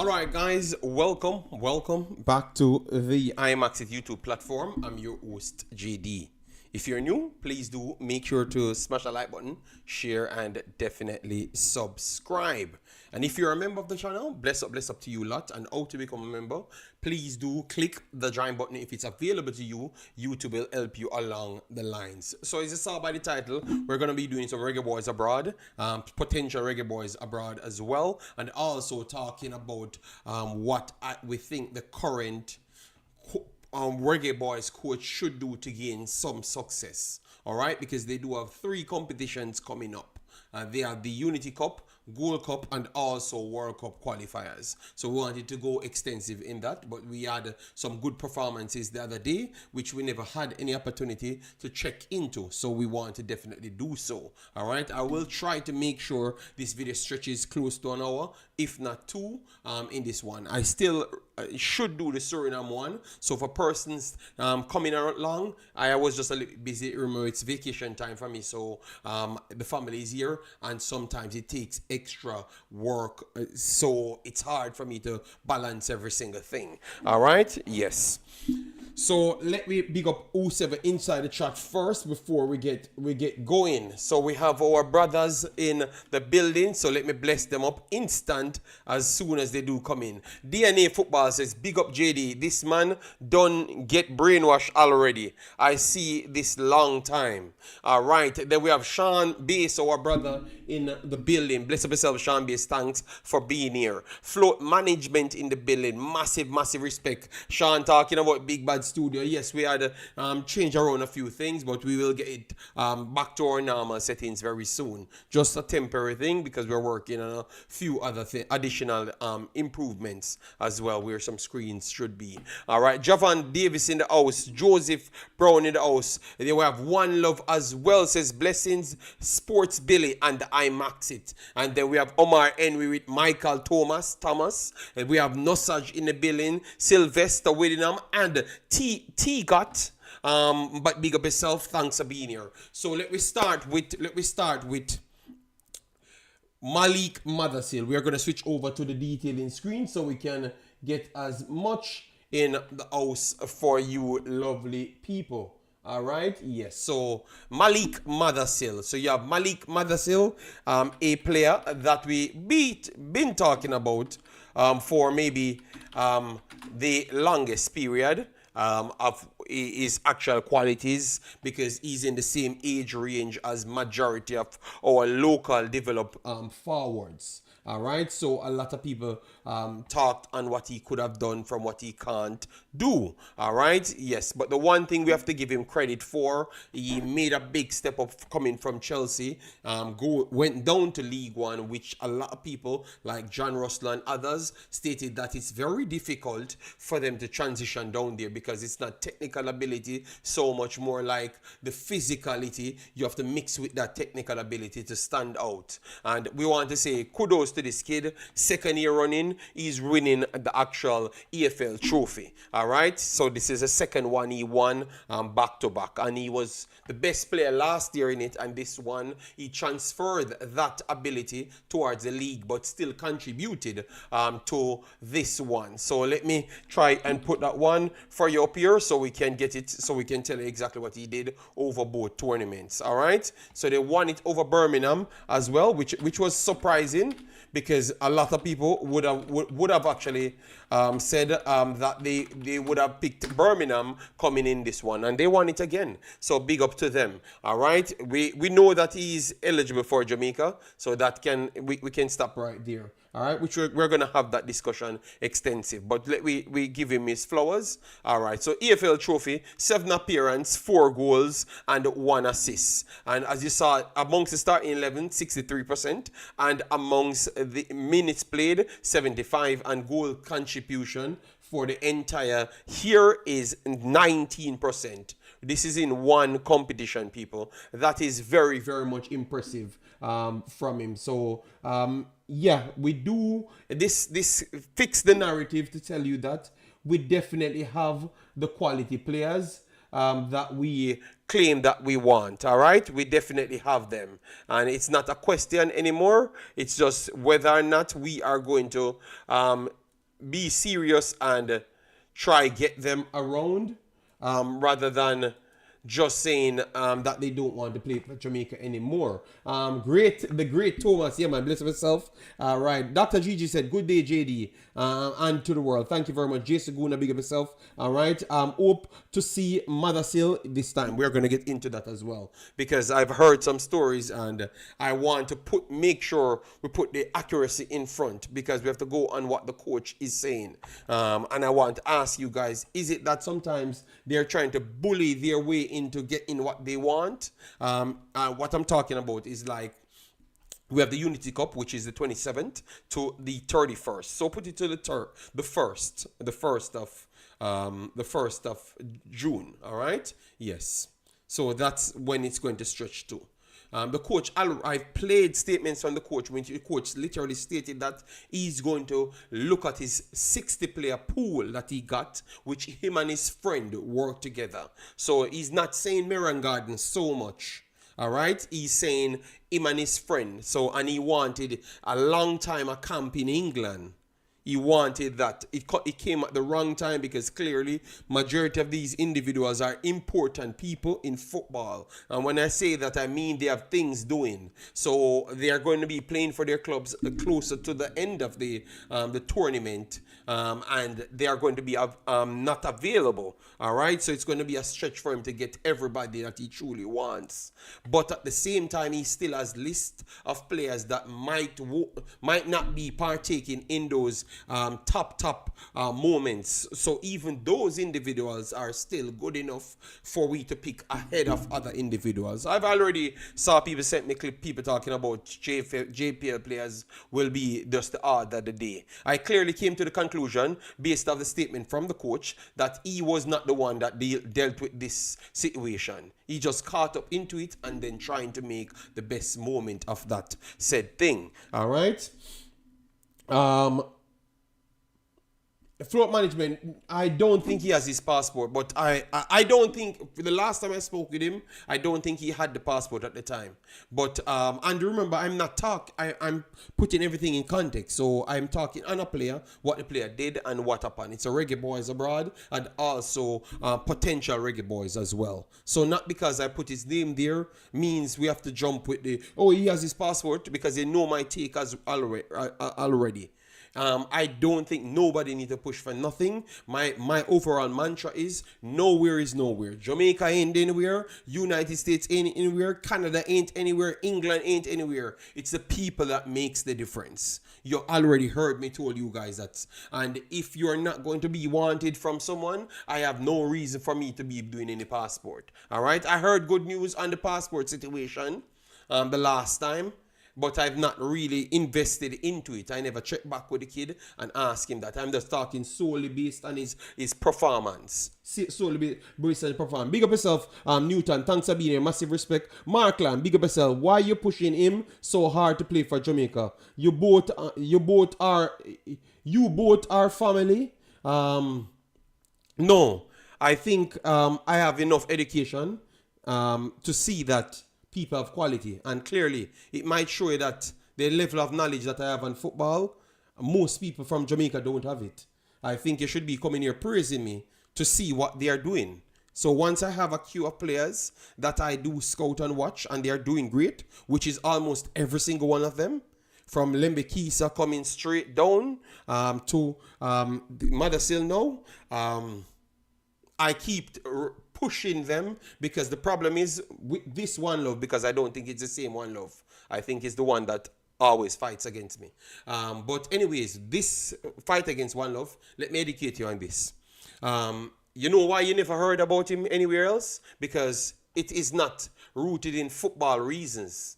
Alright guys, welcome back to the Imaxit YouTube platform. I'm your host JD. If you're new, please do make sure to smash the like button, share, and definitely subscribe. And if you're a member of the channel, bless up to you lot. And how to become a member, please do click the join button if it's available to you. YouTube will help you along the lines. So as you saw by the title, we're going to be doing some Reggae Boys abroad, potential Reggae Boys abroad as well, and also talking about what we think the current Reggae Boys coach should do to gain some success. All right, because they do have 3 competitions coming up. They have the Unity Cup, Gold Cup, and also World Cup qualifiers. So we wanted to go extensive in that, but we had some good performances the other day, which we never had any opportunity to check into. So we want to definitely do so. All right, I will try to make sure this video stretches close to an hour, if not 2, in this one. I still should do the Suriname one. So for persons coming along, I was just a little busy. Remember, it's vacation time for me, so the family is here, and sometimes it takes extra work, so it's hard for me to balance every single thing. All right, yes. So let me big up U7 inside the chat first before we get going. So we have our brothers in the building, so let me bless them up instant as soon as they do come in. DNA Football says, big up JD, this man done get brainwashed already. I see this long time. All right, then we have Sean Base, our brother in the building. Bless up yourself, Sean Base, thanks for being here. Float management in the building, massive respect. Sean talking about Big Bad Studio. Yes, we had change around a few things, but we will get it back to our normal settings very soon. Just a temporary thing because we're working on a few other additional improvements as well, where some screens should be. All right, Javan Davis in the house, Joseph Brown in the house. And then we have One Love as well, says blessings, Sports Billy and Imaxit. And then we have Omar Henry with Michael Thomas, and we have Nosage in the building, Sylvester Whittingham, and T got but big up yourself, thanks for being here. So let me start with Malik Mothersille. We are going to switch over to the detailing screen so we can get as much in the house for you lovely people. All right, yes. So Malik Mothersille. So you have Malik Mothersille, a player that we been talking about for maybe the longest period of his actual qualities, because he's in the same age range as majority of our local developed forwards. All right, so a lot of people talked on what he could have done from what he can't do. All right, yes, but the one thing we have to give him credit for, he made a big step up coming from Chelsea, went down to League One, which a lot of people like John Russell and others stated that it's very difficult for them to transition down there because it's not technical ability, so much more like the physicality you have to mix with that technical ability to stand out. And we want to say kudos to this kid. Second year running, he's winning the actual EFL trophy. All right, so this is the second one he won back to back, and he was the best player last year in it, and this one he transferred that ability towards the league but still contributed to this one. So let me try and put that one for you up here so we can get it, so we can tell you exactly what he did over both tournaments. All right, so they won it over Birmingham as well, which was surprising, because a lot of people would have actually said that they would have picked Birmingham coming in this one, and they won it again. So big up to them. All right, we know that he's eligible for Jamaica, so that we can stop right there. All right, which we're going to have that discussion extensive, but we give him his flowers. All right, so EFL trophy, 7 appearances, 4 goals, and 1 assist. And as you saw, amongst the starting 11, 63%, and amongst the minutes played, 75, and goal contribution for the entire year is 19%. This is in one competition, people. That is very much impressive from him. So yeah, we do this fix the narrative to tell you that we definitely have the quality players that we claim that we want. All right, we definitely have them, and it's not a question anymore. It's just whether or not we are going to be serious and try get them around, rather than just saying that they don't want to play for Jamaica anymore. The great Thomas, yeah man, bless myself. Right, Dr. Gigi said, good day JD, and to the world. Thank you very much. Jason Guna, big up yourself. All right, hope to see Mothersille this time. We're going to get into that as well, because I've heard some stories and I want to make sure we put the accuracy in front, because we have to go on what the coach is saying. And I want to ask you guys, is it that sometimes they're trying to bully their way into getting what they want? What I'm talking about is like, we have the Unity Cup, which is the 27th to the 31st. So put it to the first of June. All right. Yes. So that's when it's going to stretch to. The coach, I've played statements from the coach when the coach literally stated that he's going to look at his 60-player pool that he got, which him and his friend work together. So he's not saying Mirren Garden so much. All right, he's saying him and his friend. So, and he wanted a long time a camp in England. He wanted that. It came at the wrong time, because clearly majority of these individuals are important people in football. And when I say that, I mean they have things doing. So they are going to be playing for their clubs closer to the end of the tournament. And they are going to be not available. All right. So it's going to be a stretch for him to get everybody that he truly wants. But at the same time, he still has list of players that might not be partaking in those top moments. So even those individuals are still good enough for we to pick ahead of other individuals. I've already saw people sent me people talking about JPL players will be just the order of the day. I clearly came to the conclusion, based on the statement from the coach, that he was not the one that dealt with this situation. He just caught up into it and then trying to make the best moment of that said thing. All right. Float management, I don't think he has his passport, but I don't think, the last time I spoke with him, I don't think he had the passport at the time. But, and remember, I'm putting everything in context. So I'm talking on a player, what the player did and what happened. It's a Reggae Boyz abroad and also potential Reggae Boyz as well. So not because I put his name there means we have to jump with he has his passport, because they know my take as already. I don't think nobody need to push for nothing. My overall mantra is nowhere is nowhere. Jamaica ain't anywhere. United States ain't anywhere. Canada ain't anywhere. England ain't anywhere. It's the people that makes the difference. You already heard me told you guys that. And if you're not going to be wanted from someone, I have no reason for me to be doing any passport. All right. I heard good news on the passport situation the last time, but I've not really invested into it. I never checked back with the kid and asked him that. I'm just talking solely based on his performance. Solely based on his performance. Big up yourself, Newton. Thanks for being here. Massive respect. McLaren, big up yourself. Why you pushing him so hard to play for Jamaica? You both are family. No, I think I have enough education to see that people have quality, and clearly it might show you that the level of knowledge that I have on football, most people from Jamaica don't have it. I think you should be coming here praising me to see what they are doing. So once I have a queue of players that I do scout and watch and they are doing great, which is almost every single one of them, from Lembe Kisa coming straight down to Mothersille now, I keep pushing them, because the problem is with this One Love, because I don't think it's the same One Love. I think it's the one that always fights against me. But anyways, this fight against One Love, let me educate you on this. You know why you never heard about him anywhere else? Because it is not rooted in football reasons.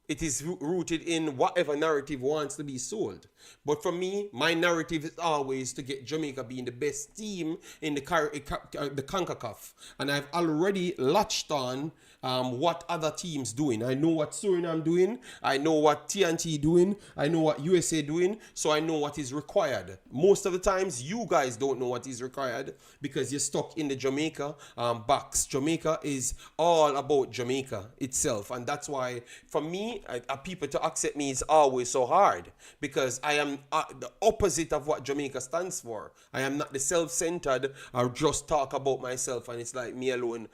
It is rooted in whatever narrative wants to be sold. But for me, my narrative is always to get Jamaica being the best team in the Concacaf. And I've already latched on what other teams doing. I know what Suriname doing. I know what TNT doing. I know what USA doing. So I know what is required. Most of the times, you guys don't know what is required because you're stuck in the Jamaica box. Jamaica is all about Jamaica itself. And that's why, for me, me, people to accept me is always so hard because I am the opposite of what Jamaica stands for. I am not the self-centered or just talk about myself and it's like me alone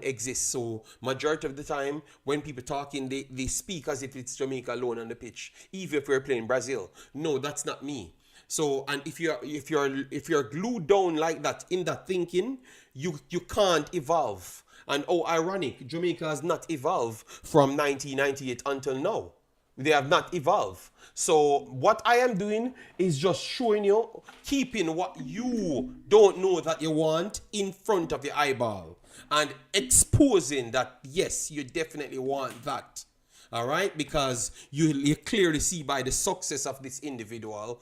exists. So majority of the time when people talking, they speak as if it's Jamaica alone on the pitch, even if we're playing Brazil. No, that's not me. So, and if you're glued down like that in that thinking, you can't evolve. And oh, ironic, Jamaica has not evolved from 1998 until now. They have not evolved. So what I am doing is just showing you, keeping what you don't know that you want in front of your eyeball and exposing that, yes, you definitely want that. All right, because you clearly see by the success of this individual,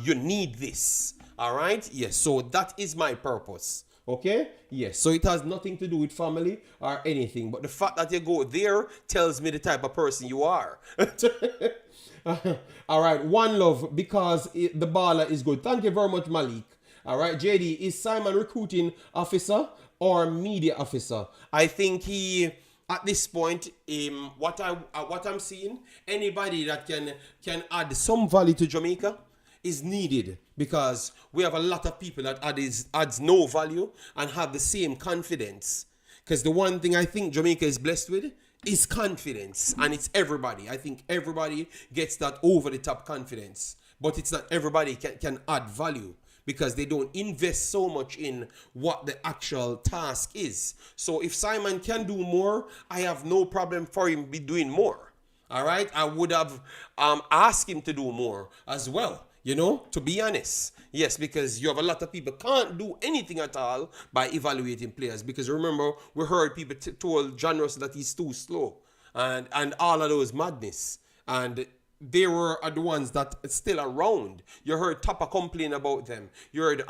you need this. All right, yes. So that is my purpose. Okay, yes. So it has nothing to do with family or anything, but the fact that you go there tells me the type of person you are. All right, one love because the baller is good. Thank you very much, Malik. All right, JD, is Simon recruiting officer or media officer? I think he. At this point, what I'm seeing, anybody that can add some value to Jamaica is needed because we have a lot of people that adds no value and have the same confidence. Because the one thing I think Jamaica is blessed with is confidence, and it's everybody. I think everybody gets that over the top confidence, but it's not everybody can add value, because they don't invest so much in what the actual task is. So if Simon can do more, I have no problem for him be doing more. All right? I would have asked him to do more as well, to be honest. Yes, because you have a lot of people can't do anything at all by evaluating players. Because remember, we heard people told John Russell that he's too slow and all of those madness. And they were the ones that are still around. You heard Tapa complain about them. You heard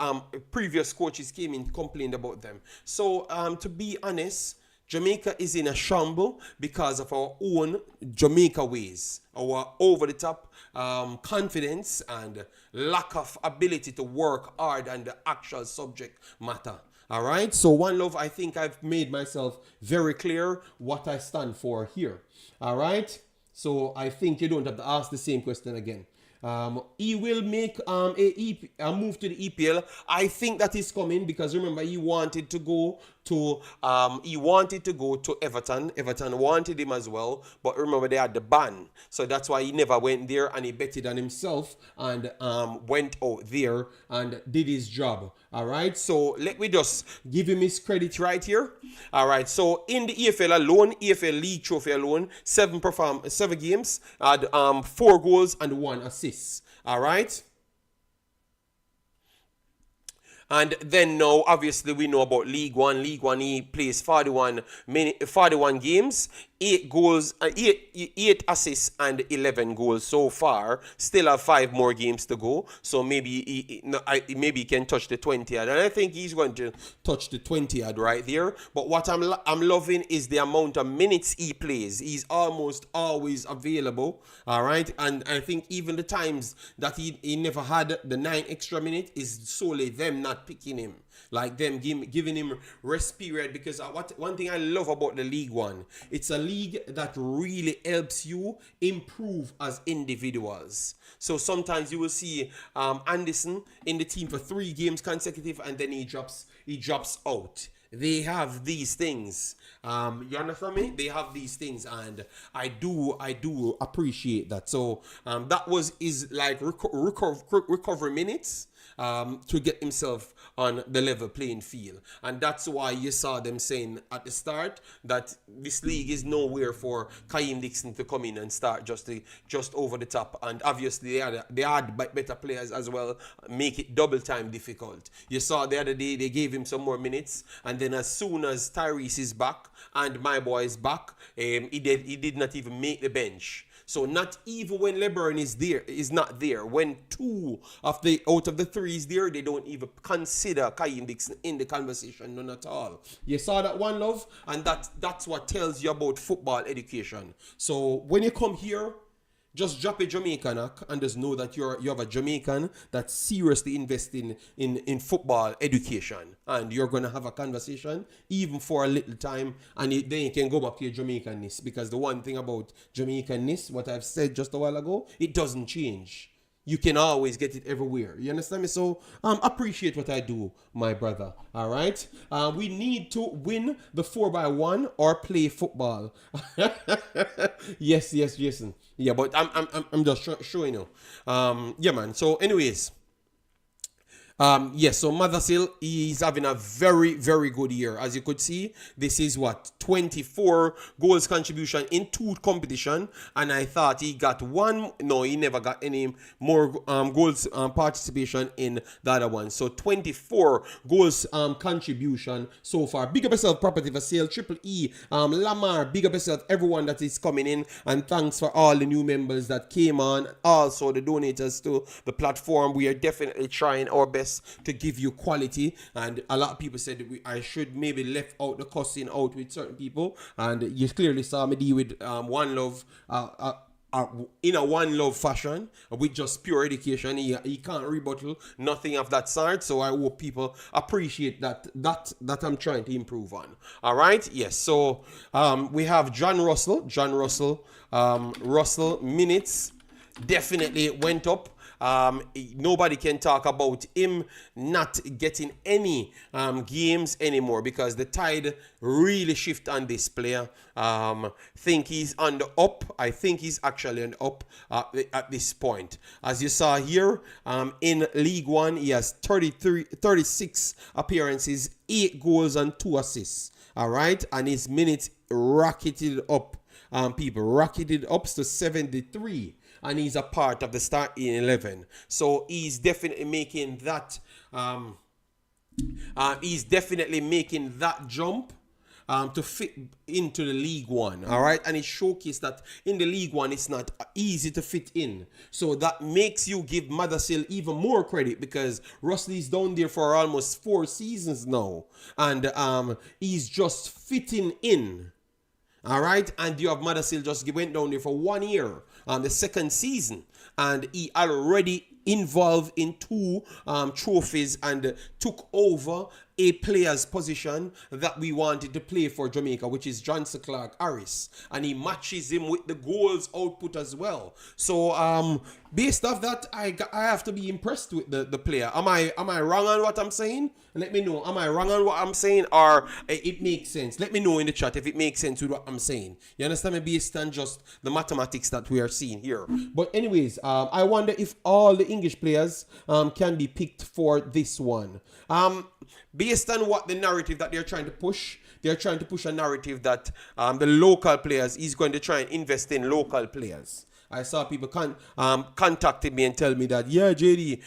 previous coaches came in complained about them. So to be honest, Jamaica is in a shamble because of our own Jamaica ways, our over-the-top confidence and lack of ability to work hard on the actual subject matter. All right. So one love, I think I've made myself very clear what I stand for here. All right. So I think you don't have to ask the same question again. He will make a move to the EPL. I think that is coming because remember he wanted to go to Everton. Everton wanted him as well, but remember they had the ban, so that's why he never went there, and he betted on himself and went out there and did his job. All right, so let me just give him his credit right here. All right, so in the EFL alone, EFL League Trophy alone, 7 games, had 4 goals and 1 assist. All right. And then now, obviously, we know about League One. League One, he plays 41 games, 8 goals, 8 assists, and 11 goals so far. Still have 5 more games to go. So maybe he can touch the 20 ad, and I think he's going to touch the 20 ad right there. But what I'm loving is the amount of minutes he plays. He's almost always available. All right, and I think even the times that he never had the 9 extra minutes is solely them not picking him, like them giving him rest period. Because one thing I love about the League One, it's a league that really helps you improve as individuals. So sometimes you will see Anderson in the team for 3 games consecutive, and then he drops out. They have these things. You understand me? They have these things, and I do appreciate that. So that is like recovery minutes to get himself on the level playing field. And that's why you saw them saying at the start that this league is nowhere for Kaim Dixon to come in and start just over the top. And obviously they had better players as well, make it double time difficult. You saw the other day they gave him some more minutes, and then as soon as Tyrese is back and my boy is back, he did not even make the bench. So not even when LeBron is not there, when 2 out of the 3 is there, they don't even consider Kaim Dixon in the conversation, none at all. You saw that one, love, and that's what tells you about football education. So when you come here, Just drop a Jamaican and just know that you have a Jamaican that's seriously investing in football education. And you're going to have a conversation even for a little time, and then you can go back to your Jamaicanness. Because the one thing about Jamaicanness, what I've said just a while ago, it doesn't change. You can always get it everywhere. You understand me? So appreciate what I do, my brother. All right. We need to win the 4x1 or play football. Yes, Jason. Yeah, but I'm just showing you. Yeah, man. So, anyways. Yes, so Mothersille is having a very, very good year. As you could see, this is 24 goals contribution in 2 competition, and I thought he got one. No, he never got any more goals participation in the other one. So 24 goals contribution so far. Big up yourself, Property for Sale, Triple E, Lamar. Big up yourself, everyone that is coming in, and thanks for all the new members that came on. Also the donators to the platform. We are definitely trying our best to give you quality, and a lot of people said I should maybe left out the cussing out with certain people, and you clearly saw me deal with One Love in a One Love fashion with just pure education. He can't rebuttal nothing of that sort, so I hope people appreciate that I'm trying to improve on. All right, yes. So we have John Russell minutes definitely went up. Nobody can talk about him not getting any games anymore, because the tide really shift on this player. Think he's on the up. I think he's actually on the up at this point. As you saw here, in League One, he has 36 appearances, 8 goals and 2 assists. All right, and his minutes rocketed up. People rocketed up to 73. And he's a part of the starting 11. So he's definitely making that. Jump to fit into the League One. All right, and it showcased that in the League One it's not easy to fit in. So that makes you give Mothersille even more credit, because Russell's down there for almost 4 seasons now, and he's just fitting in. All right, and you have Mothersille just went down there for 1 year, the 2nd season, and he already involved in 2 trophies and took over a player's position that we wanted to play for Jamaica, which is Johnson Clark Harris, and he matches him with the goals output as well. So based off that, I have to be impressed with the player. Am I wrong on what I'm saying? Let me know. Am I wrong on what I'm saying, or it makes sense? Let me know in the chat if it makes sense with what I'm saying. You understand me? Based on just the mathematics that we are seeing here. But anyways, I wonder if all the English players can be picked for this one. Based on what the narrative that they're trying to push a narrative that the local players is going to try and invest in local players. I saw people contacted me and tell me that, yeah, JD,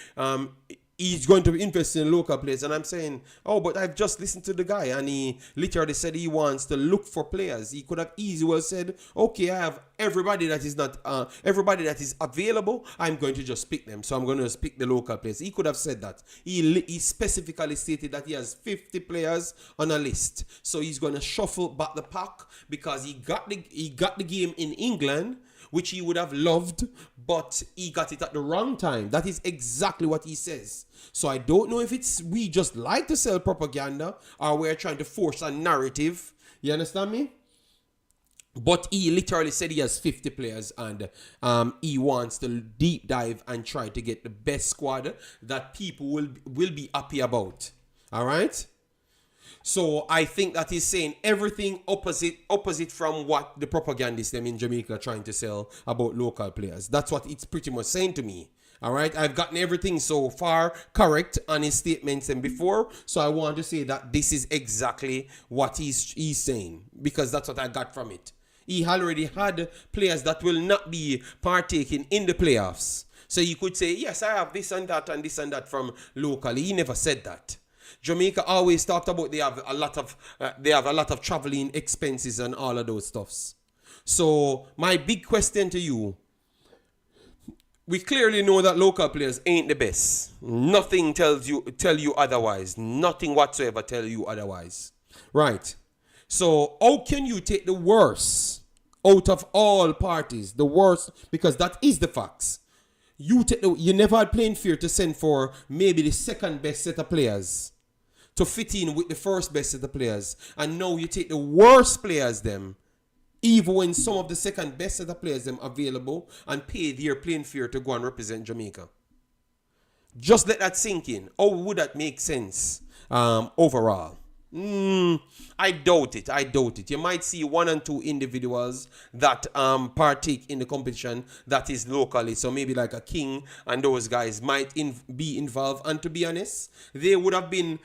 he's going to invest in local players. And I'm saying, oh, but I've just listened to the guy, and he literally said he wants to look for players. He could have easily well said, okay, I have everybody that is available. I'm going to just pick them. So I'm going to pick the local players. He could have said that. He specifically stated that he has 50 players on a list. So he's going to shuffle back the pack, because he got the game in England, which he would have loved, but he got it at the wrong time. That is exactly what he says. So I don't know if we just like to sell propaganda, or we're trying to force a narrative. You understand me? But he literally said he has 50 players, and he wants to deep dive and try to get the best squad that people will be happy about. All right? So I think that he's saying everything opposite from what the propagandists them in Jamaica are trying to sell about local players. That's what it's pretty much saying to me. All right, I've gotten everything so far correct on his statements and before, so I want to say that this is exactly what he's saying, because that's what I got from it. He already had players that will not be partaking in the playoffs. So you could say, yes, I have this and that from locally. He never said that. Jamaica always talked about they have a lot of traveling expenses and all of those stuffs. So my big question to you, we clearly know that local players ain't the best. Nothing tell you otherwise. Nothing whatsoever tell you otherwise. Right. So how can you take the worst out of all parties, the worst, because that is the facts. You never had playing fair to send for maybe the second best set of players to fit in with the first best set of players. And now you take the worst players them, even when some of the second best set of players them available, and pay their playing fair to go and represent Jamaica. Just let that sink in. How would that make sense overall? I doubt it. I doubt it. You might see 1 and 2 individuals that partake in the competition that is locally. So maybe like a King and those guys might be involved. And to be honest, they would have been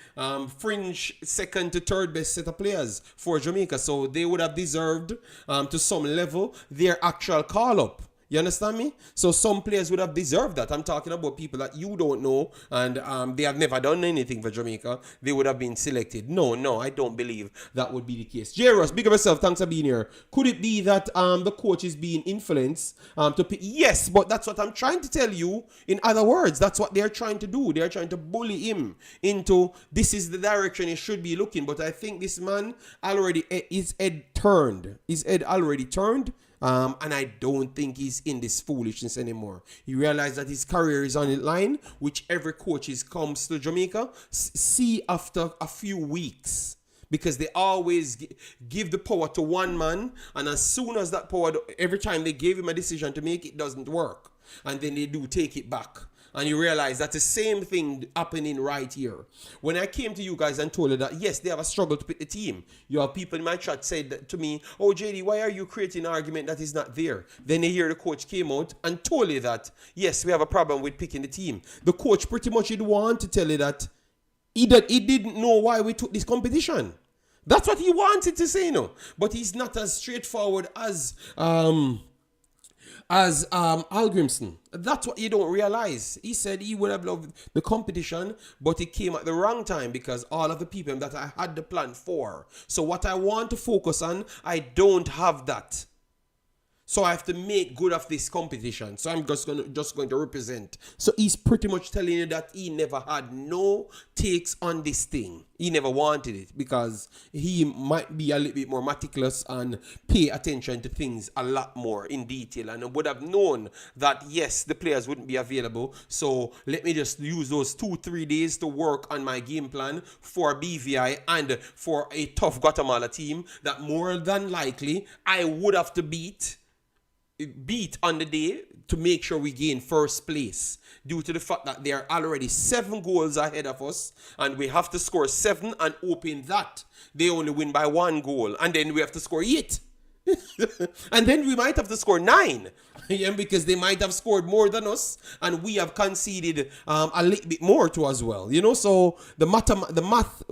fringe second to third best set of players for Jamaica. So they would have deserved to some level their actual call up. You understand me? So some players would have deserved that. I'm talking about people that you don't know and they have never done anything for Jamaica. They would have been selected. No, I don't believe that would be the case. J-Ross, big up yourself. Thanks for being here. Could it be that the coach is being influenced to pick? Yes, but that's what I'm trying to tell you. In other words, that's what they're trying to do. They're trying to bully him into this is the direction he should be looking. But I think this man already, his head turned. His head already turned. And I don't think he's in this foolishness anymore. He realized that his career is on the line, which every coach comes to Jamaica see after a few weeks. Because they always give the power to one man, and as soon as that power, every time they gave him a decision to make, it doesn't work. And then they do take it back. And you realize that's the same thing happening right here. When I came to you guys and told you that, yes, they have a struggle to pick the team. You have people in my chat said to me, oh, JD, why are you creating an argument that is not there? Then they hear the coach came out and told you that, yes, we have a problem with picking the team. The coach pretty much did want to tell you that he didn't know why we took this competition. That's what he wanted to say, But he's not as straightforward as Al Grimson. That's what you don't realize. He said he would have loved the competition, but it came at the wrong time because all of the people that I had the plan for. So what I want to focus on, I don't have that. So I have to make good of this competition. So I'm just going to represent. So he's pretty much telling you that he never had no takes on this thing. He never wanted it because he might be a little bit more meticulous and pay attention to things a lot more in detail, and would have known that yes, the players wouldn't be available. So let me just use those 2-3 days to work on my game plan for BVI and for a tough Guatemala team that more than likely I would have to beat on the day to make sure we gain first place, due to the fact that they are already 7 goals ahead of us and we have to score 7 and open that they only win by 1 goal, and then we have to score 8 and then we might have to score 9 because they might have scored more than us and we have conceded a little bit more to as well, so the math,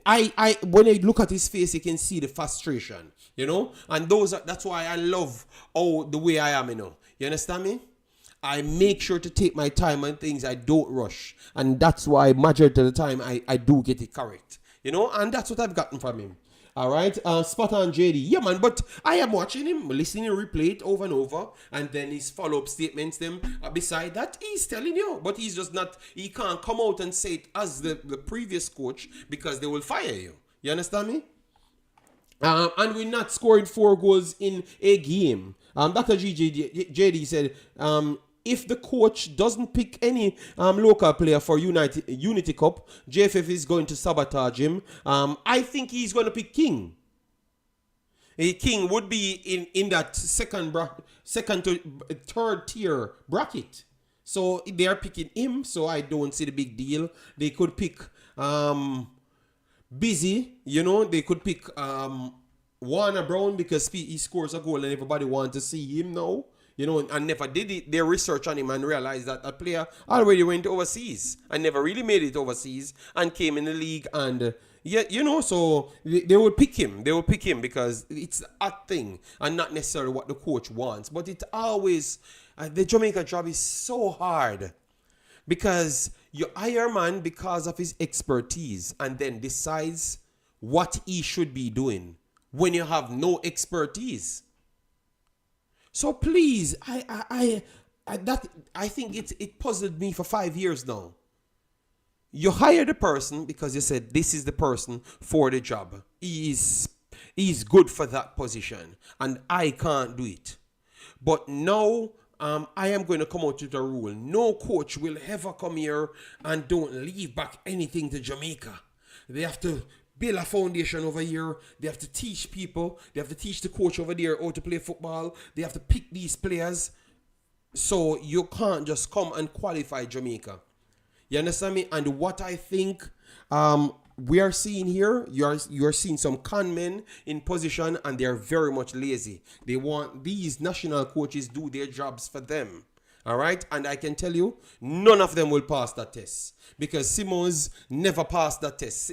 I when I look at his face, you can see the frustration, and that's why I love the way I am, you understand me? I make sure to take my time on things. I don't rush, and that's why majority of the time I do get it correct, and that's what I've gotten from him. All right, spot on, JD. Yeah, man, but I am watching him, listening to replay it over and over, and then his follow-up statements, beside that, he's telling you, but he's just not, he can't come out and say it as the previous coach because they will fire you. You understand me? And we're not scoring 4 goals in a game. Dr. JD said, if the coach doesn't pick any local player for Unity Cup, JFF is going to sabotage him. I think he's going to pick King. King would be in that second to third tier bracket. So they are picking him, so I don't see the big deal. They could pick Busy, they could pick Warner Brown because he scores a goal and everybody wants to see him now. And never did their research on him and realized that a player already went overseas and never really made it overseas and came in the league and so they would pick him. They will pick him because it's a thing and not necessarily what the coach wants. But it always, the Jamaica job is so hard because you hire a man because of his expertise and then decides what he should be doing when you have no expertise. So please, I think it puzzled me for 5 years now. You hired a person because you said this is the person for the job. He He's good for that position, and I can't do it. But now I am going to come out with a rule. No coach will ever come here and don't leave back anything to Jamaica. They have to build a foundation over here. They have to teach people. They have to teach the coach over there how to play football. They have to pick these players. So you can't just come and qualify Jamaica. You understand me? And what I think we are seeing here, you're seeing some con men in position, and they're very much lazy. They want these national coaches do their jobs for them. All right? And I can tell you, none of them will pass that test. Because Simons never passed that test.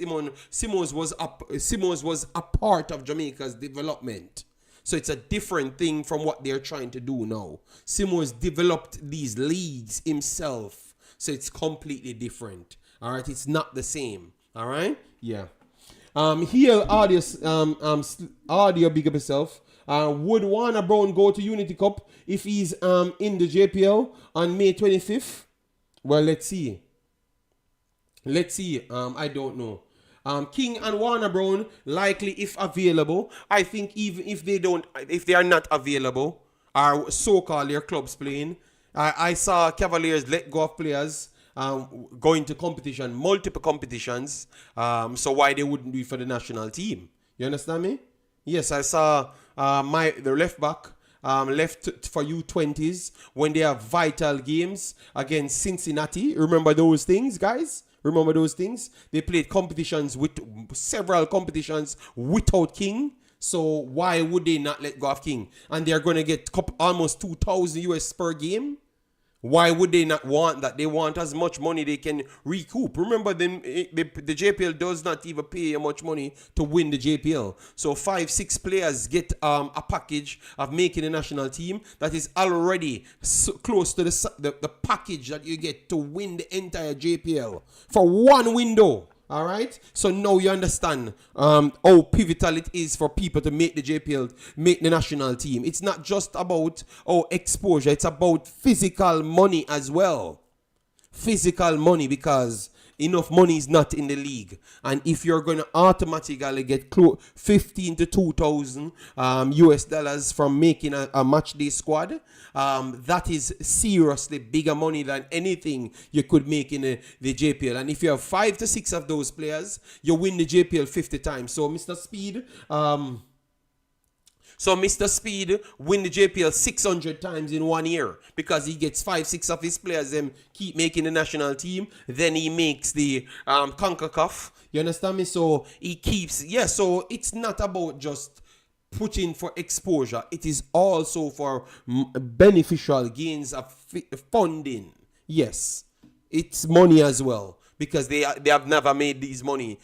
Simons was a part of Jamaica's development. So it's a different thing from what they're trying to do now. Simons developed these leagues himself. So it's completely different. All right? It's not the same. All right? Yeah. Here, audio, big up yourself. Would Warner Brown go to Unity Cup if he's in the JPL on May 25th? Well, let's see. I don't know. King and Warner Brown likely if available. I think even if they are not available, are so-called their clubs playing. I saw Cavaliers let go of players going to competition, multiple competitions. So why they wouldn't do it for the national team? You understand me? Yes, I saw the left back left for U20s when they have vital games against Cincinnati. Remember those things, guys? Remember those things? They played competitions with several competitions without King. So why would they not let go of King? And they're going to get almost 2,000 US per game. Why would they not want that? They want as much money they can recoup. Remember, the JPL does not even pay much money to win the JPL. So 5-6 players get a package of making a national team that is already so close to the package that you get to win the entire JPL for one window. All right. So now you understand how pivotal it is for people to make the JPL, make the national team. It's not just about exposure. It's about physical money as well. Physical money, because enough money is not in the league. And if you're going to automatically get 15 to 2,000 US dollars from making a match day squad, that is seriously bigger money than anything you could make in the JPL. And if you have 5 to 6 of those players, you win the JPL 50 times. So Mr. Speed win the JPL 600 times in 1 year because he gets 5-6 of his players them keep making the national team. Then he makes the Concacaf. You understand me? So he keeps, so it's not about just putting for exposure. It is also for beneficial gains of funding. Yes, it's money as well. Because they have never made these money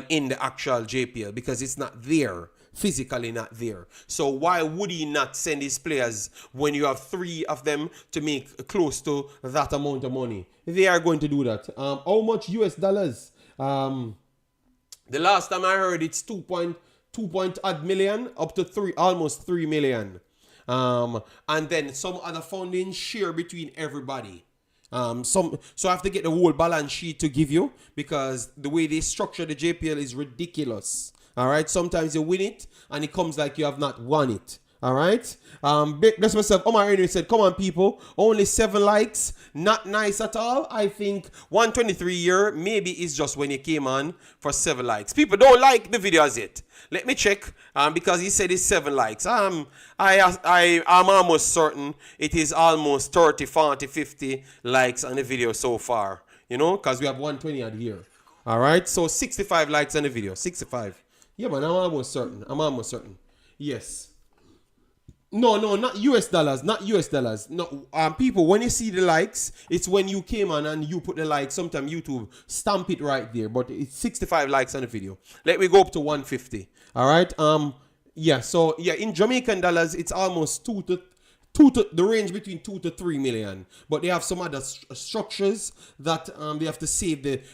in the actual JPL because it's not there. Physically not there. So why would he not send his players when you have 3 of them to make close to that amount of money? They are going to do that. How much US dollars? The last time I heard it's 2.2 million up to almost 3 million. And then some other funding share between everybody. So I have to get the whole balance sheet to give you because the way they structure the JPL is ridiculous. All right. Sometimes you win it and it comes like you have not won it. All right. Bless myself. Omar Henry said, come on, people. Only 7 likes. Not nice at all. I think 123 year maybe it's just when you came on for 7 likes. People don't like the video as yet. Let me check because he said it's 7 likes. I'm almost certain it is almost 30, 40, 50 likes on the video so far. You know, because we have 120 at here. All right. So 65 likes on the video. 65. Yeah, man, I'm almost certain. Yes. No, not US dollars. Not US dollars. No, people, when you see the likes, it's when you came on and you put the like. Sometimes YouTube stamp it right there. But it's 65 likes on the video. Let me go up to 150. All right. So in Jamaican dollars, it's almost the range between 2 to 3 million. But they have some other structures that they have to save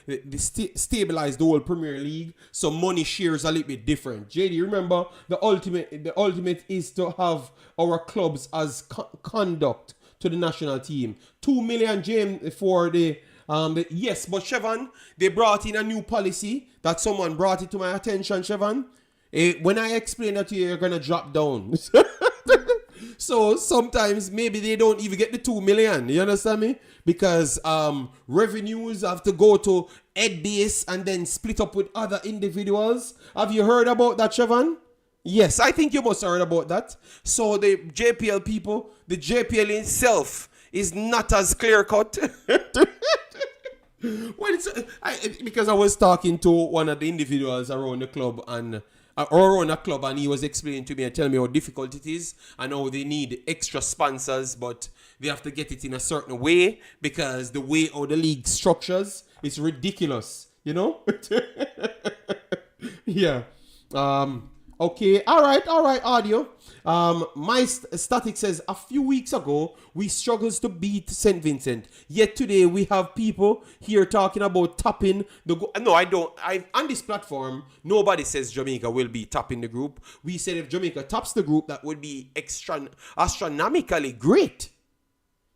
stabilize the whole Premier League. So money shares a little bit different. JD, remember the ultimate is to have our clubs as conduct to the national team. 2 million James for yes, but Chevon, they brought in a new policy that someone brought it to my attention, Chevon. When I explain that to you, you're gonna drop down. So sometimes maybe they don't even get the 2 million. You understand me? Because revenues have to go to head base and then split up with other individuals. Have you heard about that, Siobhan? Yes, I think you must have heard about that. So the JPL people, the JPL itself is not as clear cut. Well, because I was talking to one of the individuals around the club and or around a club, and he was explaining to me and telling me how difficult it is and how they need extra sponsors, but they have to get it in a certain way because the way how the league structures is ridiculous, you know? Yeah. Okay, all right, audio. My static says a few weeks ago we struggled to beat St. Vincent. Yet today we have people here talking about topping the. No, I don't. On this platform, nobody says Jamaica will be topping the group. We said if Jamaica tops the group, that would be astronomically great.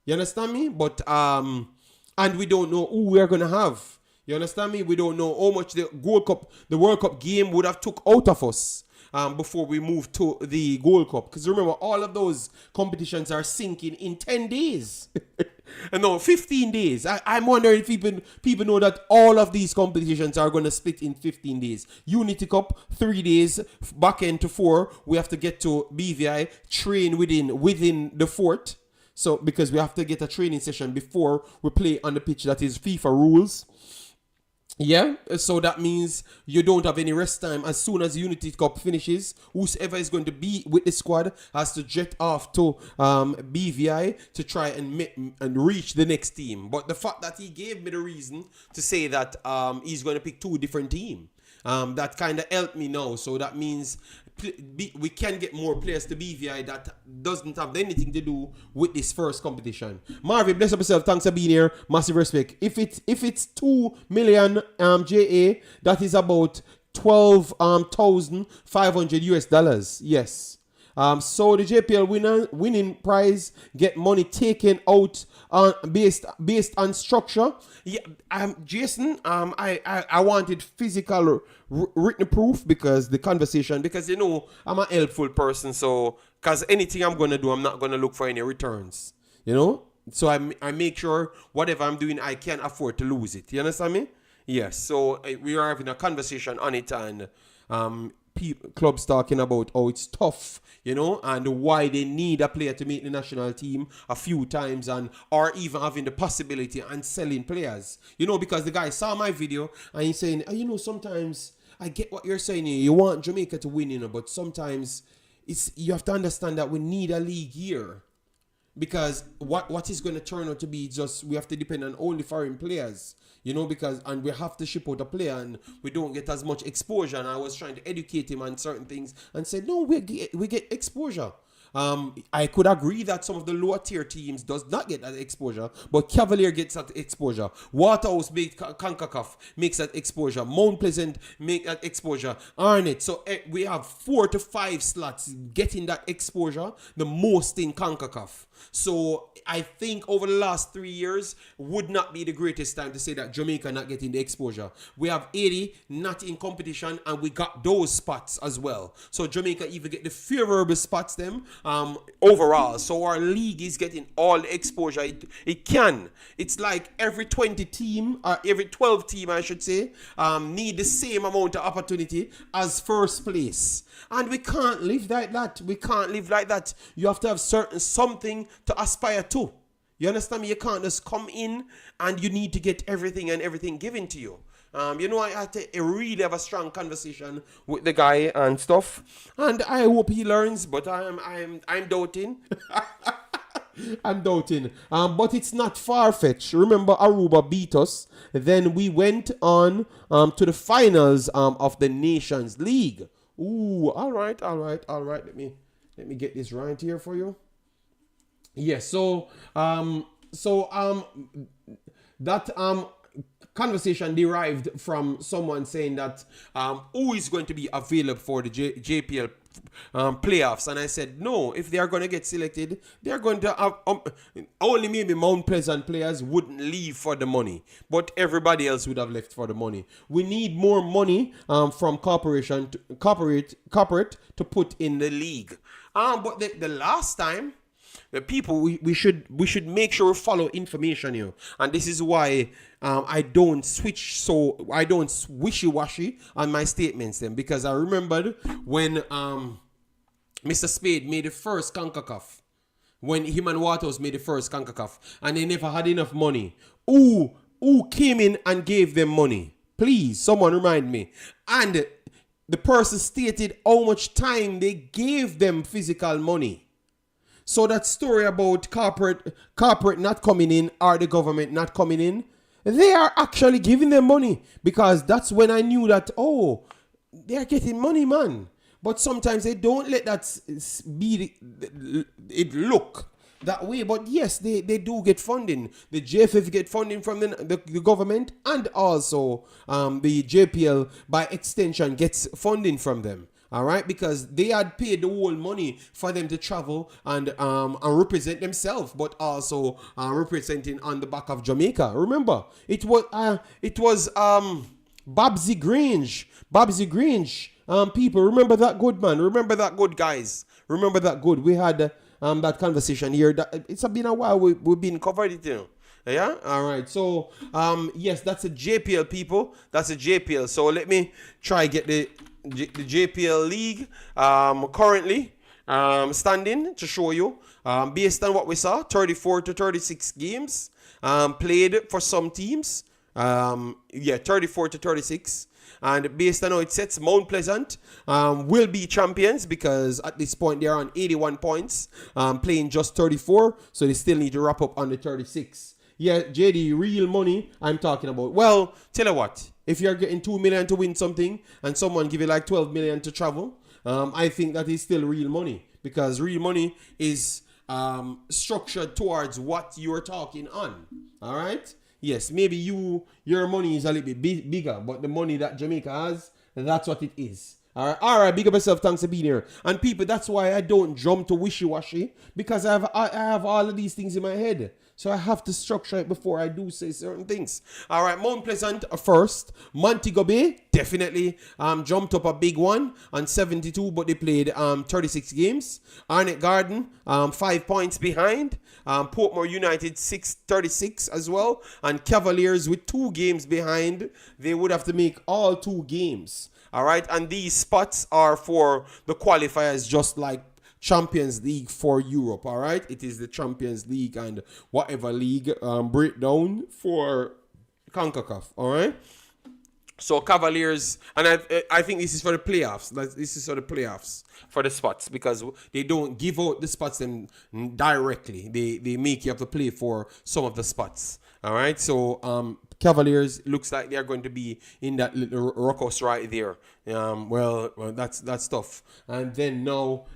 You understand me? But and we don't know who we're gonna have. You understand me? We don't know how much the World Cup game would have took out of us. Before we move to the Gold Cup. Because remember, all of those competitions are sinking in 10 days. No, 15 days. I'm wondering if people know that all of these competitions are going to split in 15 days. Unity Cup, 3 days, back end to 4. We have to get to BVI, train within the fort. So, because we have to get a training session before we play on the pitch. That is FIFA rules. Yeah, so that means you don't have any rest time. As soon as Unity Cup finishes, whoever is going to be with the squad has to jet off to BVI to try and reach the next team. But the fact that he gave me the reason to say that he's going to pick 2 different teams, that kind of helped me now. So that means we can get more players to BVI that doesn't have anything to do with this first competition. Marvin, bless up yourself. Thanks for being here. Massive respect. If it's 2 million JA, that is about 12,500 US dollars. Yes. So the JPL winning prize get money taken out based on structure. Yeah, Jason. I wanted physical written proof because you know I'm a helpful person. So because anything I'm gonna do, I'm not gonna look for any returns. You know. So I make sure whatever I'm doing, I can't afford to lose it. You understand me? Yes. So we are having a conversation on it and clubs talking about how it's tough, you know, and why they need a player to make the national team a few times or even having the possibility and selling players, you know, because the guy saw my video and he's saying, you know, sometimes I get what you're saying here. You want Jamaica to win, you know, but sometimes you have to understand that we need a league here. Because what is going to turn out to be just we have to depend on only foreign players, you know, and we have to ship out a player and we don't get as much exposure. And I was trying to educate him on certain things and said, no, we get exposure. I could agree that some of the lower tier teams does not get that exposure, but Cavalier gets that exposure. Waterhouse Concacaf makes that exposure. Mount Pleasant make that exposure. Arnett. So we have 4 to 5 slots getting that exposure, the most in Concacaf. So I think over the last 3 years would not be the greatest time to say that Jamaica not getting the exposure. We have 80 not in competition and we got those spots as well. So Jamaica even get the favorable spots them overall. So our league is getting all the exposure it can. It's like every 20 team or every 12 team I should say need the same amount of opportunity as first place. And we can't live like that. You have to have something to aspire to. You understand me? You can't just come in and you need to get everything given to you. You know, I had to really have a strong conversation with the guy and stuff. And I hope he learns, but I'm doubting. I'm doubting. But it's not far-fetched. Remember, Aruba beat us. Then we went on to the finals of the Nations League. Ooh, all right. Let me get this right here for you. Yes, that conversation derived from someone saying that who is going to be available for the JPL playoffs, and I said no. If they are going to get selected, they are going to have only maybe Mount Pleasant players wouldn't leave for the money, but everybody else would have left for the money. We need more money from corporate to put in the league. But the last time, the people we should make sure we follow information here, and this is why I don't wishy-washy on my statements then, because I remembered when Mr. Spade made the first Concacaf, when him and Waters made the first Concacaf, and they never had enough money. Who came in and gave them money? Please, someone remind me. And the person stated how much time they gave them physical money. So that story about corporate not coming in or the government not coming in, they are actually giving them money, because that's when I knew that, oh, they are getting money, man. But sometimes they don't let that be it look that way. But yes, they do get funding. The JFF get funding from the government, and also the JPL by extension gets funding from them. All right, because they had paid the whole money for them to travel and represent themselves, but also representing on the back of Jamaica. Remember, it was Babsy Grange. People, remember that good, man. Remember that good, guys. Remember that good. We had that conversation here. It's been a while. We've been covered it, you know. Yeah. All right. So yes, that's a JPL, people. That's a JPL. So let me try get the JPL league currently standing to show you. Based on what we saw, 34 to 36 games played for some teams. 34 to 36. And based on how it sets, Mount Pleasant will be champions, because at this point they are on 81 points, playing just 34. So they still need to wrap up on the 36. Yeah, JD, real money I'm talking about. Well, tell you what, if you're getting 2 million to win something and someone give you like 12 million to travel, I think that is still real money, because real money is structured towards what you're talking on. All right? Yes, maybe your money is a little bit bigger, but the money that Jamaica has, that's what it is. All right, big up yourself. Thanks for being here. And people, that's why I don't jump to wishy-washy, because I have all of these things in my head. So I have to structure it before I do say certain things. All right, Mount Pleasant first. Montego Bay definitely jumped up a big one on 72, but they played 36 games. Arnett Garden 5 points behind. Portmore United 36 as well. And Cavaliers with 2 games behind. They would have to make all 2 games. All right, and these spots are for the qualifiers, just like Champions League for Europe. All right, it is the Champions League and whatever league breakdown for CONCACAF. All right, so Cavaliers, and I think this is for the playoffs. This is for the playoffs for the spots, because they don't give out the spots them directly. They make you have to play for some of the spots. All right, so Cavaliers looks like they are going to be in that little ruckus right there. Well, that's tough. And then now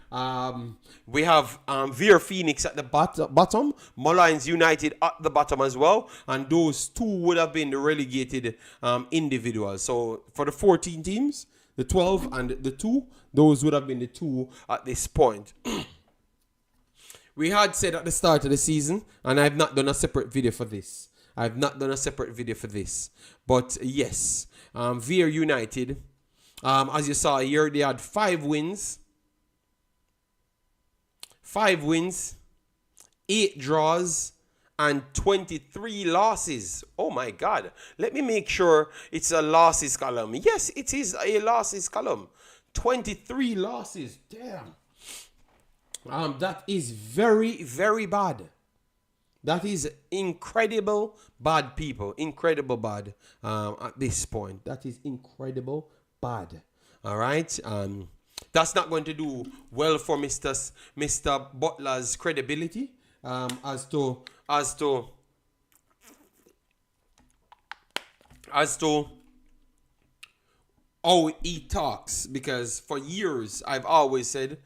we have Veer Phoenix at the bottom, Mullines United at the bottom as well, and those 2 would have been the relegated individuals. So for the 14 teams, the 12 and the 2, those would have been the 2 at this point. We had said at the start of the season, and I've not done a separate video for this. But yes, Veer United, as you saw here, they had 5 wins, 8 draws, and 23 losses. Oh my God. Let me make sure it's a losses column. Yes, it is a losses column. 23 losses. Damn. That is very, very bad. That is incredible bad, people. Incredible bad at this point. That is incredible bad. All right. That's not going to do well for Mr. Butler's credibility as to how he talks, because for years I've always said,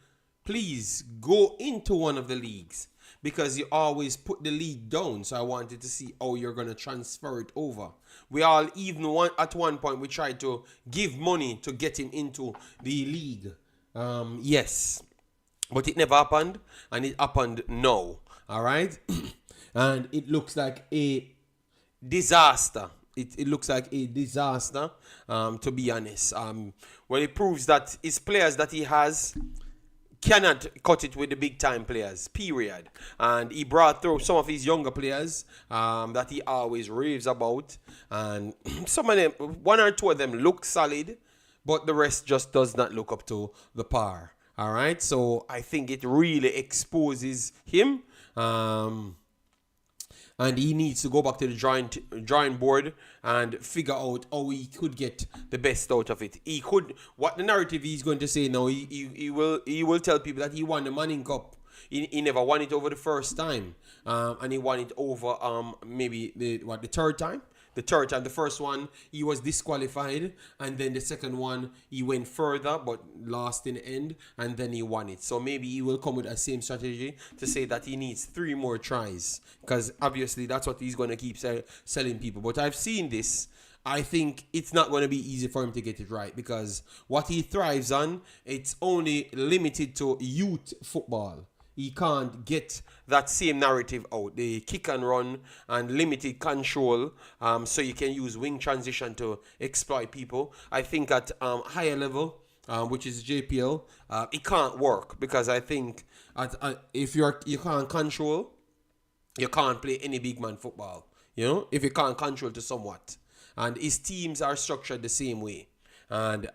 please go into one of the leagues, because you always put the league down. So I wanted to see how you're going to transfer it over. We all, even at one point, we tried to give money to get him into the league. Yes, but it never happened, and it happened now. All right, and it looks like a disaster. It looks like a disaster, to be honest. Well, it proves that his players that he has cannot cut it with the big time players, period. And he brought through some of his younger players that he always raves about. And some of them, one or two of them look solid, but the rest just does not look up to the par. All right, so I think it really exposes him. And he needs to go back to the drawing board and figure out how he could get the best out of it. He could, what the narrative he's going to say now, he will tell people that he won the Manning Cup. He never won it over the first time, and he won it over maybe the third time. The first one he was disqualified, and then the second one he went further but lost in the end, and then he won it. So maybe he will come with the same strategy to say that he needs 3 more tries, because obviously that's what he's going to keep selling people. But I've seen this. I think it's not going to be easy for him to get it right, because what he thrives on, it's only limited to youth football. He can't get that same narrative out. The kick and run and limited control, so you can use wing transition to exploit people. I think at higher level, which is JPL, it can't work, because I think if you can't control, you can't play any big man football. You know, if you can't control to somewhat, and his teams are structured the same way, and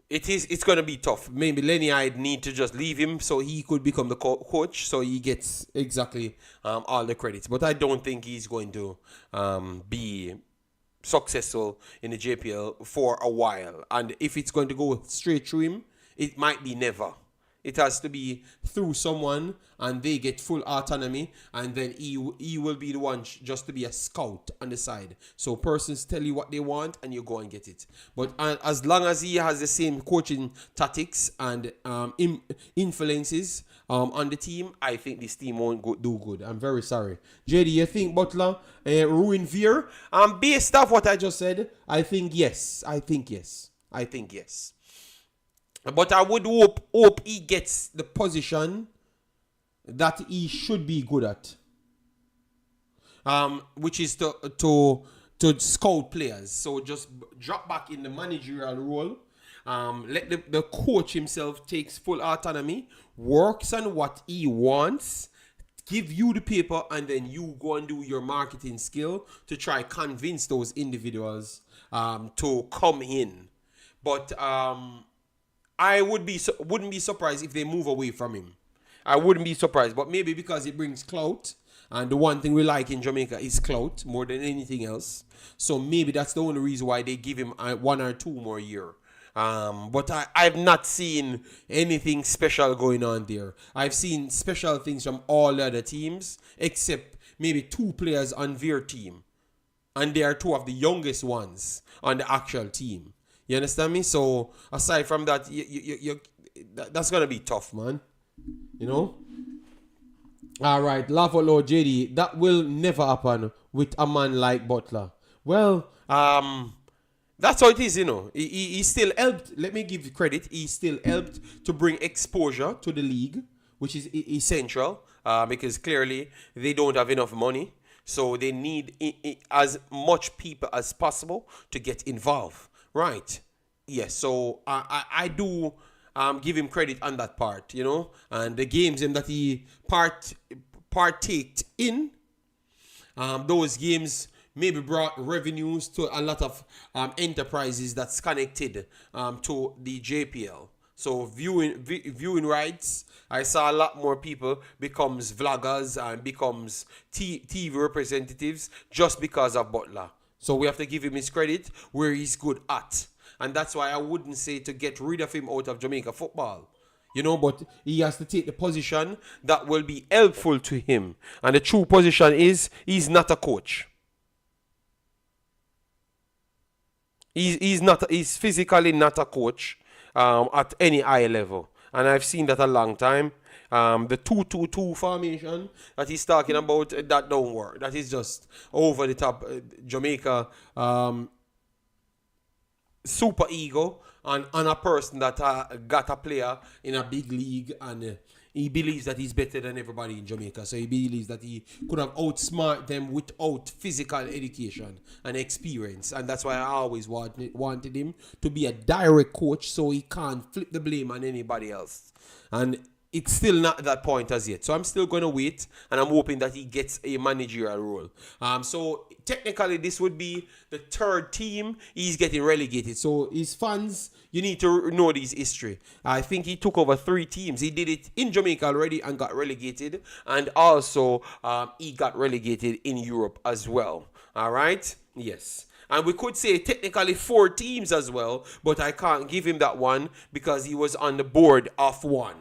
it's going to be tough. Maybe Lenny I'd need to just leave him so he could become the coach, so he gets exactly all the credits. But I don't think he's going to be successful in the JPL for a while. And if it's going to go straight through him, it might be never. It has to be through someone, and they get full autonomy, and then he will be the one just to be a scout on the side. So persons tell you what they want, and you go and get it. But as long as he has the same coaching tactics and influences on the team, I think this team won't do good. I'm very sorry. JD, you think Butler ruined Veer? Based off what I just said, I think yes. But I would hope he gets the position that he should be good at, which is to scout players. So just drop back in the managerial role. Let the coach himself takes full autonomy, works on what he wants, give you the paper, and then you go and do your marketing skill to try convince those individuals to come in. But I wouldn't be surprised if they move away from him. I wouldn't be surprised, but maybe because it brings clout, and the one thing we like in Jamaica is clout more than anything else. So maybe that's the only reason why they give him 1 or 2 more years. But I've not seen anything special going on there. I've seen special things from all the other teams, except maybe 2 players on their team, and they are 2 of the youngest ones on the actual team. You understand me? So aside from that, that's gonna be tough, man. You know. All right, laugh out loud, JD. That will never happen with a man like Butler. Well, that's how it is, you know. He still helped. Let me give you credit. He still helped to bring exposure to the league, which is essential, because clearly they don't have enough money. So they need as much people as possible to get involved. Right. Yes. So I do give him credit on that part, you know, and the games that he partaked in, those games maybe brought revenues to a lot of enterprises that's connected to the JPL. So viewing rights, I saw a lot more people becomes vloggers and becomes TV representatives just because of Butler. So we have to give him his credit where he's good at. And that's why I wouldn't say to get rid of him out of Jamaica football. You know, but he has to take the position that will be helpful to him. And the true position is he's not a coach. He's physically not a coach at any high level. And I've seen that a long time. The 2-2-2 formation that he's talking about, that don't work. That is just over the top Jamaica super ego on a person that got a player in a big league, and he believes that he's better than everybody in Jamaica. So he believes that he could have outsmarted them without physical education and experience. And that's why I always wanted him to be a direct coach, so he can't flip the blame on anybody else. And it's still not at that point as yet. So I'm still going to wait, and I'm hoping that he gets a managerial role. So technically, this would be the third team he's getting relegated. So his fans, you need to know his history. I think he took over 3 teams. He did it in Jamaica already and got relegated. And also, he got relegated in Europe as well. All right? Yes. And we could say technically 4 teams as well, but I can't give him that one because he was on the board of 1.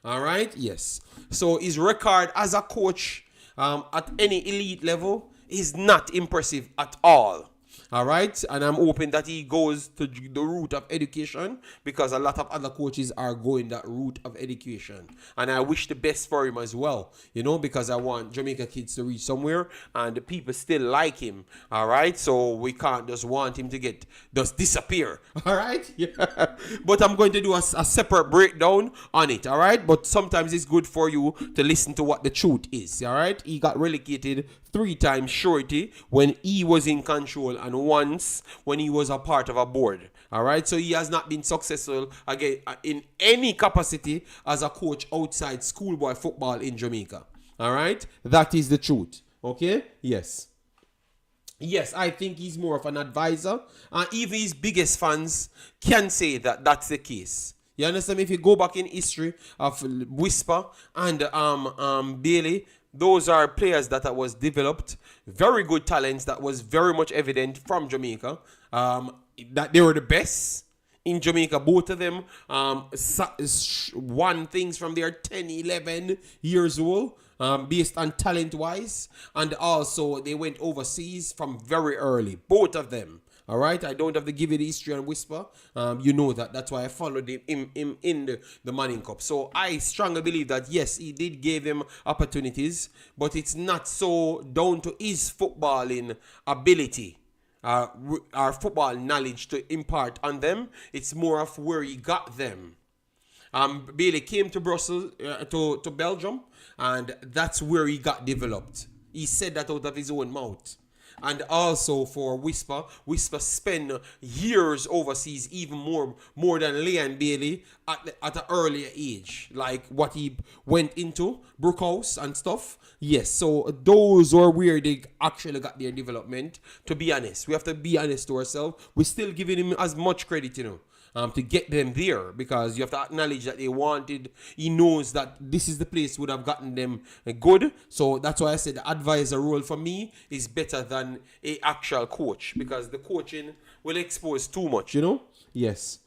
All right? Yes. So his record as a coach at any elite level is not impressive at all. All right, and I'm hoping that he goes to the route of education, because a lot of other coaches are going that route of education, and I wish the best for him as well, you know, because I want Jamaica kids to reach somewhere, and the people still like him. All right, so we can't just want him to just disappear. All right, yeah. But I'm going to do a separate breakdown on it. All right, but sometimes it's good for you to listen to what the truth is. All right, he got relegated 3 times shorty when he was in control, and once when he was a part of a board. All right, so he has not been successful again in any capacity as a coach outside schoolboy football in Jamaica. All right, that is the truth. Okay, yes, I think he's more of an advisor, and even his biggest fans can say that that's the case. You understand me? If you go back in history of Whisper and Bailey, those are players that was developed, very good talents that was very much evident from Jamaica, that they were the best in Jamaica. Both of them won things from their 10, 11 years old, based on talent-wise, and also they went overseas from very early, both of them. All right, I don't have to give you the history and Whisper. You know that. That's why I followed him in the Manning Cup. So I strongly believe that, yes, he did give him opportunities, but it's not so down to his footballing ability, our football knowledge to impart on them. It's more of where he got them. Bailey came to Brussels, to Belgium, and that's where he got developed. He said that out of his own mouth. And also for Whisper spent years overseas, even more than Leon Bailey at an earlier age, like what he went into Brookhouse and stuff. Yes, so those are where they actually got their development. To be honest, we have to be honest to ourselves. We're still giving him as much credit, you know, to get them there, because you have to acknowledge that they wanted. He knows that this is the place would have gotten them good. So that's why I said the advisor role for me is better than a actual coach, because the coaching will expose too much, you know. Yes.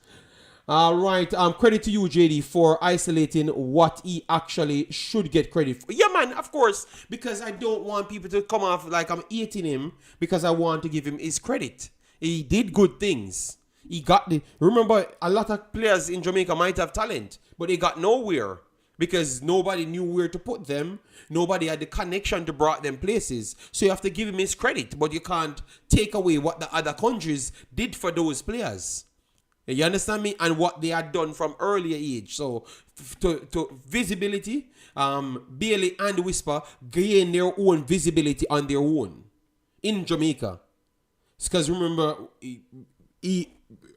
All right. Credit to you, JD, for isolating what he actually should get credit for. Yeah, man, of course, because I don't want people to come off like I'm hating him, because I want to give him his credit. He did good things. He got remember, a lot of players in Jamaica might have talent, but they got nowhere because nobody knew where to put them. Nobody had the connection to brought them places. So you have to give him his credit, but you can't take away what the other countries did for those players. You understand me? And what they had done from earlier age. So to visibility, Bailey and Whisper gain their own visibility on their own in Jamaica. Because remember,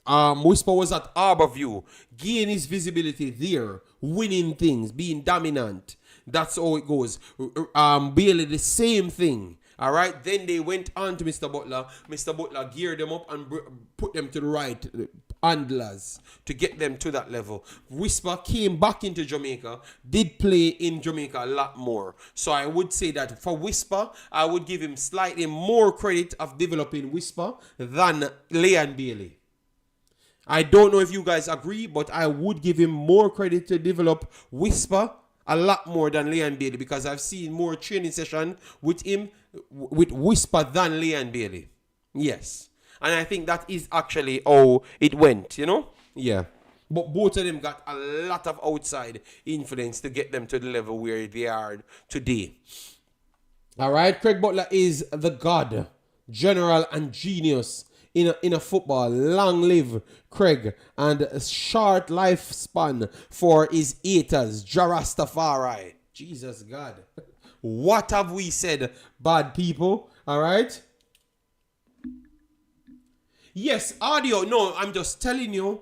Whisper was at Harborview, gain his visibility there, winning things, being dominant. That's how it goes. Bailey, the same thing. All right. Then they went on to Mr. Butler. Mr. Butler geared them up and put them to the right handlers to get them to that level. Whisper came back into Jamaica, did play in Jamaica a lot more. So I would say that for Whisper, I would give him slightly more credit of developing Whisper than Leon Bailey. I don't know if you guys agree, but I would give him more credit to develop Whisper a lot more than Leon Bailey, because I've seen more training session with him, with Whisper, than Leon Bailey. Yes. And I think that is actually how it went, you know? Yeah. But both of them got a lot of outside influence to get them to the level where they are today. All right, Craig Butler is the god, general, and genius in a football. Long live Craig, and a short lifespan for his haters, Jarastafari. Jesus God. What have we said, bad people? All right. Yes, audio. No, I'm just telling you.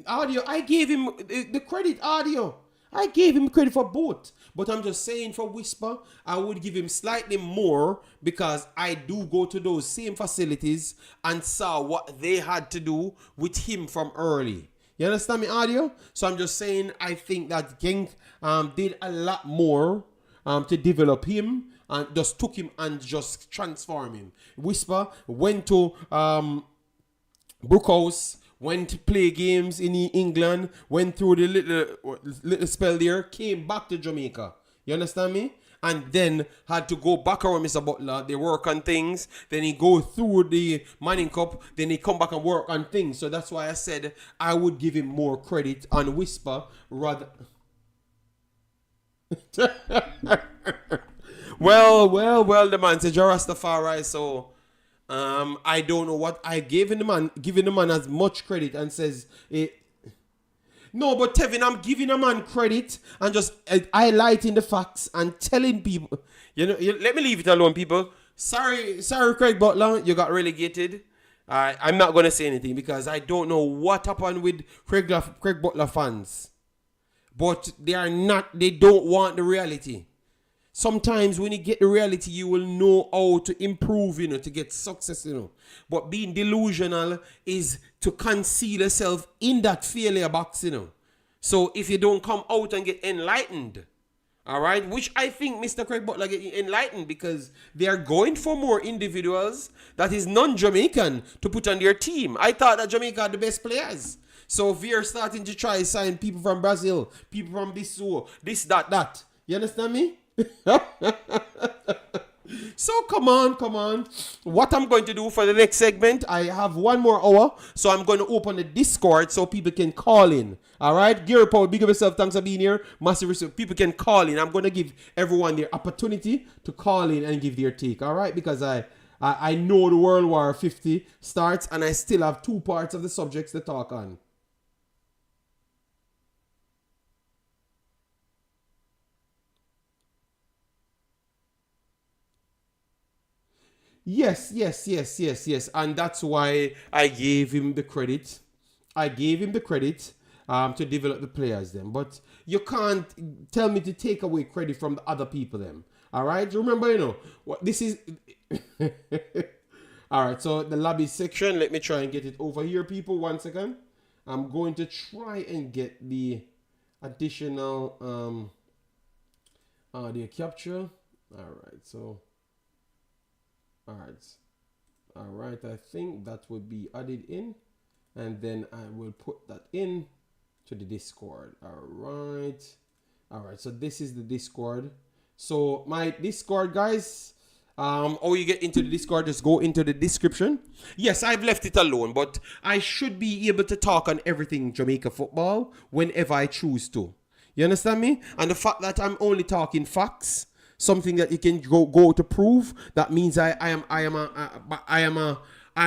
Audio, I gave him the credit, audio. I gave him credit for both. But I'm just saying for Whisper, I would give him slightly more because I do go to those same facilities and saw what they had to do with him from early. You understand me, audio? So I'm just saying I think that Genk did a lot more to develop him and just took him and just transform him. Whisper went to Brookhouse, went to play games in England, went through the little spell there, came back to Jamaica. You understand me? And then had to go back around Mr. Butler. They work on things. Then he go through the Manning Cup. Then he come back and work on things. So that's why I said I would give him more credit on Whisper rather... well, the man said Rastafari, so I don't know what I gave him giving the man as much credit and says no, but Tevin, I'm giving a man credit and just highlighting the facts and telling people, let me leave it alone, people. Sorry, Craig Butler, you got relegated. I'm not going to say anything because I don't know what happened with Craig Butler fans. But they don't want the reality. Sometimes when you get the reality, you will know how to improve, to get success, But being delusional is to conceal yourself in that failure box, So if you don't come out and get enlightened, all right, which I think Mr. Craig Butler get enlightened because they are going for more individuals that is non-Jamaican to put on their team. I thought that Jamaica had the best players. So we are starting to try to sign people from Brazil, people from this, that. You understand me? So come on. What I'm going to do for the next segment, I have 1 more hour, so I'm going to open the Discord so people can call in. All right, Gary Paul, big up yourself. Thanks for being here. Massive respect. People can call in. I'm going to give everyone their opportunity to call in and give their take. All right, because I know the World War 50 starts, and I still have 2 parts of the subjects to talk on. Yes. And that's why I gave him the credit. To develop the players then. But you can't tell me to take away credit from the other people then. All right? Remember, what this is... All right, so the lobby section. Let me try and get it over here, people. 1 second. I'm going to try and get the additional audio capture. All right, so... All right, I think that would be added in, and then I will put that in to the Discord. All right, so this is the Discord. So my Discord, guys, how you get into the Discord, just go into the description. Yes, I've left it alone, but I should be able to talk on everything Jamaica football whenever I choose to. You understand me? And the fact that I'm only talking facts, something that you can go to prove, that means I am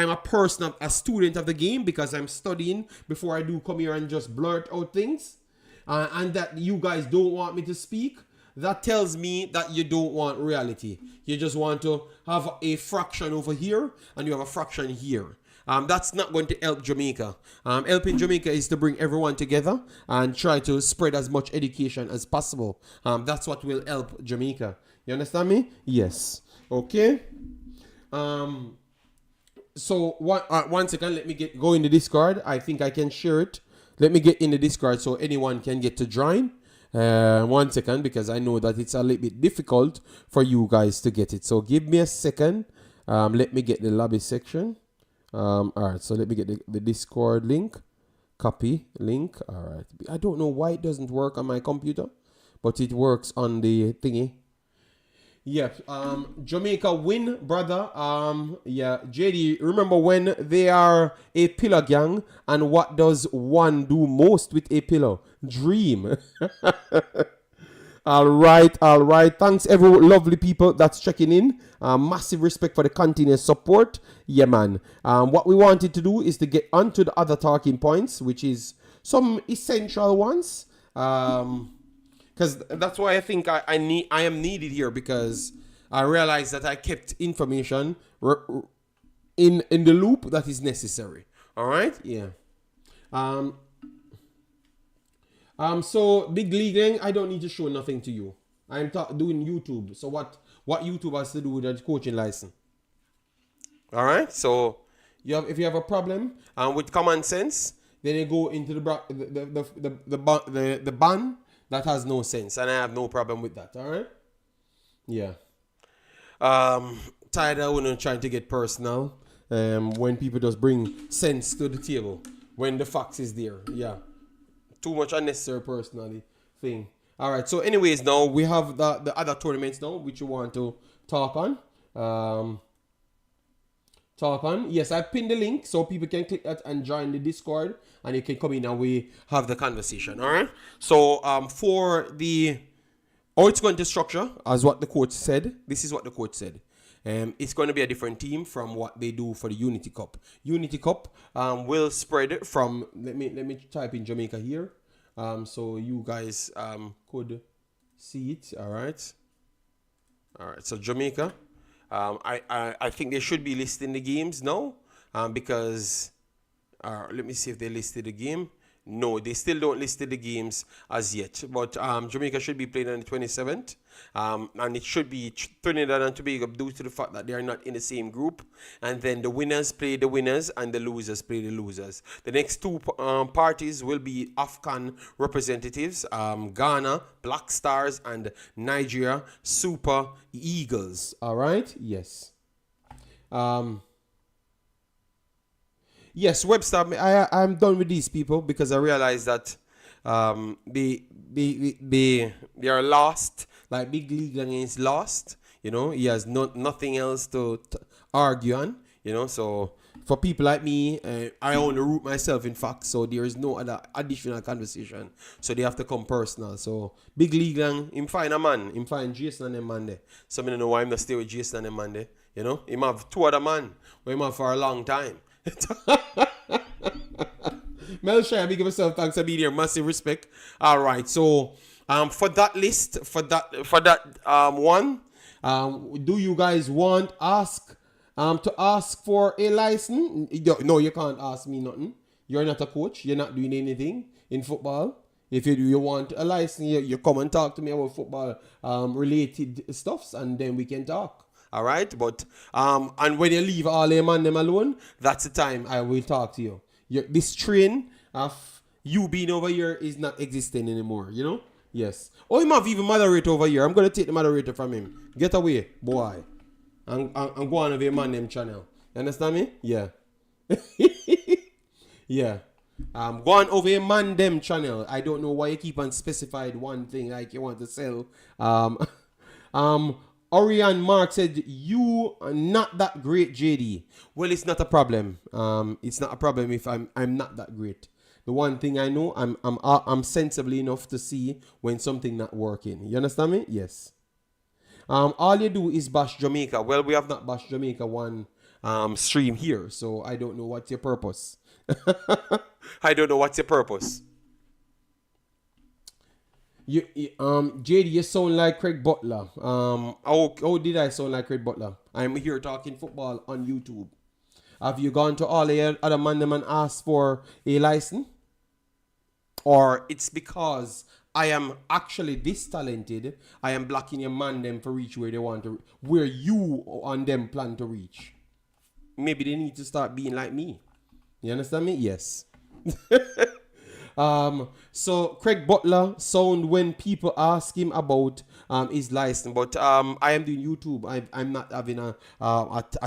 a person, a student of the game, because I'm studying before I do come here and just blurt out things, and that you guys don't want me to speak. That tells me that you don't want reality. You just want to have a fraction over here and you have a fraction here. That's not going to help Jamaica. Helping Jamaica is to bring everyone together and try to spread as much education as possible. That's what will help Jamaica. You understand me? Yes. Okay. So 1 second, let me go in the Discord. I think I can share it. Let me get in the Discord so anyone can get to join. 1 second, because I know that it's a little bit difficult for you guys to get it. So give me a second. Let me get the lobby section. All right, so let me get the Discord link. Copy link. All right. I don't know why it doesn't work on my computer, but it works on the thingy. Yeah, Jamaica win, brother. Yeah, JD, remember when they are a pillar gang, and what does one do most with a pillow? Dream. All right, all right. Thanks, every lovely people that's checking in. Massive respect for the continuous support. Yeah, man. What we wanted to do is to get onto the other talking points, which is some essential ones. Because that's why I think I am needed here, because I realized that I kept information in the loop that is necessary. All right, yeah. So big leaguing, I don't need to show nothing to you. I'm doing YouTube. So what YouTube has to do with the coaching license? All right. So if you have a problem with common sense, then you go into the ban that has no sense, and I have no problem with that. All right. Yeah. Tired of trying to get personal. When people just bring sense to the table when the facts is there. Yeah. Too much unnecessary personality thing. All right. So, anyways, now we have the other tournaments now, which you want to talk on. Yes, I pinned the link so people can click that and join the Discord, and you can come in and we have the conversation. All right. So, for the it's going to structure as what the coach said. This is what the coach said. It's going to be a different team from what they do for the Unity Cup. Unity Cup will spread from, let me type in Jamaica here, so you guys could see it. All right. So Jamaica, I think they should be listing the games now, because let me see if they listed the game. No, they still don't list the games as yet. But Jamaica should be playing on the 27th. And it should be Trinidad and Tobago, due to the fact that they are not in the same group. And then the winners play the winners and the losers play the losers. The next two parties will be Afghan representatives, Ghana, Black Stars, and Nigeria, Super Eagles. All right? Yes. Yes, Webster, I'm done with these people because I realize that they are lost. Like Big League is lost. You know, he has nothing else to argue on. You know, so for people like me, I only root myself, in fact. So there is no other additional conversation. So they have to come personal. So Big League, him find a man. Him find Jason and a man there. So I don't know why I'm not stay with Jason and a man there. You know, him have two other man. Where him have for a long time. Mel Shire, big of yourself, thanks for being here, massive respect. All right, so for that list, for that one, do you guys want to ask for a license? No, you can't ask me nothing. You're not a coach. You're not doing anything in football. If you want a license, you come and talk to me about football related stuffs, and then we can talk. All right, but and when you leave all them and them alone, that's the time I will talk to you. This train of you being over here is not existing anymore. You know? Yes. Oh, he might even moderate over here. I'm gonna take the moderator from him. Get away, boy. I'm going over your man them channel. You understand me? Yeah. Yeah. Going over your man them channel. I don't know why you keep on specified one thing like you want to sell. Orion Mark said, you are not that great, JD. Well, it's not a problem. It's not a problem if I'm not that great. The one thing I know, I'm sensible enough to see when something not working. You understand me? Yes. All you do is bash Jamaica. Well, we have not bashed Jamaica one stream here, so I don't know what's your purpose. I don't know what's your purpose. JD, you sound like Craig Butler. How did I sound like Craig Butler? I'm here talking football on YouTube. Have you gone to all the other man them and asked for a license? Or it's because I am actually this talented, I am blocking your man them for reach where they want to, where you on them plan to reach. Maybe they need to start being like me. You understand me? Yes. So Craig Butler sound when people ask him about his license, but I am doing YouTube. I'm not having a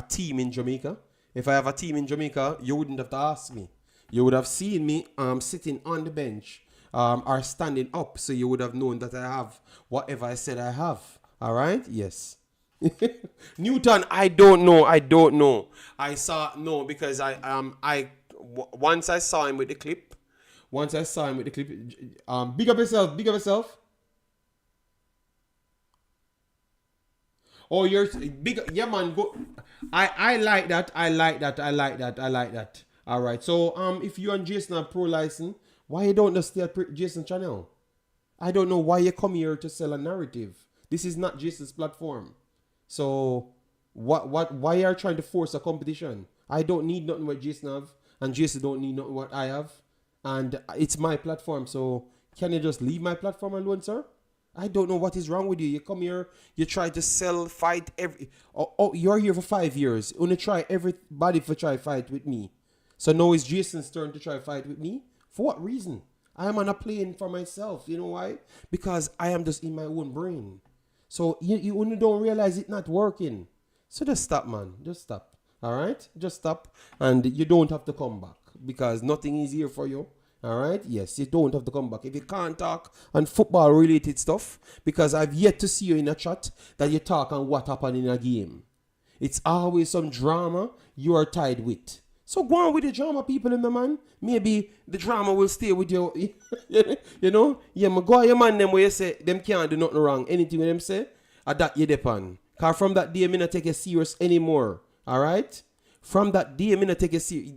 team in Jamaica. If I have a team in Jamaica, you wouldn't have to ask me. You would have seen me sitting on the bench or standing up, so you would have known that I have whatever I said I have. All right? Yes. Newton, I don't know. I don't know. I saw no because once I saw him with the clip. Once I saw him with the clip. Big up yourself. Big up yourself. Oh, you're big. Yeah, man. Go. I like that. I like that. I like that. I like that. All right. So if you and Jason have pro license, why you don't just stay at Jason channel? I don't know why you come here to sell a narrative. This is not Jason's platform. So why are you trying to force a competition? I don't need nothing what Jason have, and Jason don't need nothing what I have, and it's my platform. So can you just leave my platform alone, sir? I don't know what is wrong with you. You come here, you try to sell, fight every. Oh, you're here for 5 years. You only try everybody for try fight with me. So now it's Jason's turn to try fight with me. For what reason? I am on a plane for myself. You know why? Because I am just in my own brain. So you only don't realize it's not working. So just stop, man. Just stop. All right? Just stop. And you don't have to come back because nothing is here for you. All right? Yes, you don't have to come back. If you can't talk on football-related stuff, because I've yet to see you in a chat that you talk on what happened in a game. It's always some drama you are tied with. So go on with the drama, people in the man. Maybe the drama will stay with you. You know? Yeah, go on your man them where you say them can't do nothing wrong. Anything with them say, that you depend. Because from that day, me not take it serious anymore. All right? From that day, me not take it serious.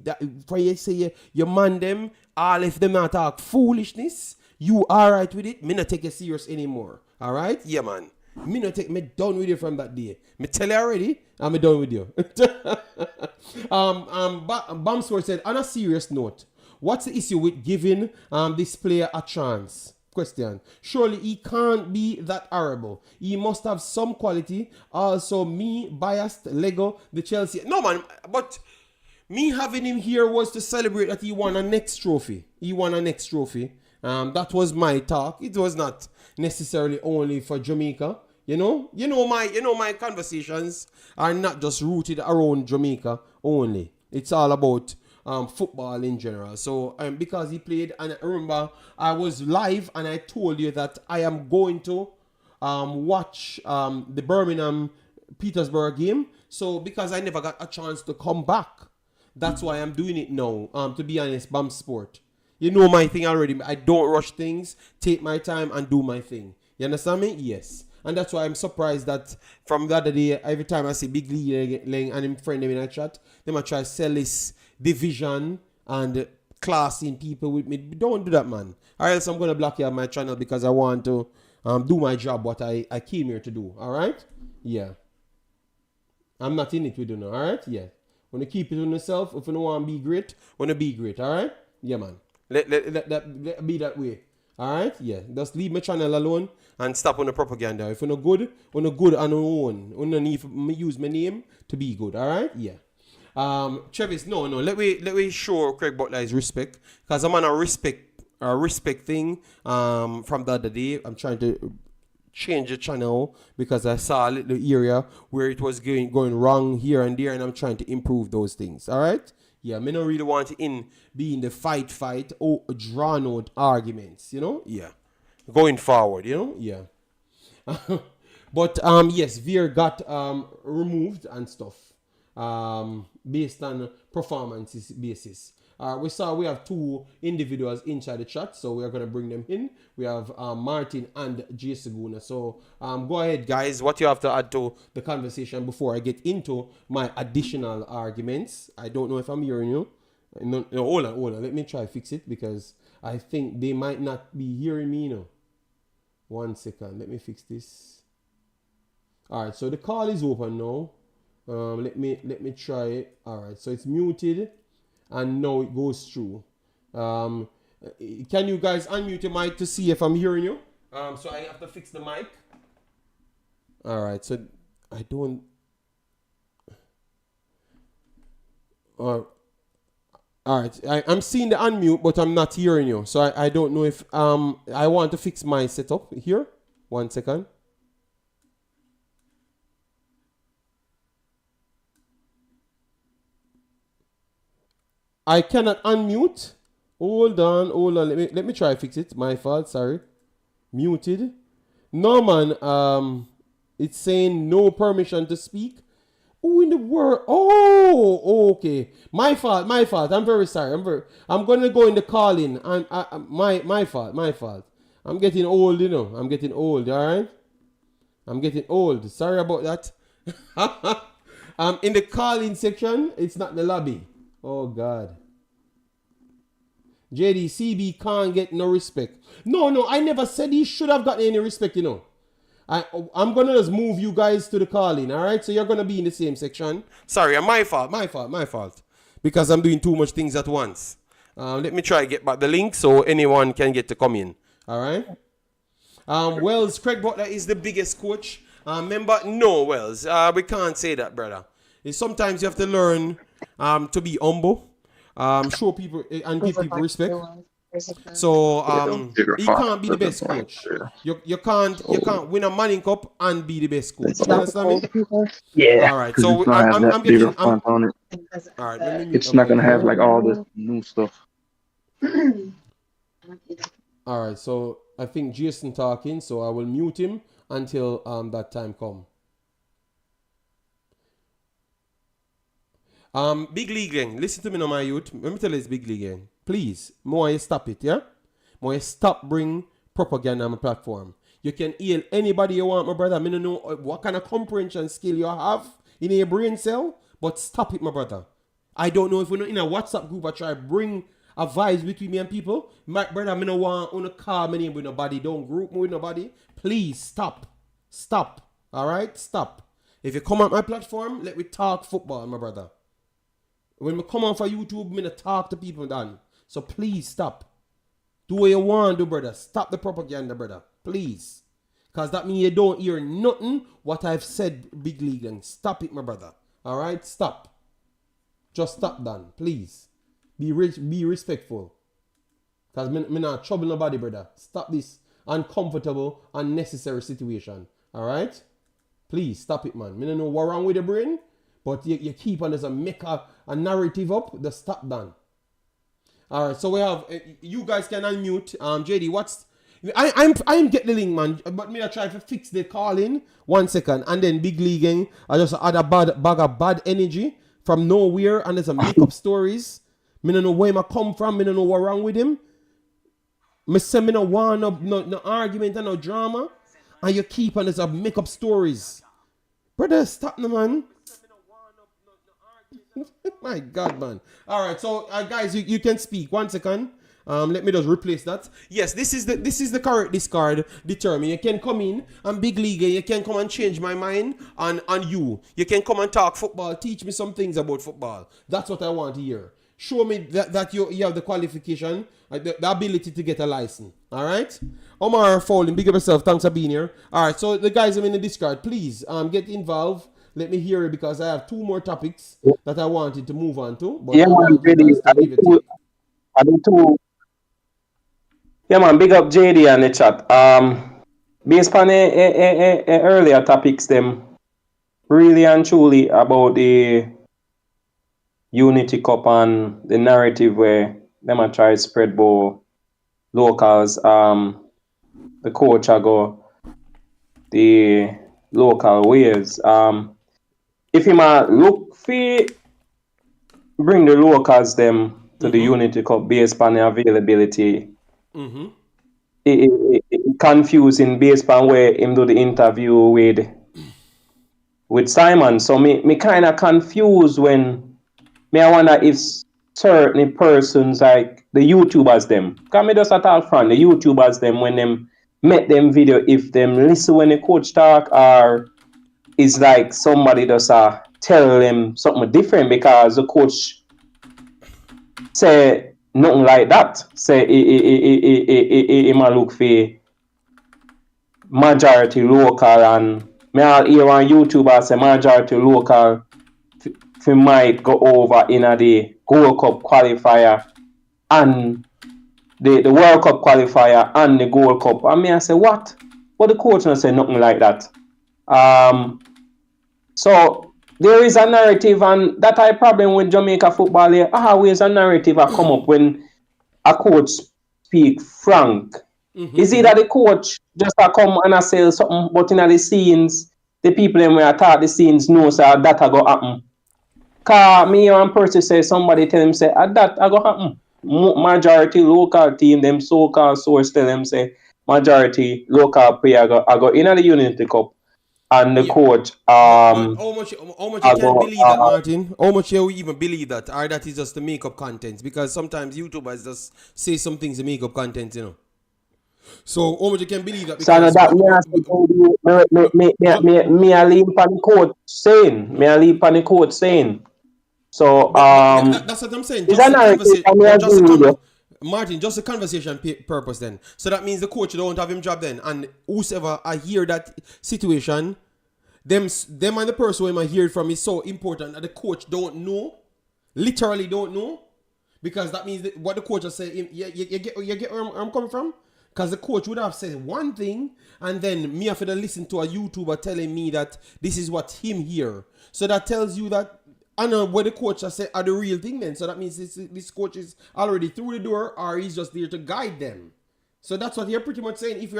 For you say your man them, all if them not talk foolishness, you alright with it, me not take it serious anymore. All right? Yeah, man. Me not take me done with you from that day. Me tell you already, I'm done with you. Bamsworth said, on a serious note, what's the issue with giving this player a chance? Question. Surely he can't be that horrible. He must have some quality. Also, me biased Lego the Chelsea. No, man, but me having him here was to celebrate that he won a next trophy. He won a next trophy. That was my talk. It was not necessarily only for Jamaica. You know my conversations are not just rooted around Jamaica only. It's all about football in general. So because he played, and I remember I was live and I told you that I am going to watch the Birmingham Petersburg game. So because I never got a chance to come back, that's why I'm doing it now. To be honest, BAM Sport. You know my thing already. I don't rush things. Take my time and do my thing. You understand me? Yes. And that's why I'm surprised that from the other day, every time I see Big Lee and him friend them in a chat, they might try to sell this division and classing people with me. Don't do that, man. Or else I'm going to block you on my channel because I want to do my job, what I came here to do. All right? Yeah. I'm not in it with you now. All right? Yeah. When you keep it on yourself, if you don't want to be great, want to be great. All right? Yeah, man. Let be that way. Alright? Yeah. Just leave my channel alone and stop on the propaganda. If you're not good on your own. You don't need to use my name to be good. Alright? Yeah. Travis, no. Let me show Craig Butler his respect. Because I'm on a respect thing from the other day. I'm trying to change the channel because I saw a little area where it was going wrong here and there, and I'm trying to improve those things. Alright? Yeah, me don't really want to be in the fight or drawn out arguments, you know? Yeah. Going forward, you know? Yeah. But yes, Veer got removed and stuff. Based on performances basis. We have two individuals inside the chat, so we are going to bring them in. We have Martin and Jay Seguna. So go ahead, guys. What you have to add to the conversation before I get into my additional arguments? I don't know if I'm hearing you. No, hold on. Let me try to fix it because I think they might not be hearing me now. 1 second. Let me fix this. All right. So the call is open now. Let me try it. All right. So it's muted. And now it goes through. Can you guys unmute your mic to see if I'm hearing you? So I have to fix the mic. All right. So I don't. All right. I'm seeing the unmute, but I'm not hearing you. So I don't know if I want to fix my setup here. 1 second. I cannot unmute. Hold on. Let me try to fix it. My fault. Sorry. Muted. No, man. It's saying no permission to speak. Who in the world? Oh, okay. My fault. I'm very sorry. I'm gonna go in the calling. My fault. I'm getting old, you know. I'm getting old. All right. I'm getting old. Sorry about that. In the calling section, it's not the lobby. Oh God. JDCB can't get no respect. No, I never said he should have gotten any respect, you know. I'm gonna just move you guys to the calling, alright? So you're gonna be in the same section. Sorry, my fault. Because I'm doing too much things at once. Let me try get back the link so anyone can get to come in. Alright? Wells, Craig Butler is the biggest coach. Remember, no, Wells. We can't say that, brother. Sometimes you have to learn to be humble. Show people and give people respect. So he can't be the best coach. You can't win a Manning Cup and be the best coach. You understand me? Yeah. All right. So I'm getting. On it. All right. It's not gonna have like all this new stuff. All right. So I think Jason talking. So I will mute him until that time come. Big League gang, listen to me now, my youth. Let me tell you this, Big League gang. Please, more you stop it, yeah? More you stop bring propaganda on my platform. You can heal anybody you want, my brother. I don't know what kind of comprehension skill you have in your brain cell, but stop it, my brother. I don't know if we're not in a WhatsApp group I try bring a vibes between me and people. My brother, I don't want to call my name with nobody. Don't group me with nobody. Please, stop. Stop. All right? Stop. If you come on my platform, let me talk football, my brother. When we come on for YouTube, I'm going to talk to people, Dan. So please stop. Do what you want to do, brother. Stop the propaganda, brother. Please. Because that means you don't hear nothing what I've said, Big League. And stop it, my brother. All right? Stop. Just stop, Dan. Please. Be respectful. Because I'm not trouble nobody, brother. Stop this uncomfortable, unnecessary situation. All right? Please, stop it, man. I don't know what's wrong with the brain. But you keep on as a make a narrative up, the stop done. All right, so we have you guys can unmute. JD, what's I'm get the link, man. But me I try to fix the calling 1 second, and then Big League, I just add a bag of bad energy from nowhere, and there's a make up stories. Me don't know where I come from. Me don't know what's wrong with him. Me say me no want no argument and no drama, and you keep on as a make up stories. Brother, stop the man. My God, man. All right, so guys, you can speak. 1 second. Let me just replace that. Yes, this is the correct discard determine. You can come in and Big League. You can come and change my mind on you. You can come and talk football. Teach me some things about football. That's what I want to hear. Show me that you have the qualification, the ability to get a license. All right? Omar Fowling, big up yourself. Thanks for being here. All right, so the guys are in the discard. Please get involved. Let me hear it because I have 2 more topics that I wanted to move on to. But yeah, man, really, I do too. Yeah, man, big up JD on the chat. Based on earlier topics, them really and truly about the Unity Cup and the narrative where them a try to spread about locals. The coach I go the local ways. If you might look for bring the locals them to the Unity Cup based on the availability. It confusing based on where him do the interview with Simon. So me kind of confused when I wonder if certain persons like the YouTubers them, can me just at all front the YouTubers them when them met them video, if them listen when the coach talk, or is like somebody just tell them something different because the coach say nothing like that. Say he might look for majority local, and me all hear on YouTube I say majority local might go over in the Gold Cup qualifier and the World Cup qualifier and the Gold Cup. And I say what? But the coach not say nothing like that. So there is a narrative, and that I problem with Jamaica football here. Always a narrative that come up when a coach speak frank. Is it that the coach just come and say something, but in the scenes the people them where I thought the scenes know so that a go happen. Cause me and Percy say somebody tell him say that a go happen. Majority local team, them so-called source tell them say majority local player I go in the Unity Cup and the coach But how much you I can go believe that, Martin? How much you even believe that? Or that is just to make up content? Because sometimes YouTubers just say some things to make up content, you know. So how much you can believe that? so Because that me I leave on the coach saying. Me I leave on the coach saying. So that's what I'm saying. it's Just a the narrative conversation. I may agree with you. Martin, just the conversation purpose then. So that means the coach don't have him job then. And whosoever I hear that situation, them and the person who I hear from is so important that the coach don't know. Literally don't know. Because that means that what the coach has said, you get where I'm coming from? Because the coach would have said one thing, and then me have to listen to a YouTuber telling me that this is what him hear. So that tells you that I know what the coach has said are the real thing then. So that means this coach is already through the door, or he's just there to guide them. So that's what you're pretty much saying. If we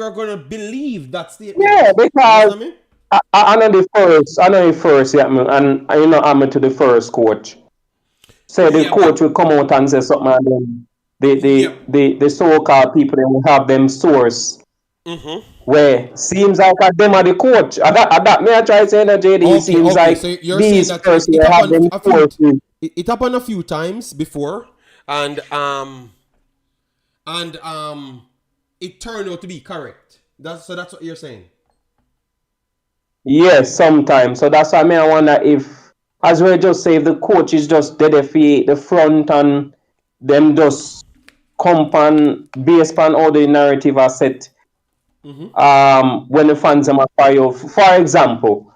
are gonna believe that statement, Yeah, because you know I know the first, yeah, and you know I'm to the first coach. Say the yeah, coach will come out and say something, and then yeah. the so-called people they will have them source where seems like them are the coach. That may I try to say that JD seems Okay. like So you're saying these that persons it have happened them a few, sources. it happened a few times before, and it turned out to be correct. That's what you're saying. Yes, sometimes. So that's why I wonder if, as we just say, if the coach is just dead if the front and them just come on based on all the narrative are set. When the fans them are fire. For example,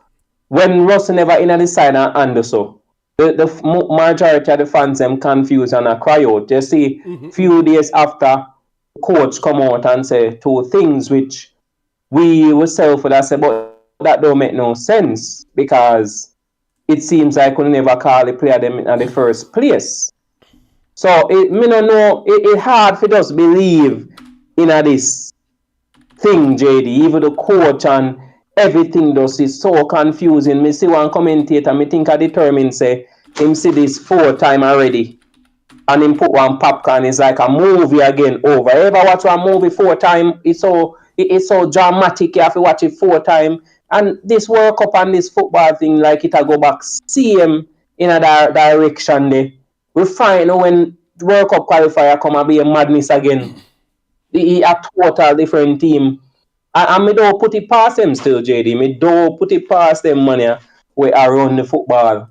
when Russell never in the side and so the majority of the fans them confused and a cry out. You see, few days after, coach come out and say two things which we ourselves would have said, but that don't make no sense because it seems like we never call the player them in the first place. So me no know it hard for us believe in this thing, JD. Even the coach and everything does is so confusing. Me see one commentator, me think I determined say him see this 4 times already. And him put one popcorn, it's like a movie again over. Ever watch one movie 4 times? It's so dramatic. You have to watch it 4 times. And this World Cup and this football thing, like it a go back same in a direction there. We find when World Cup qualifier come and be a madness again. A total different team. And me don't put it past them still, JD. Me don't put it past them money where I run the football.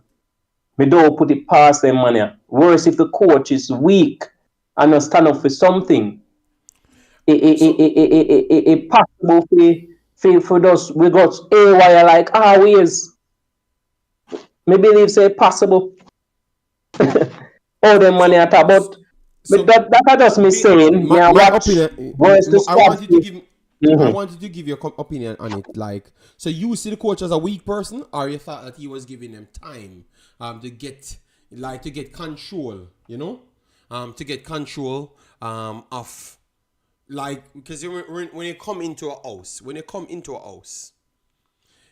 Me don't put it past them money. Worse if the coach is weak and not stand up for something. It possible for us we got a wire like always. Me believe say possible. All them money at but that just me saying. Me I My watch opinion. worse to I stop. wanted to give. I wanted to give your opinion on it. Like, so you see the coach as a weak person, or you thought that he was giving them time, to get control, you know, to get control, of, like, because when you come into a house,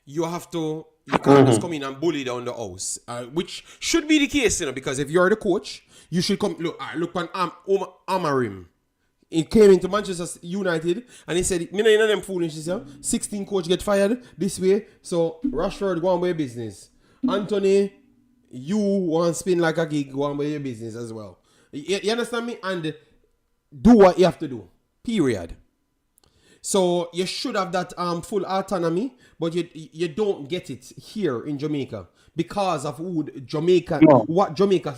you have to. You can't just come in and bully down the house, which should be the case, you know, because if you're the coach, you should come look on Amarim. He came into Manchester United and he said, "Me know them foolishness, 16 coach get fired this way, so Rashford go on with your business. Anthony, you want to spin like a gig, go on with your business as well. You understand me? And do what you have to do. Period." So you should have that full autonomy, but you don't get it here in Jamaica because of what Jamaica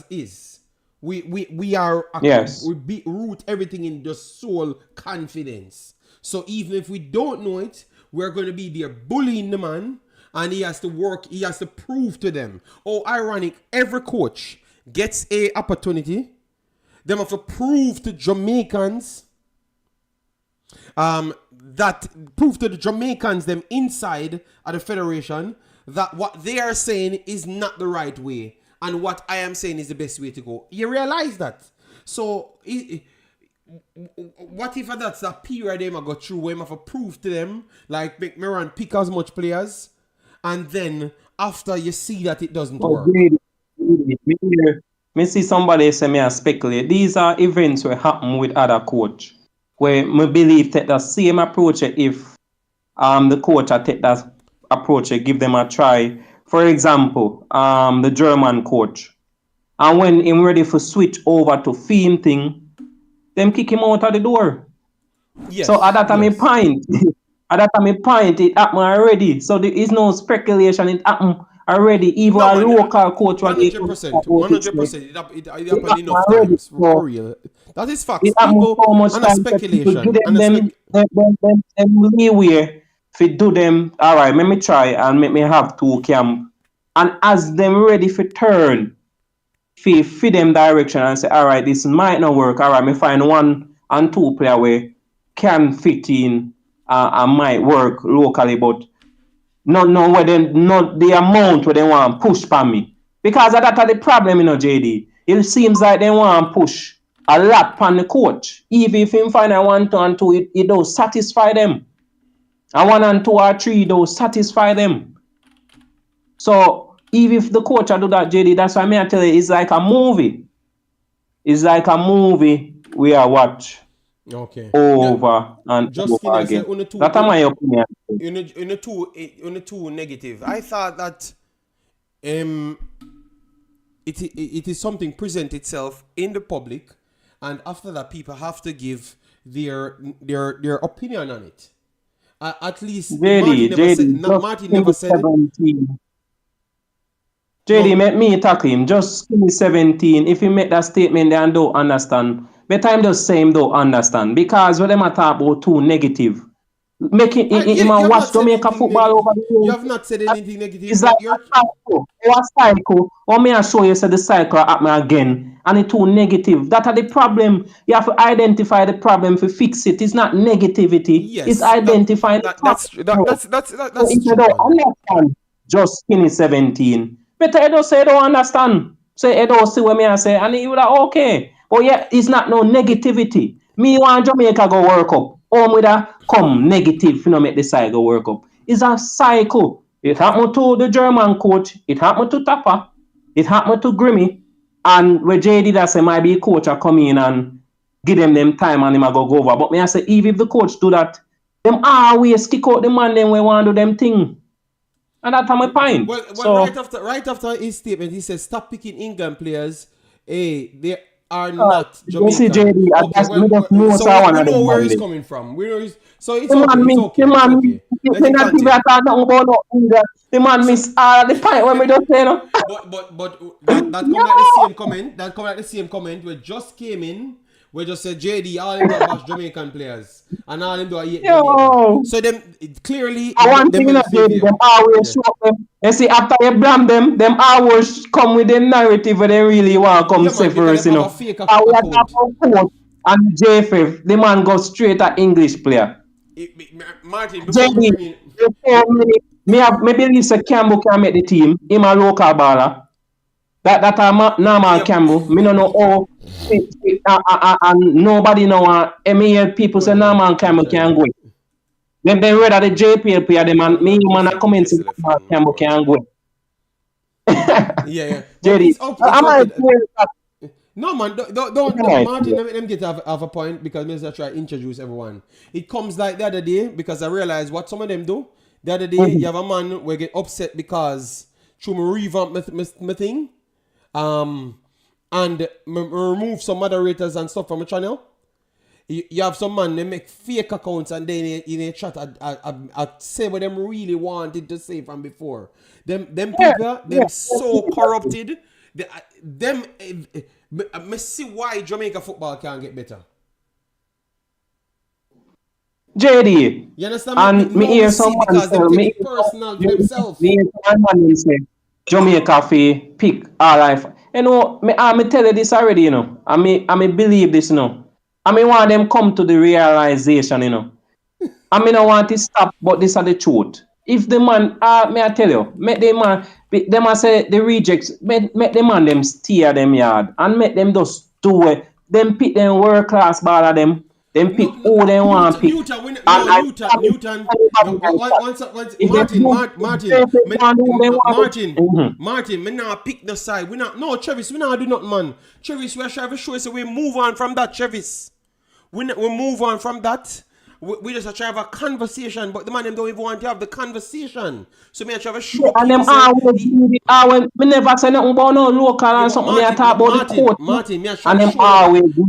is. We are Yes. we root everything in the soul confidence. So even if we don't know it, we're going to be there bullying the man, and he has to work. He has to prove to them. Oh, ironic! Every coach gets a opportunity. They have to prove to Jamaicans. That prove to the Jamaicans them inside of the federation that what they are saying is not the right way, and what I am saying is the best way to go. You realize that? So what if that's a period they might go through where I have to prove to them, like McLaren pick as much players and then after you see that it doesn't Oh, work. me see somebody say me a speculate. These are events where happen with other coach. Where me believe that the same approach if the coach take that approach, give them a try. For example, the German coach. And when him ready for switch over to theme thing, them kick him out of the door. Yes. So at that time yes. point, it happened already. So there is no speculation, it happened already. Even No, a man, local coach 100%. 100%. It happened enough already. times. So For real. That is facts. it happened People so much on a time that people speculation. give them leeway if it do them. All right, let me try and make me have two camp. And as them ready for turn, feed them direction and say, all right, this might not work. All right, me find 1 and 2 player where can fit in and might work locally, but not where they not the amount where they want to push for me. Because that's the problem, JD. It seems like they want to push a lot on the coach. Even if him find a 1, 2, and 2, it does satisfy them. A 1 and 2 or 3, those satisfy them. So even if the coach do that, JD, that's why I tell you, it's like a movie. It's like a movie we are watch. Okay. Over and just over again. That's my opinion. In the two negative. I thought that it is something present itself in the public, and after that people have to give their opinion on it. At least Martin never said it. JD, make me tackle him. Just give me 17. If he make that statement, they don't understand. But time just say him don't understand. Because when them talk about too negative, making him watch Jamaica football over the years. You have not said anything negative. It's like a cycle. Or cycle. Or may I show you the cycle happen again. And it's too negative. That's the problem. You have to identify the problem to fix it. It's not negativity. Yes, it's identifying the problem. That's if you don't understand, just skinny 17. But I don't say I don't understand. Say I don't see what me I say. And he would have okay. But yeah, it's not no negativity. Me want Jamaica go work up. Or with a come negative, you know, make the side go work up. It's a cycle. It happened to the German coach. It happened to Tapa. It happened to Grimmy. And where JD that say might be coach a come in and give them time and him a go over. But me I say, even if the coach do that, them always kick out the man them we want to do them thing. And that's my point. Well, so, right after his statement, he says, "Stop picking England players. Hey, they are not Jamaican." See, JD, okay, so we know where he's coming from. We know so it's okay. The man miss the point when we just say no. But that come like the same comment. That come like the same comment. We just came in. We just said JD, all them do bash Jamaican players, and all them do Jamaican. So them clearly. One thing that JD, them always show them. You see, after you blame them always come with the narrative where they really want to come say first, you know. And JFF, the man goes straight at English player. Martin, JD, maybe Lisa Campbell can make the team. Him a local baller. That normal Campbell. Me no know how. And nobody know. People say Norman Campbell can go. Then rather the JPL player, the man, me man a comment say Campbell can go. Yeah. JD, no man, don't Martin. Let them get have a point because I'm try to introduce everyone. It comes like the other day because I realized what some of them do. The other day you have a man where get upset because through me revamp my thing, and remove some moderators and stuff from the channel. You have some man they make fake accounts and then in a chat I say what them really wanted to say from before. Them people, so corrupted. I see why Jamaica football can't get better. JD, you understand? And me hear someone tell me personal to themselves. Me say Jamaica fi pick all life. You know, me tell you this already, you know. I me believe this, you know. I me want them come to the realization, you know. I me no want to stop, but this are the truth. If the man, may I tell you, make the man, them I say the rejects, make the man them steer them yard and make them just do it. Them pick them world class baller them Them pick who they want to pick. Newton. Martin, me not pick the side. Travis, we not do nothing, man. Travis, we are trying to show us we move on from that, Travis. We move on from that. We just try to have a conversation, but the man them don't even want to have the conversation. So me I try to show people. And them always me never say nothing about no local and something. Me I talk about the court. Martin, me I and them always the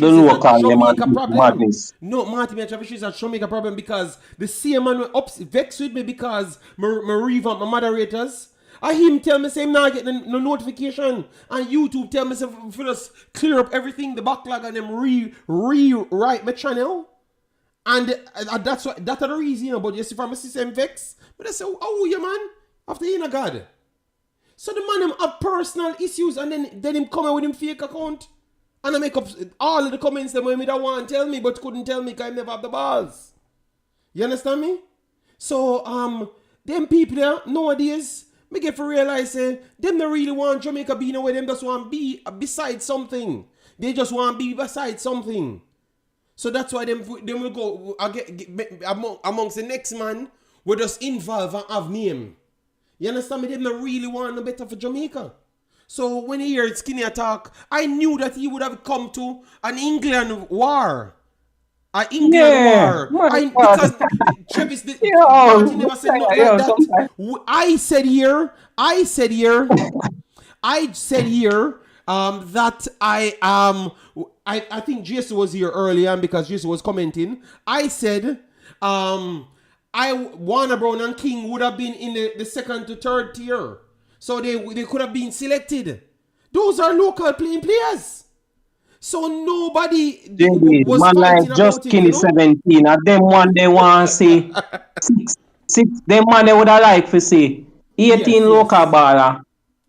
local madness. No, Martin, me I try to show that Jamaica problem because the same man vexed with me because me revamp my moderators. I him tell me say him not get no notification, and YouTube tell me say for us clear up everything the backlog and them rewrite my channel. And that's are the reason, you know, but you see from my system vex. But I say, oh, yeah, man, after you know God. So the man him have personal issues and then him come out with him fake account. And I make up all of the comments that me don't want to tell me, but couldn't tell me because I never have the balls. You understand me? So, them people there, nowadays, me get to realize, them don't really want Jamaica being away, them just want to be beside something. They just want to be beside something. So that's why them will go amongst the next man, we just involve and have name. You understand me? They don't really want no better for Jamaica. So when he heard Skinny talk, I knew that he would have come to an England war. War. Because Travis Martin never said nothing like that. I said here that I think Jason was here earlier because Jason was commenting. I said Warner Brown and King would have been in the second to third tier. So they could have been selected. Those are local playing players. So nobody was man fighting like just about it, 17. And them one they want to see six. Them one they would have liked to see 18 local baller.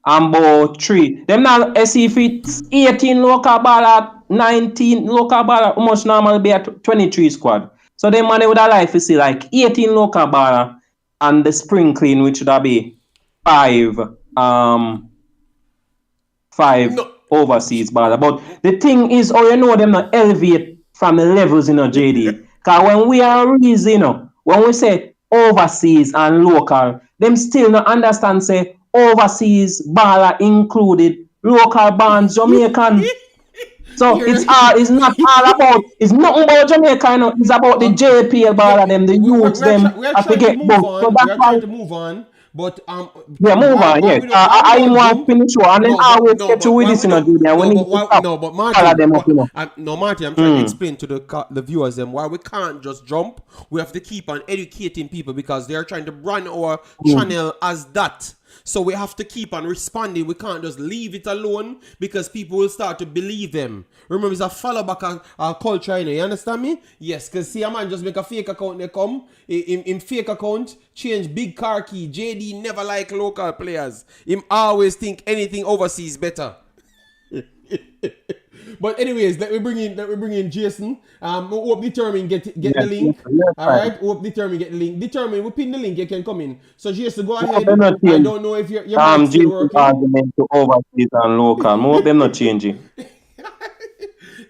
And about 3. Them now see if it's 18 local baller, 19 local baller, how much normal be at 23 squad. So them man they would have liked to see like 18 local baller and the spring clean, which would be 5 overseas baller. But the thing is, you know them not elevate from the levels in JD. Because when we are released, when we say overseas and local, them still not understand say overseas baller included, local bands Jamaican. So it's not about Jamaica, it's about the JPL baller them, the youths them. I forget both. So that's why to move on. But move on. Yes, I want to finish and then I will get to with this, Martin, I'm trying to explain to the viewers them why we can't just jump. We have to keep on educating people because they are trying to run our channel as that. So we have to keep on responding. We can't just leave it alone because people will start to believe them. Remember, it's a follow back our culture, you understand me? Yes, because see a man just make a fake account, they come, in fake account, change big car key. JD never like local players. Him always think anything overseas better. But anyways, let me bring in Jason. Hope determine get the link. All right. Hope determine get the link. Determine we pin the link. You can come in. So Jason, go ahead. I don't know if your mic still working. Argument to overseas and local. More them not changing.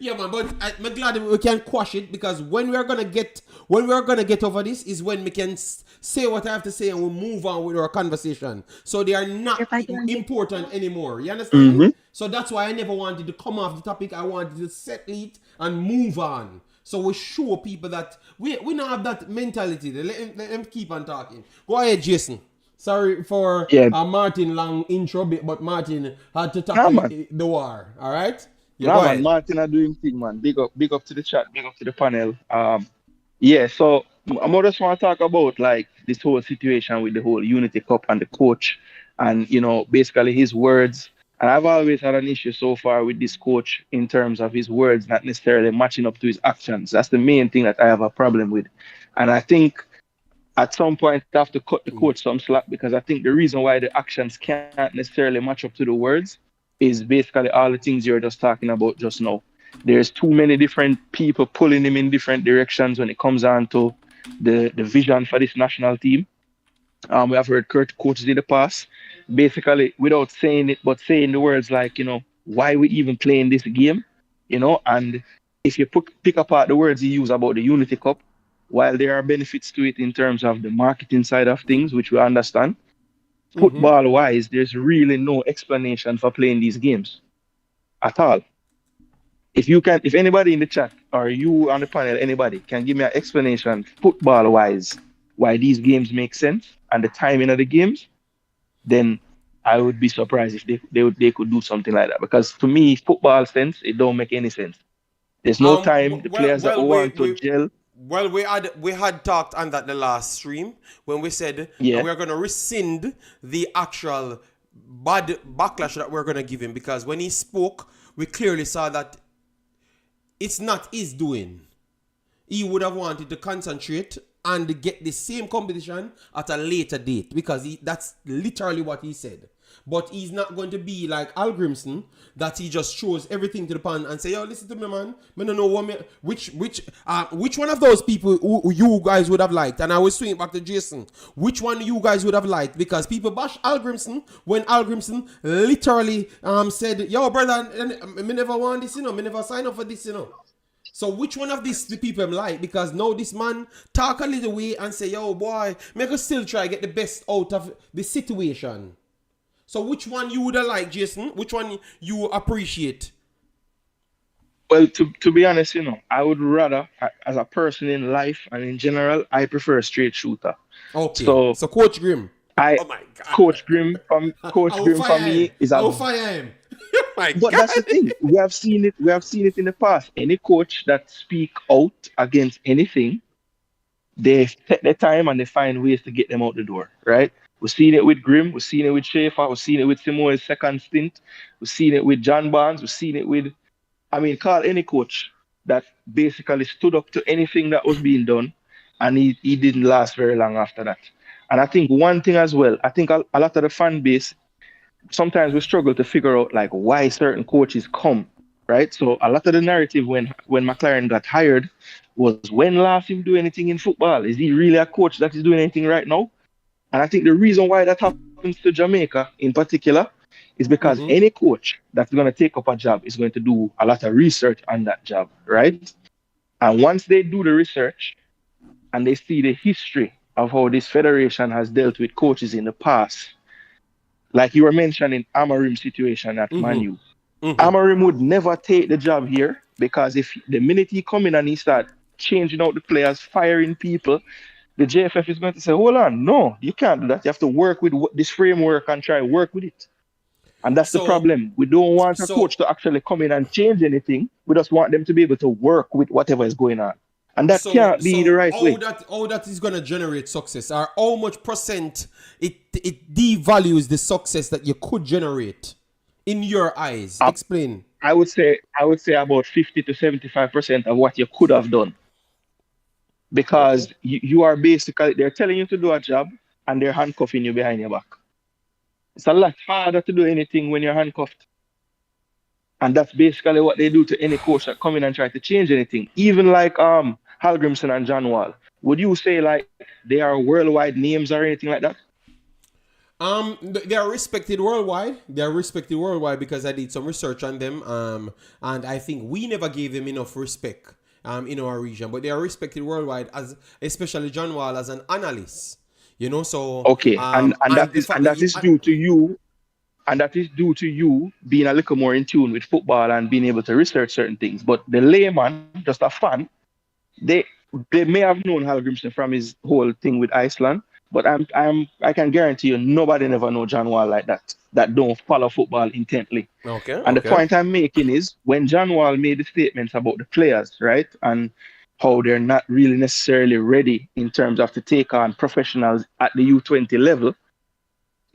Yeah, man. But I'm glad we can quash it because when we're gonna get over this is when we can say what I have to say and we move on with our conversation. So they are not important anymore. You understand? Mm-hmm. So that's why I never wanted to come off the topic. I wanted to settle it and move on. So we show people that we don't have that mentality. Let them keep on talking. Go ahead, Jason. Sorry for Martin long intro, but Martin had to talk the war. All right? Yeah, man, Martin are doing thing, man. Big up to the chat, big up to the panel. So I just want to talk about like this whole situation with the whole Unity Cup and the coach and basically his words. And I've always had an issue so far with this coach in terms of his words not necessarily matching up to his actions. That's the main thing that I have a problem with. And I think at some point I have to cut the coach some slack because I think the reason why the actions can't necessarily match up to the words is basically all the things you're just talking about just now. There's too many different people pulling him in different directions when it comes on to the vision for this national team. We have heard coaches in the past, basically without saying it, but saying the words like, why we even playing this game, and if you pick apart the words he used about the Unity Cup, while there are benefits to it in terms of the marketing side of things, which we understand, football wise, there's really no explanation for playing these games at all. If anybody in the chat or you on the panel, anybody can give me an explanation football wise why these games make sense and the timing of the games, then I would be surprised if they could do something like that. Because to me, football sense, it don't make any sense. There's no time. The players that want to gel. Well, we had talked on that the last stream when we said we're going to rescind the actual bad backlash that we're going to give him, because when he spoke, we clearly saw that it's not his doing. He would have wanted to concentrate and get the same competition at a later date, because that's literally what he said. But he's not going to be like Al Grimson, that he just throws everything to the pan and say, yo, listen to me, man. I don't know which one of those people who you guys would have liked. And I will swing it back to Jason. Which one you guys would have liked? Because people bash Al Grimson when Al Grimson literally said, yo, brother, I never want this, I never sign up for this, So which one of these the people like? Because now this man talk a little way and say, yo, boy, make us still try to get the best out of the situation. So which one you would have liked, Jason? Which one you appreciate? Well, to be honest, I would rather, as a person in life and in general, I prefer a straight shooter. Okay. So Coach Grim. Oh my God. Coach Grim for me is a. I'll fire him. But that's the thing. We have seen it. We have seen it in the past. Any coach that speak out against anything, they take their time and they find ways to get them out the door. Right? We've seen it with Grim. We've seen it with Schaefer. We've seen it with Simone's second stint. We've seen it with John Barnes. We've seen it with, call any coach that basically stood up to anything that was being done, and he didn't last very long after that. And I think one thing as well, I think a lot of the fan base, sometimes we struggle to figure out like why certain coaches come, right? So a lot of the narrative when McLaren got hired was, when last him do anything in football? Is he really a coach that is doing anything right now? And I think the reason why that happens to Jamaica in particular is because any coach that's going to take up a job is going to do a lot of research on that job, right? And once they do the research and they see the history of how this federation has dealt with coaches in the past, like you were mentioning Amorim's situation at Man U. Amorim would never take the job here, because if the minute he come in and he start changing out the players, firing people, the JFF is going to say, hold on, no, you can't do that. You have to work with this framework and try to work with it. And that's the problem. We don't want a coach to actually come in and change anything. We just want them to be able to work with whatever is going on. And that can't be the right way. How that is going to generate success, or how much percent it devalues the success that you could generate in your eyes? Explain. I would say about 50 to 75% of what you could have done. Because you are basically, they're telling you to do a job and they're handcuffing you behind your back. It's a lot harder to do anything when you're handcuffed. And that's basically what they do to any coach that come in and try to change anything. Even like Hal Grimson and John Wall. Would you say like they are worldwide names or anything like that? They are respected worldwide. They are respected worldwide because I did some research on them. And I think we never gave them enough respect in our region. But they are respected worldwide, as especially John Wall as an analyst. So okay, and that is due to you. And that is due to you being a little more in tune with football and being able to research certain things. But the layman, just a fan, they may have known Hal Grimson from his whole thing with Iceland, but I can guarantee you nobody never know John Wall like that don't follow football intently. Okay. And the point I'm making is, when John Wall made the statements about the players, right, and how they're not really necessarily ready in terms of to take on professionals at the U20 level.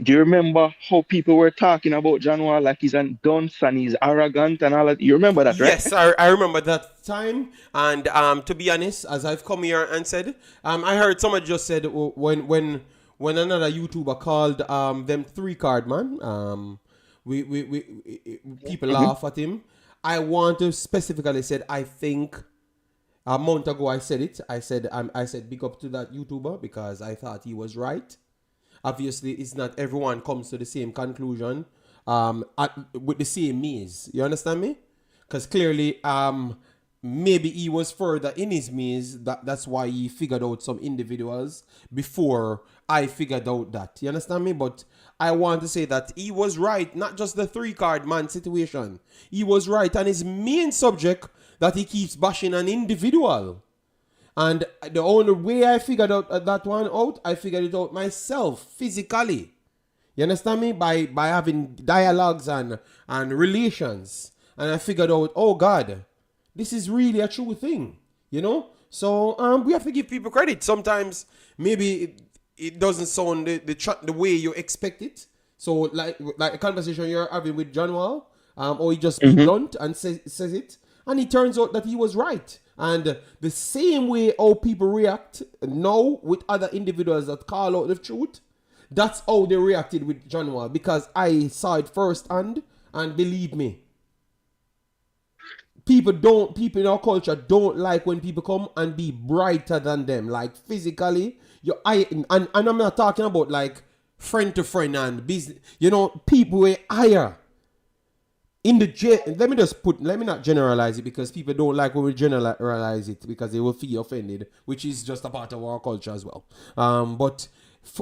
Do you remember how people were talking about John Wall like he's a dunce and he's arrogant and all that? You remember that, right? Yes, I remember that time. And to be honest, as I've come here and said, I heard somebody just said when another YouTuber called them 3-card man, people laugh at him. I want to specifically said, I think a month ago I said it. I said big up to that YouTuber because I thought he was right. Obviously, it's not everyone comes to the same conclusion with the same means. You understand me? Because clearly, maybe he was further in his means. That's why he figured out some individuals before I figured out that. You understand me? But I want to say that he was right, not just the 3-card man situation. He was right on his main subject that he keeps bashing an individual. And the only way I figured out that one out, I figured it out myself, physically. You understand me? By having dialogues and relations. And I figured out, oh God, this is really a true thing. You know? So we have to give people credit. Sometimes maybe it doesn't sound the way you expect it. So like a conversation you're having with John Wall, or he just be blunt and says it. And it turns out that he was right. And the same way how people react now with other individuals that call out the truth, that's how they reacted with John Wall. Because I saw it firsthand, and believe me, people in our culture don't like when people come and be brighter than them. Like physically, and I'm not talking about like friend to friend and business. You know, people were higher. Let me not generalize it, because people don't like when we generalize it because they will feel offended, which is just a part of our culture as well. But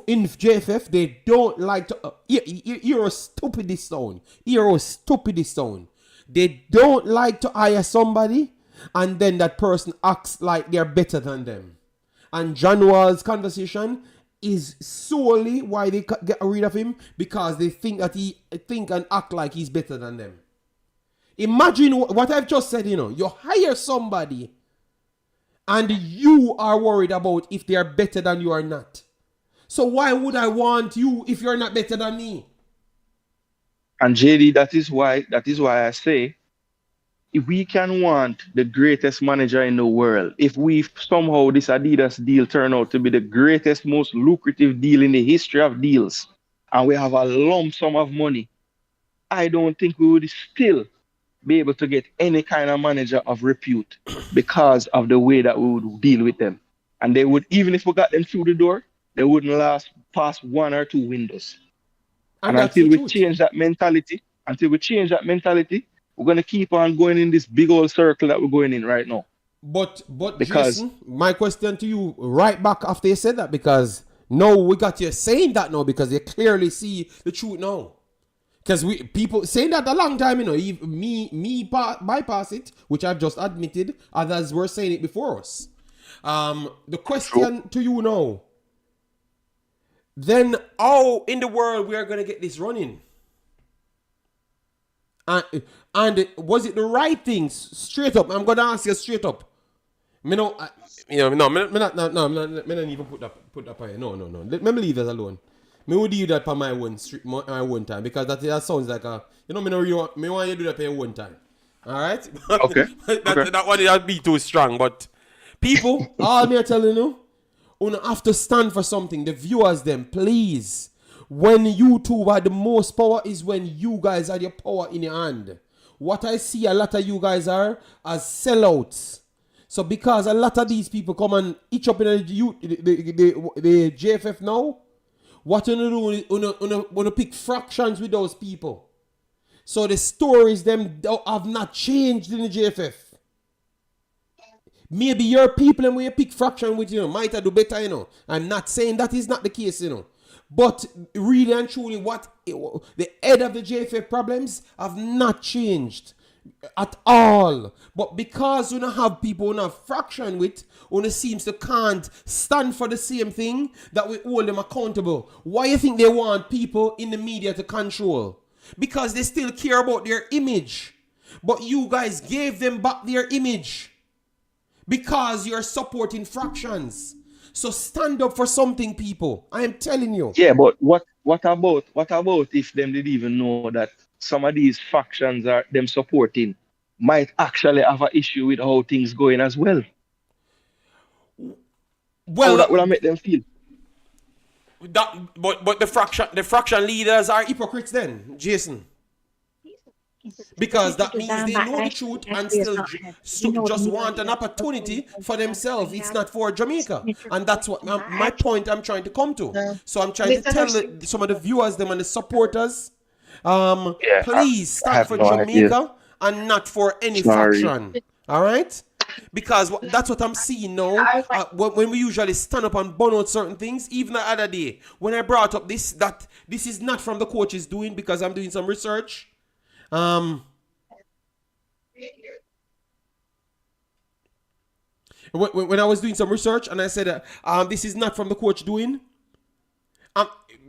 in JFF, they don't like to. You're a stupidest stone. You're a stupidest stone. They don't like to hire somebody and then that person acts like they're better than them. And John Wall's conversation is solely why they get rid of him, because they think that he think and act like he's better than them. Imagine what I've just said, you know. You hire somebody and you are worried about if they are better than you or not. So why would I want you if you're not better than me? And JD, that is why I say, if we can want the greatest manager in the world, if we somehow this Adidas deal turn out to be the greatest, most lucrative deal in the history of deals, and we have a lump sum of money, I don't think we would still be able to get any kind of manager of repute because of the way that we would deal with them. And they would, even if we got them through the door, they wouldn't last past 1 or 2 windows. And until we change that mentality, we're going to keep on going in this big old circle that we're going in right now. But because Jason, my question to you right back after you said that, because no, we got you saying that now because you clearly see the truth now. Because people saying that a long time, you know, me bypass it, which I've just admitted, others were saying it before us. The question to you now, then how in the world we are going to get this running? And was it the right things? Straight up, I'm going to ask you straight up. Me not even put that on. No. Let me leave that alone. Me would do that for my own time, because that sounds like a, you know, me want you to do that for your own time. All right? Okay. That one would be too strong, but people, all me are telling you have to stand for something. The viewers, them, please. When YouTube are the most power is when you guys are your power in your hand. What I see a lot of you guys are as sellouts. So because a lot of these people come and itch up in the JFF now, what you do is you pick fractions with those people. So the stories them have not changed in the JFF. Maybe your people and when you pick fraction with, you know, might do better, you know. I'm not saying that is not the case, you know. But really and truly, the head of the JFF problems have not changed at all. But because you don't have people who have fraction with, who seems to can't stand for the same thing, that we hold them accountable. Why you think they want people in the media to control? Because they still care about their image. But you guys gave them back their image because you're supporting fractions. So stand up for something, people. I am telling you. Yeah, but what about if them didn't even know that some of these factions are them supporting might actually have an issue with how things going as well? Well, how that will make them feel? But the fraction leaders are hypocrites then, Jason. Because that means they know the truth and still just want an opportunity for themselves. It's not for Jamaica. And that's what my point I'm trying to come to. So I'm trying to tell some of the viewers them and the supporters, please stand for Jamaica and not for any faction. All right? Because that's what I'm seeing now. When we usually stand up and burn out certain things, even the other day, when I brought up this, that this is not from the coach's doing because I'm doing some research. When I was doing some research and I said, this is not from the coach doing.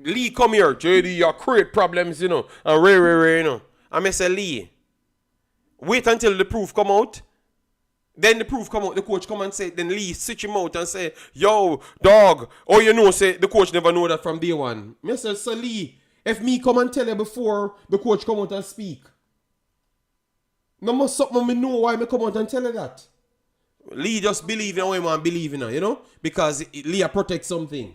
Lee, come here, JD, you create problems, you know, and you know. I say, Lee, wait until the proof come out. Then the proof come out, the coach come and say, then Lee switch him out and say, yo, dog, oh, you know, say the coach never know that from day one. I say, so Lee, if me come and tell you before the coach come out and speak, no more something me know why me come out and tell you that. Lee just believe in what man believe in, you know, because Lee protect something.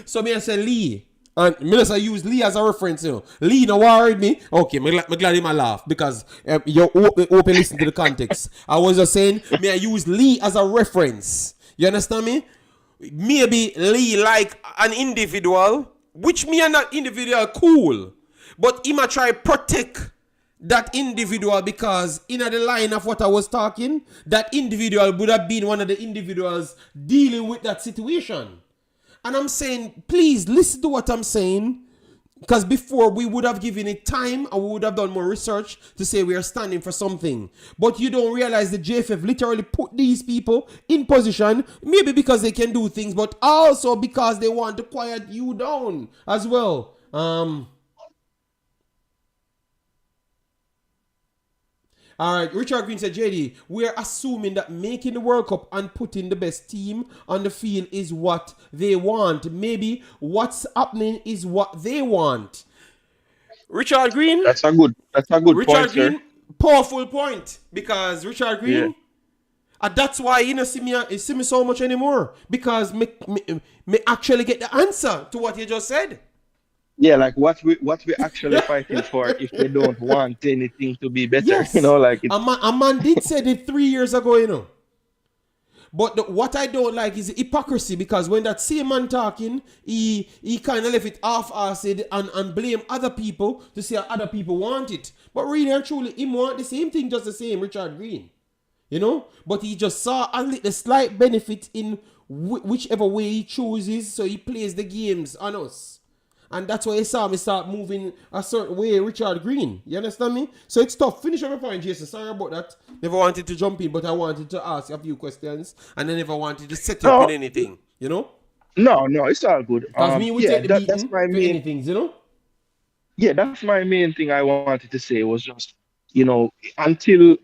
So me I say Lee, and me just use Lee as a reference, you know. Lee no worried me. Okay, me glad him a laugh because you open listen to the context. I was just saying, me I use Lee as a reference. You understand me? Maybe Lee like an individual, which me and that individual cool, but he might try protect that individual because in the line of what I was talking, that individual would have been one of the individuals dealing with that situation. And I'm saying, please listen to what I'm saying, because before we would have given it time and we would have done more research to say we are standing for something. But you don't realize the JFF literally put these people in position, maybe because they can do things, but also because they want to quiet you down as well. All right, Richard Green said, JD, we're assuming that making the World Cup and putting the best team on the field is what they want. Maybe what's happening is what they want. Richard Green? That's a good Richard point, Green, sir. powerful point. Because Richard Green, that's why you don't see me so much anymore. Because me actually get the answer to what you just said. Yeah, like what we actually fighting for if they don't want anything to be better. Yes. You know, like it's... a man did say it 3 years ago, you know. But what I don't like is the hypocrisy, because when that same man talking, he kind of left it half-assed and blame other people to say other people want it. But really and truly, he want the same thing, just the same, Richard Green. You know? But he just saw the slight benefit in whichever way he chooses, so he plays the games on us. And that's why he saw me start moving a certain way, Richard Green. You understand me? So it's tough. Finish up my point, Jason. Sorry about that. Never wanted to jump in, but I wanted to ask a few questions. And I never wanted to set you up in anything. You know? No, it's all good. Because me, we take the beating for anything, you know? Yeah, that's my main thing I wanted to say was just, you know, until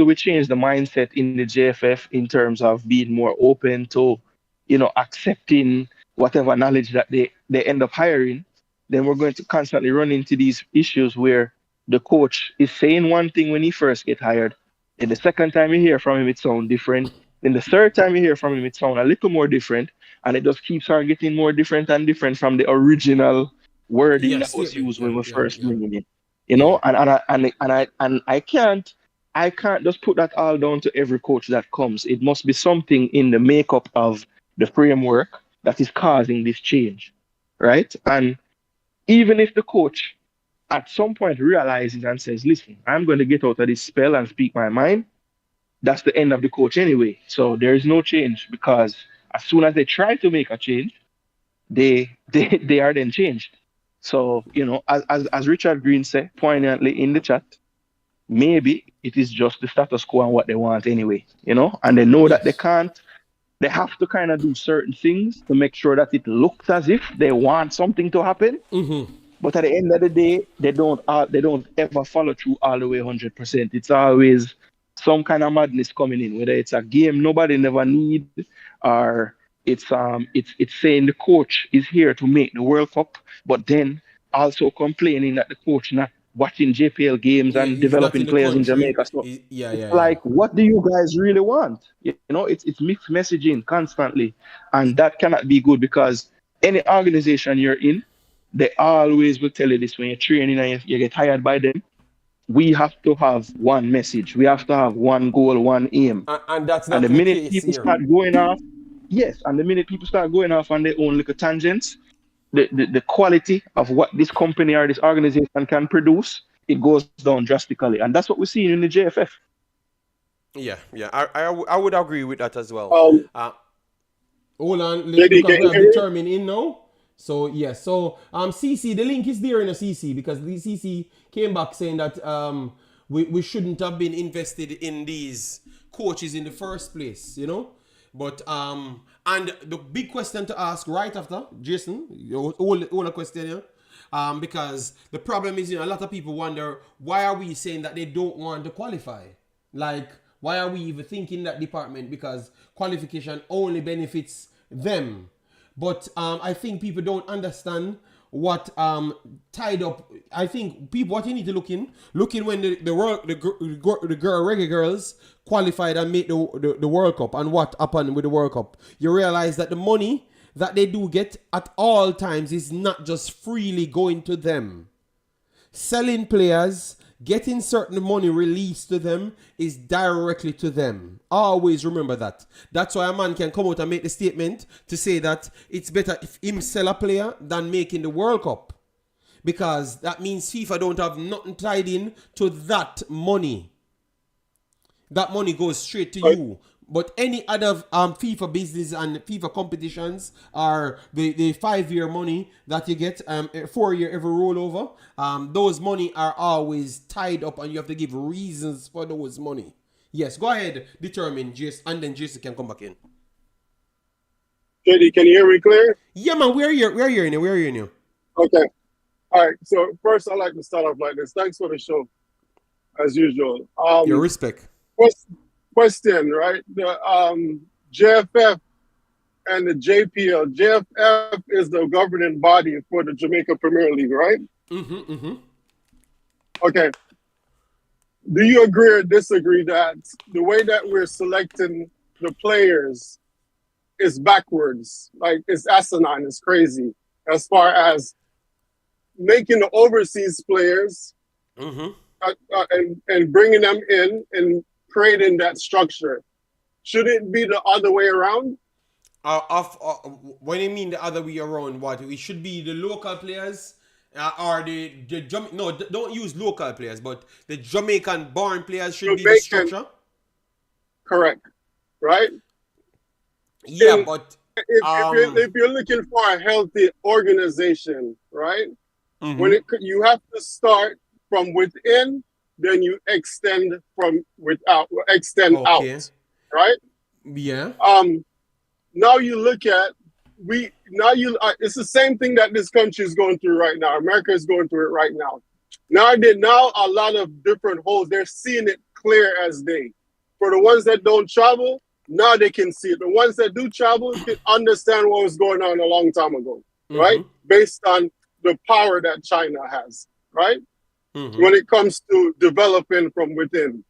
we change the mindset in the JFF in terms of being more open to, you know, accepting whatever knowledge that they end up hiring, then we're going to constantly run into these issues where the coach is saying one thing when he first get hired, and the second time you hear from him, it sounds different. Then the third time you hear from him, it sounds a little more different, and it just keeps on getting more different and different from the original wording that was used when we first bringing it. You know, and I can't just put that all down to every coach that comes. It must be something in the makeup of the framework that is causing this change, right? And even if the coach at some point realizes and says, listen, I'm going to get out of this spell and speak my mind, that's the end of the coach anyway. So there is no change, because as soon as they try to make a change, they are then changed. So, you know, as Richard Green said poignantly in the chat, maybe it is just the status quo and what they want anyway, you know, and they know that they have to kind of do certain things to make sure that it looks as if they want something to happen. Mm-hmm. But at the end of the day, they don't ever follow through all the way 100%. It's always some kind of madness coming in, whether it's a game nobody never need, or it's saying the coach is here to make the World Cup, but then also complaining that the coach not watching JPL games and developing players in Jamaica. So like, what do you guys really want? You know, it's mixed messaging constantly, and that cannot be good, because any organization you're in, they always will tell you this when you're training and you get hired by them. We have to have one message. We have to have one goal, one aim. And that's not the minute people start going off, and the minute people start going off on their own little tangents, the quality of what this company or this organization can produce, it goes down drastically. And that's what we're seeing in the JFF. Yeah, yeah. I would agree with that as well. Um, Hold on, JD, because can we you have hear me? determined in now. So yes, so CC, the link is there in a CC because the CC came back saying that we shouldn't have been invested in these coaches in the first place, you know. But and the big question to ask right after Jason, all a question here. Because the problem is, you know, a lot of people wonder why are we saying that they don't want to qualify? Like, why are we even thinking that department? Because qualification only benefits them. But I think people don't understand what tied up. I think people, what you need to look in when the girl reggae girls qualified and made the World Cup, and what happened with the World Cup. You realize that the money that they do get at all times is not just freely going to them. Selling players, getting certain money released to them is directly to them. Always remember that. That's why a man can come out and make the statement to say that it's better if him sell a player than making the World Cup. Because that means FIFA don't have nothing tied in to that money. That money goes straight to you. But any other FIFA business and FIFA competitions are the 5-year money that you get, 4-year every rollover. Those money are always tied up, and you have to give reasons for those money. Yes, go ahead, determine, Jason, and then Jason can come back in. JD, can you hear me clear? Yeah, man, we're hearing you. Okay. All right. So first, I'd like to start off like this. Thanks for the show, as usual. Your respect. Question, right? The JFF and the JPL. JFF is the governing body for the Jamaica Premier League, right? Okay. Do you agree or disagree that the way that we're selecting the players is backwards? Like, it's asinine, it's crazy, as far as making the overseas players and bringing them in and creating that structure. Should it be the other way around? When you mean the other way around, what? It should be the local players or no, don't use local players, but the Jamaican born players should be the structure? Correct. Right? Yeah, but if you're looking for a healthy organization, right? You have to start from within, then you extend from out, right? Yeah. Now you look at it's the same thing that this country is going through right now. America is going through it right now. Now a lot of different holes. They're seeing it clear as day. For the ones that don't travel, now they can see it. The ones that do travel can understand what was going on a long time ago, right? Based on the power that China has, right? When it comes to developing from within.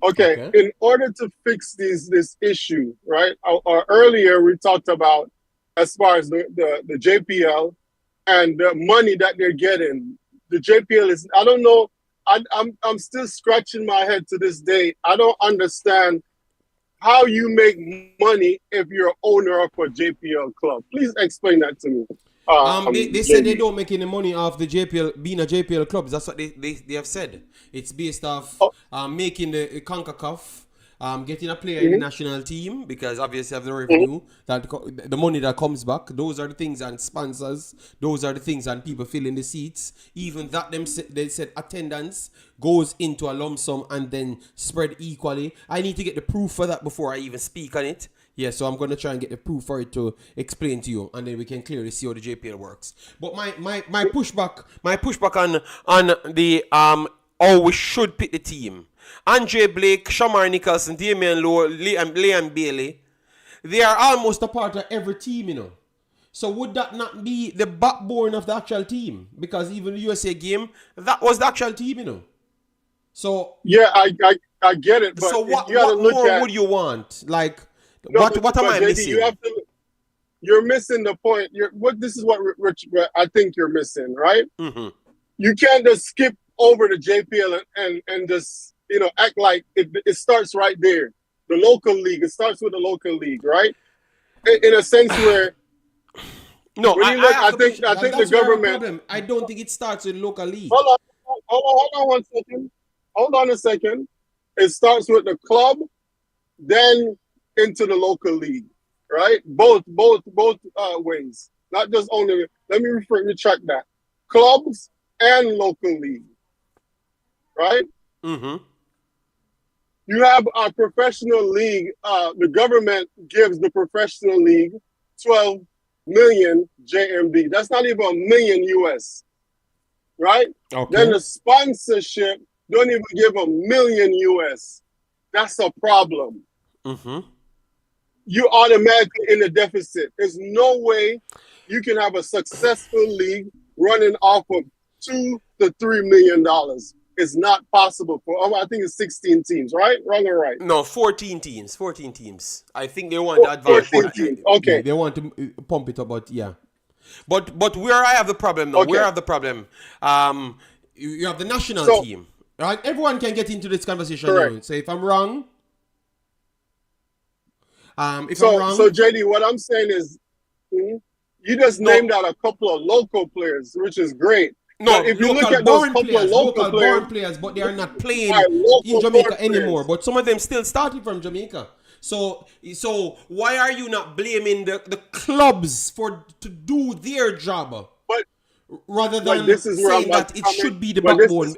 Okay. In order to fix this issue, right? Earlier we talked about as far as the JPL and the money that they're getting. The JPL is, I don't know, I'm still scratching my head to this day. I don't understand how you make money if you're owner of a JPL club. Please explain that to me. They said they don't make any money off the JPL being a JPL club. That's what they have said. It's based off making the Concacaf, getting a player in the national team, because obviously have the revenue that the money that comes back. Those are the things, and sponsors. Those are the things, and people filling the seats. Even that they said attendance goes into a lump sum and then spread equally. I need to get the proof for that before I even speak on it. Yeah, so I'm going to try and get the proof for it to explain to you, and then we can clearly see how the JPL works. But my pushback on the how we should pick the team. Andre Blake, Shamar Nicholson, Damian Lowe, Liam Bailey, they are almost a part of every team, you know. So would that not be the backbone of the actual team? Because even the USA game, that was the actual team, you know. So yeah, I get it. But so what more would you want? Like, what am I missing? You're missing the point. This is what I think you're missing, right? You can't just skip over the JPL and just act like it starts right there. The local league. It starts with the local league, right? In a sense where no, I think the government. I don't think it starts with local league. Hold on 1 second. Hold on a second. It starts with the club, then into the local league, right? Both ways. Not just only. Let me retract that. Clubs and local league, right? Mm-hmm. You have a professional league. The government gives the professional league 12 million JMD. That's not even $1 million US, right? Okay. Then the sponsorship don't even give $1 million US. That's a problem. Mm-hmm. You automatically in a deficit. There's no way you can have a successful league running off of $2 to $3 million. It's not possible for. I think it's 16 teams, right? Wrong or right? No, 14 teams. 14 teams. I think they want to advance. 14 teams. Okay. They want to pump it up, but yeah. But where I have the problem now, where I have the problem, you have the national team. Right? Everyone can get into this conversation now. So if I'm wrong, I'm wrong. So JD, what I'm saying is, you just named out a couple of local players, which is great. No, if you look at those couple of local players, but they are not playing in Jamaica anymore. But some of them still started from Jamaica. So why are you not blaming the clubs to do their job? But rather than this is where saying that it should be the backbone.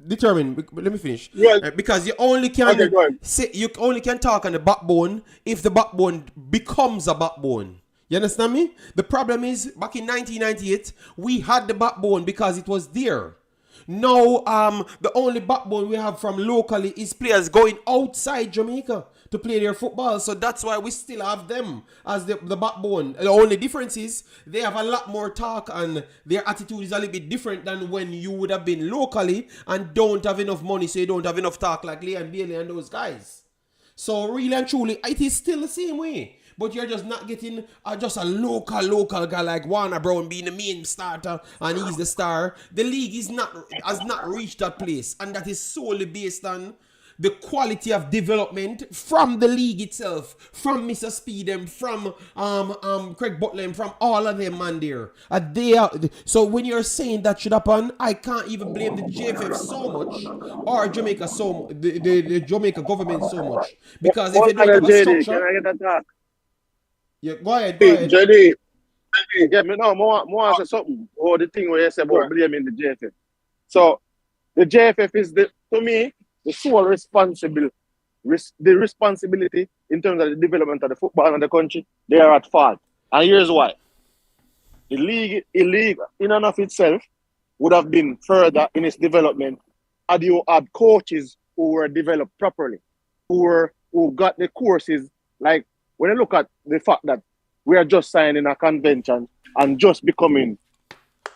Determined. Let me finish. Because you only can say you only can talk on the backbone if the backbone becomes a backbone. You understand me? The problem is, back in 1998, we had the backbone because it was there. Now, the only backbone we have from locally is players going outside Jamaica to play their football. So that's why we still have them as the backbone. The only difference is they have a lot more talk and their attitude is a little bit different than when you would have been locally and don't have enough money, so you don't have enough talk like Leon Bailey and those guys. So really and truly, it is still the same way. But you're just not getting just a local guy like Warner Brown being the main starter and he's the star. The league has not reached that place, and that is solely based on the quality of development from the league itself, from Mr. Speedem, from Craig Butler, from all of them man there. So when you're saying that should happen, I can't even blame the JFF so much or Jamaica the Jamaica government so much, because if you don't have a structure. Can I get that talk? Yeah, go ahead. JD. Yeah, more answer something. Or the thing where you say about blaming the JFF. So the JFF is to me the sole responsibility in terms of the development of the football in the country. They are at fault, and here's why: the league in and of itself would have been further in its development had you had coaches who were developed properly, who got the courses like. When I look at the fact that we are just signing a convention and just becoming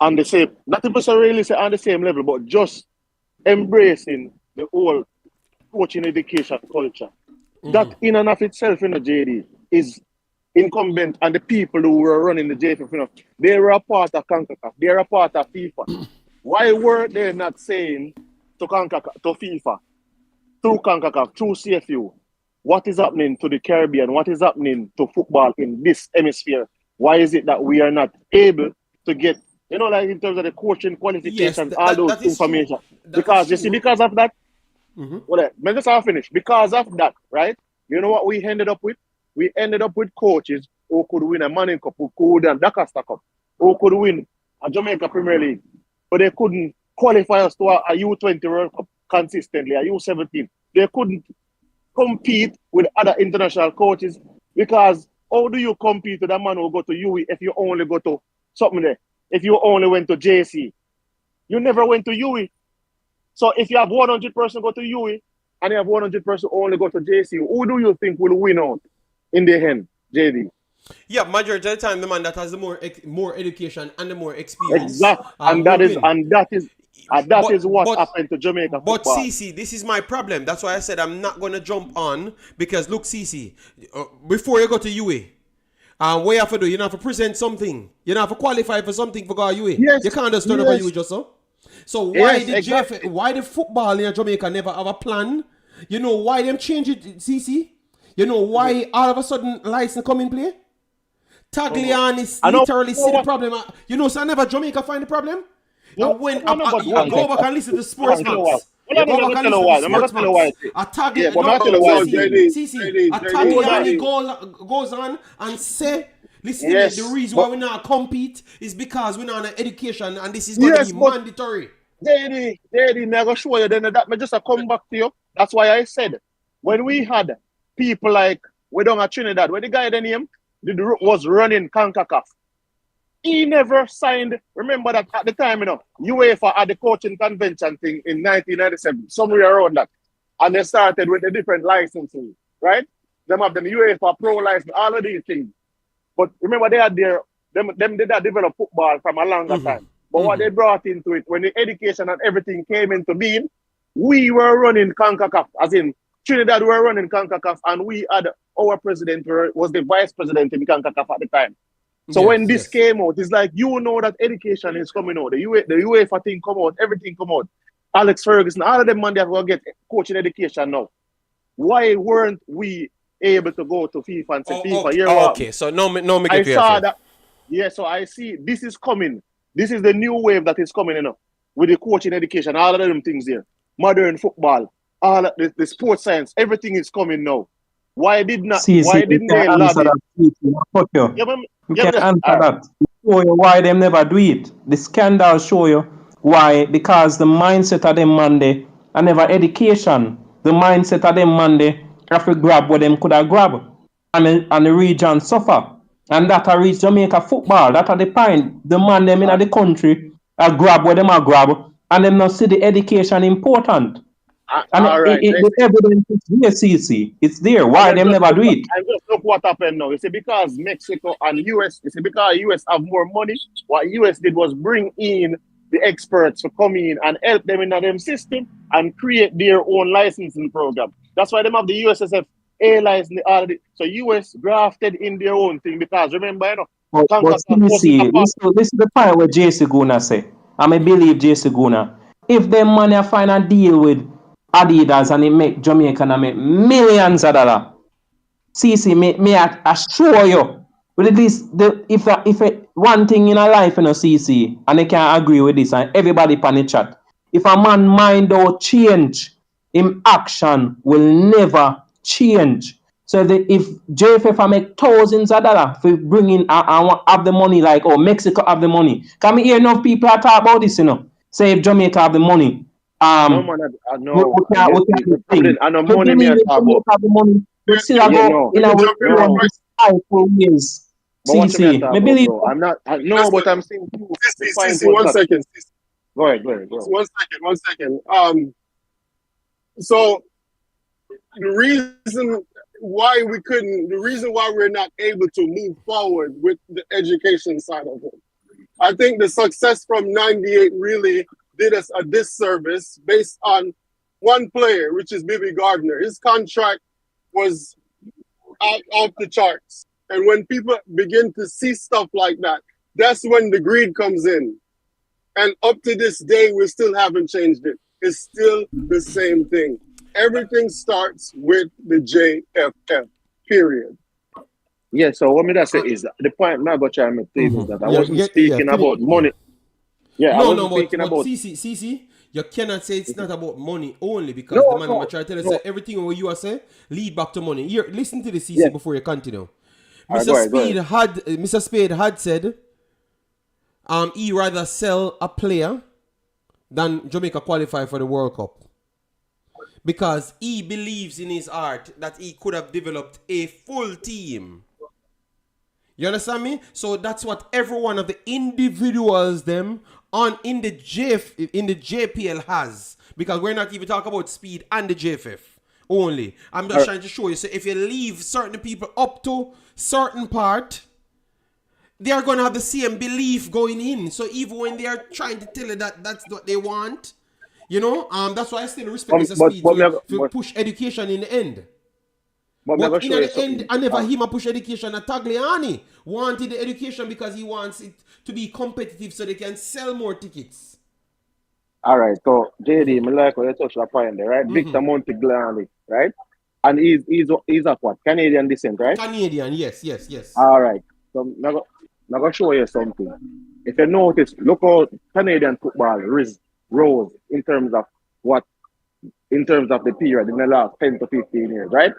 on the same, not necessarily say on the same level, but just embracing the whole coaching education culture. Mm-hmm. That in and of itself, JD, is incumbent on the people who were running the JFF. They were a part of Concacaf. They were a part of FIFA. Why were they not saying to FIFA, through Concacaf, through CFU, what is happening to the Caribbean? What is happening to football in this hemisphere? Why is it that we are not able to get, like in terms of the coaching qualifications, all those information? Because you see, because of that, well, let me just finish. Because of that, right? You know what we ended up with? We ended up with coaches who could win a Manning Cup, who could win the Costa Cup, who could win a Jamaica Premier League, but they couldn't qualify us to a U20 World Cup consistently, a U17. They couldn't compete with other international coaches, because how do you compete with a man who go to UE if you only go to something there? If you only went to JC, you never went to UE. So if you have 100 person go to UE and you have 100 person only go to JC, who do you think will win out in the end, JD? Yeah, majority of the time the man that has the more education and the more experience. Exactly, and that is what happened to Jamaica football. But CC, this is my problem. That's why I said I'm not going to jump on, because look, CC, before you go to UA, what you have to do, you have to present something. You have to qualify for something for go to UA. Yes, you can't just turn up on UA just so. So why why the football in Jamaica never have a plan? You know why them change it, CC? You know why all of a sudden license come in play? Tagliani literally see the problem. So I never Jamaica find the problem. And when you go back and listen to Sports Max. I'm Go gonna back tell and you listen why. to I'm gonna Sports tell you why. Max. A tag Yeah, but no, I'm gonna tell you why. CC. A Tagliani JD. goes on and say, listen to me, the Yes, reason why but we not compete is because we're not on education and this is going to yes, be but mandatory. JD, me I go show you then that me just a come back to you. That's why I said when we had people like we don't have Trinidad, where the guy the name was running Concacaf. He never signed. Remember that at the time, UEFA had the coaching convention thing in 1997, somewhere around that. And they started with the different licensing, right? Them have them UEFA Pro license, all of these things. But remember, they had them did that develop football from a longer time. But what they brought into it, when the education and everything came into being, we were running CONCACAF, as in Trinidad were running CONCACAF, and we had our president was the vice president in CONCACAF at the time. So when this came out, it's like, that education is coming out. The UEFA thing come out, everything come out. Alex Ferguson, all of them man, they will get coaching education now. Why weren't we able to go to FIFA and say, FIFA, okay, so no me I get saw that. Yeah, so I see this is coming. This is the new wave that is coming, with the coaching education, all of them things there. Modern football, all of the sports science, everything is coming now. Why didn't they lobby? You can answer that. Show you why them never do it. The scandal show you why, because the mindset of them Monday and never education. The mindset of them Monday have to grab what them could have grabbed. And the region suffer. And that a reach Jamaica football. That are the point. The man them in the country grab what them a grab and them not see the education important. And the evidence is there, CC. It's there. Why them never do it? And just look what happened now. You see, because Mexico and US, because US have more money, what US did was bring in the experts to come in and help them in them system and create their own licensing program. That's why they have the USSF A license. So US grafted in their own thing because remember, but CC, this is the point where JC Guna say. I may believe JC Guna. If them money find a deal with Adidas and it make Jamaica and make millions of dollars. CC, me assure you, with at least if one thing in a life, CC, and I can agree with this, and everybody pan the chat. If a man mind don't change, him action will never change. So if JFF make thousands of dollars for bringing have the money like Mexico have the money. Can we hear enough people talk about this, Say if Jamaica have the money. No, man, I know. I know money me have the money. We still go in our spiteful ways. CC, me believe. I'm not. No, but I'm saying. CC, 1 second. Go ahead. 1 second. So the reason why we're not able to move forward with the education side of it, I think the success from '98 really did us a disservice based on one player, which is Bibby Gardner. His contract was off the charts. And when people begin to see stuff like that, that's when the greed comes in. And up to this day, we still haven't changed it. It's still the same thing. Everything starts with the JFF, period. Yeah, so what me that say is the point I got trying to make is that I wasn't speaking about money. Yeah, but CC, you cannot say it's not about money only because the man will try to tell us that everything what you are saying lead back to money. Here, listen to the CC before you continue. Mr. Spade had said he rather sell a player than Jamaica qualify for the World Cup. Because he believes in his heart that he could have developed a full team. You understand me? So that's what every one of the individuals them in the JPL has. Because we're not even talking about speed and the JFF only. I'm just trying to show you. So if you leave certain people up to certain part, they are going to have the same belief going in. So even when they are trying to tell you that that's what they want, that's why I still respect Mr. Speed to push education in the end. But in the end, I never hear him push education. Tagliani wanted the education because he wants it to be competitive so they can sell more tickets. All right, so JD, me like how you touch that point there, right? Victor Monteglani, right? And he's of what? Canadian descent, right? Canadian, yes. All right, so I'm going to show you something. If you notice, look how Canadian football rose in terms of what in terms of the period in the last 10 to 15 years, right?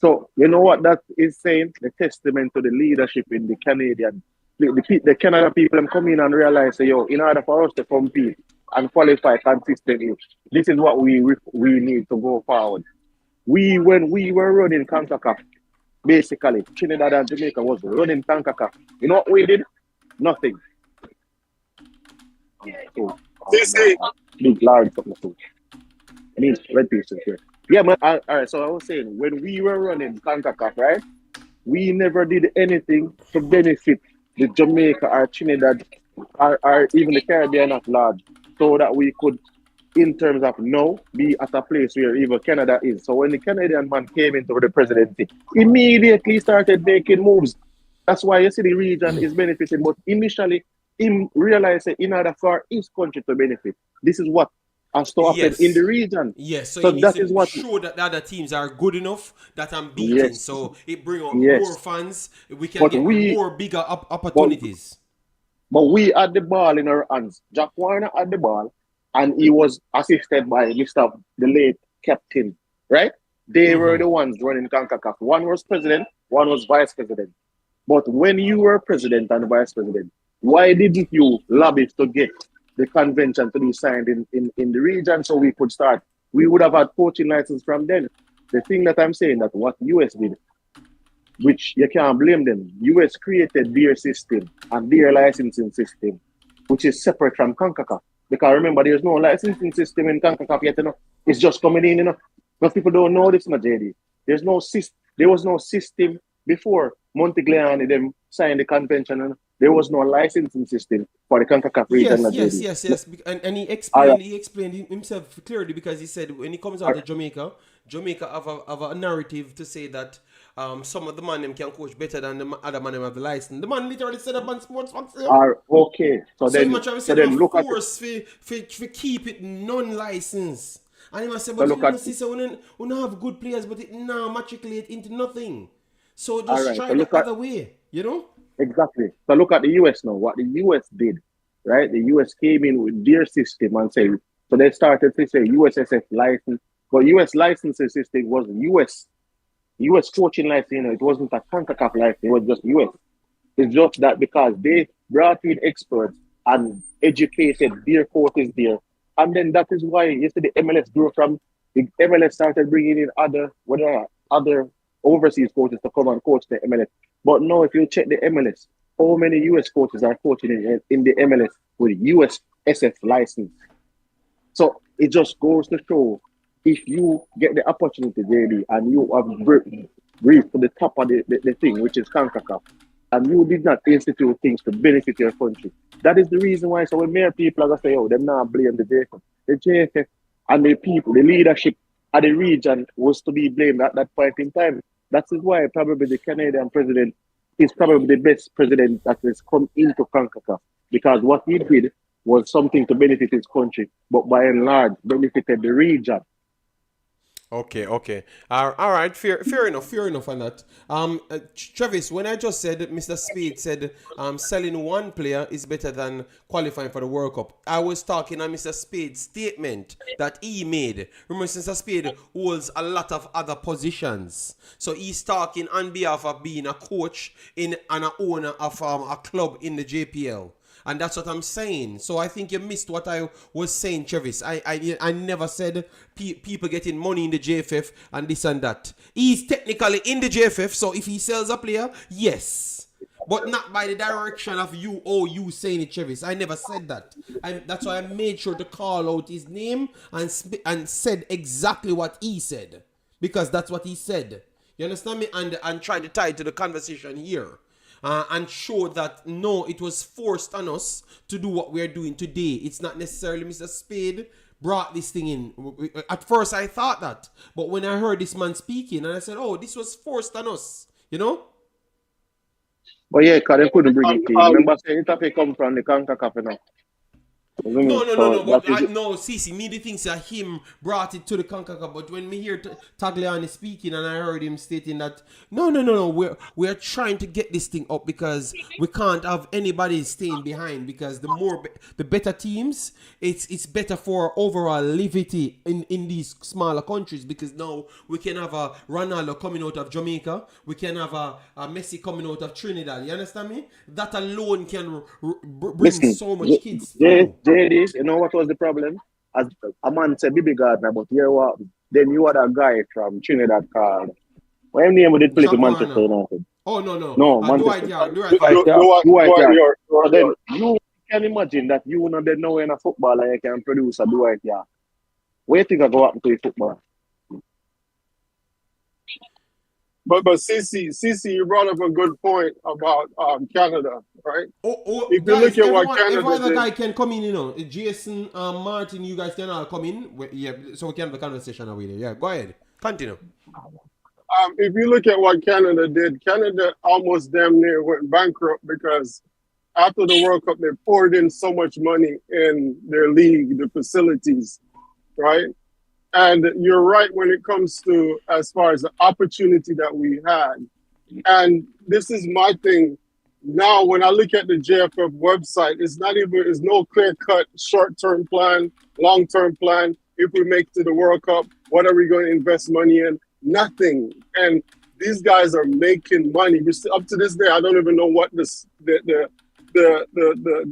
So you know what that is saying? The testament to the leadership in the Canadian, the Canada people come in and realize, say, yo, in order for us to compete and qualify consistently, this is what we need to go forward. When we were running Concacaf, basically, Trinidad and Jamaica was running Concacaf. You know what we did? Nothing. So, big large something. I mean, red pieces here. Yeah, man. All right. So I was saying, when we were running Concacaf, right, we never did anything to benefit the Jamaica or Trinidad or even the Caribbean at large, so that we could, in terms of now, be at a place where even Canada is. So when the Canadian man came into the presidency, immediately started making moves. That's why you see the region is benefiting. But initially, he realized that in order for his country to benefit, this is what has to happen in the region. Yes, so that is what show that the other teams are good enough that I'm beating. Yes. So it brings out Yes. more fans. We can get more bigger opportunities. But we had the ball in our hands. Jack Warner had the ball, and he was assisted by the late captain, right? They were the ones running Concacaf. One was president, one was vice president. But when you were president and vice president, why didn't you lobby to get the convention to be signed in the region so we could start? We would have had coaching license from then. The thing that I'm saying, that what US did, which you can't blame them, US created their system and their licensing system, which is separate from Concacaf. Because remember, there's no licensing system in Concacaf yet, It's just coming in, Because people don't know this, JD. There was no system before Mcclaren them signed the convention, there was no licensing system for the Concacaf region. Yes. And he explained himself clearly, because he said when he comes out of Jamaica have a narrative to say that some of the man them can coach better than the other man them have the license. The man literally said up on Sports Fox. Okay. So then look at force for keep it non-licensed. And he must say, but we don't have good players, but it now matriculate into nothing. So just try the other way, Exactly. So look at the US now. What the US did, right? The US came in with their system and said, so they started to say USSF license. But US licensing system was US coaching license, it wasn't a Concacaf license, it was just US. It's just that because they brought in experts and educated their coaches there. And then that is why you see the MLS grew from, the MLS started bringing in other overseas coaches to come and coach the MLS. But now, if you check the MLS, how many US coaches are coaching in the MLS with USSF license? So it just goes to show, if you get the opportunity, JD, and you have briefed to the top of the thing, which is Concacaf, and you did not institute things to benefit your country, that is the reason why. So when more people are going to say, oh, them not blame the JFF and the people, the leadership of the region was to be blamed at that point in time. That is why probably the Canadian president is probably the best president that has come into Concacaf, because what he did was something to benefit his country, but by and large benefited the region. Okay. All right. Fair enough on that. Travis, when I just said Mr. Speed said selling one player is better than qualifying for the World Cup, I was talking on Mr. Speed's statement that he made. Remember, Mr. Speed holds a lot of other positions, so he's talking on behalf of being a coach and an owner of a club in the JPL. And that's what I'm saying. So I think you missed what I was saying, Travis. I never said people getting money in the JFF and this and that. He's technically in the JFF, so if he sells a player, yes. But not by the direction of you saying it, Travis. I never said that. That's why I made sure to call out his name and said exactly what he said. Because that's what he said. You understand me? And try to tie it to the conversation here. And show that, no, it was forced on us to do what we're doing today. It's not necessarily Mr. Spade brought this thing in. At first, I thought that. But when I heard this man speaking, and I said, oh, this was forced on us, But yeah, because they couldn't bring it in. Remember saying it have to come from the Concacaf, Isn't No, it? no, no, So no. But that is it. no, Cece, me the things that him brought it to the Concacaf. But when me hear Tagliani speaking and I heard him stating that no, we're trying to get this thing up because we can't have anybody staying behind because the better teams, it's better for overall levity in these smaller countries because now we can have a Ronaldo coming out of Jamaica, we can have a Messi coming out of Trinidad. You understand me? That alone can bring Listen, so much kids through. JD, you know what was the problem? As a man said, Bibi Gardner, but here what? Then you had a guy from Trinidad called. What name did play for Jack Manchester Warner. United? Oh no. No, Dwight Manchester. Yard. Do Dwight Yard. your So then you can imagine that you know that now in a footballer you can produce a Dwight Yard. Where you think I go up to football? But CC, you brought up a good point about Canada, right? If you Guys, look at what every Canada other did, guy can come in, you know. Jason, Martin, you guys can all come in. Yeah, so we can have a conversation over there. Yeah, go ahead. Continue. if you look at what Canada did, Canada almost damn near went bankrupt because after the World Cup, they poured in so much money in their league, the facilities, right? And you're right when it comes to as far as the opportunity that we had. And this is my thing. Now, when I look at the JFF website, it's no clear-cut short-term plan, long-term plan. If we make it to the World Cup, what are we going to invest money in? Nothing. And these guys are making money. Up to this day, I don't even know what the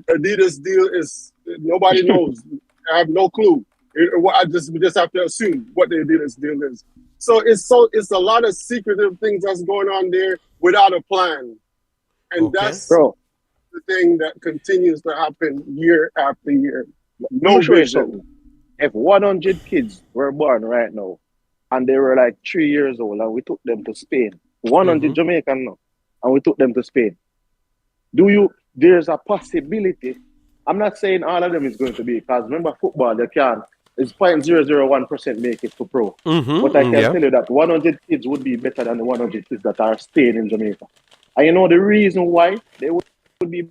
Adidas deal is. Nobody knows. I have no clue. We just have to assume what the Adidas deal is. So it's a lot of secretive things that's going on there without a plan. And that's Bro, the thing that continues to happen year after year. no No show you vision. something. If 100 kids were born right now and they were like 3 years old and we took them to Spain, 100 Jamaican now, and we took them to Spain, there's a possibility. I'm not saying all of them is going to be, because remember football, it's 0.001% make it to pro. But I can tell you that 100 kids would be better than the 100 kids that are staying in Jamaica. And you know the reason why they would be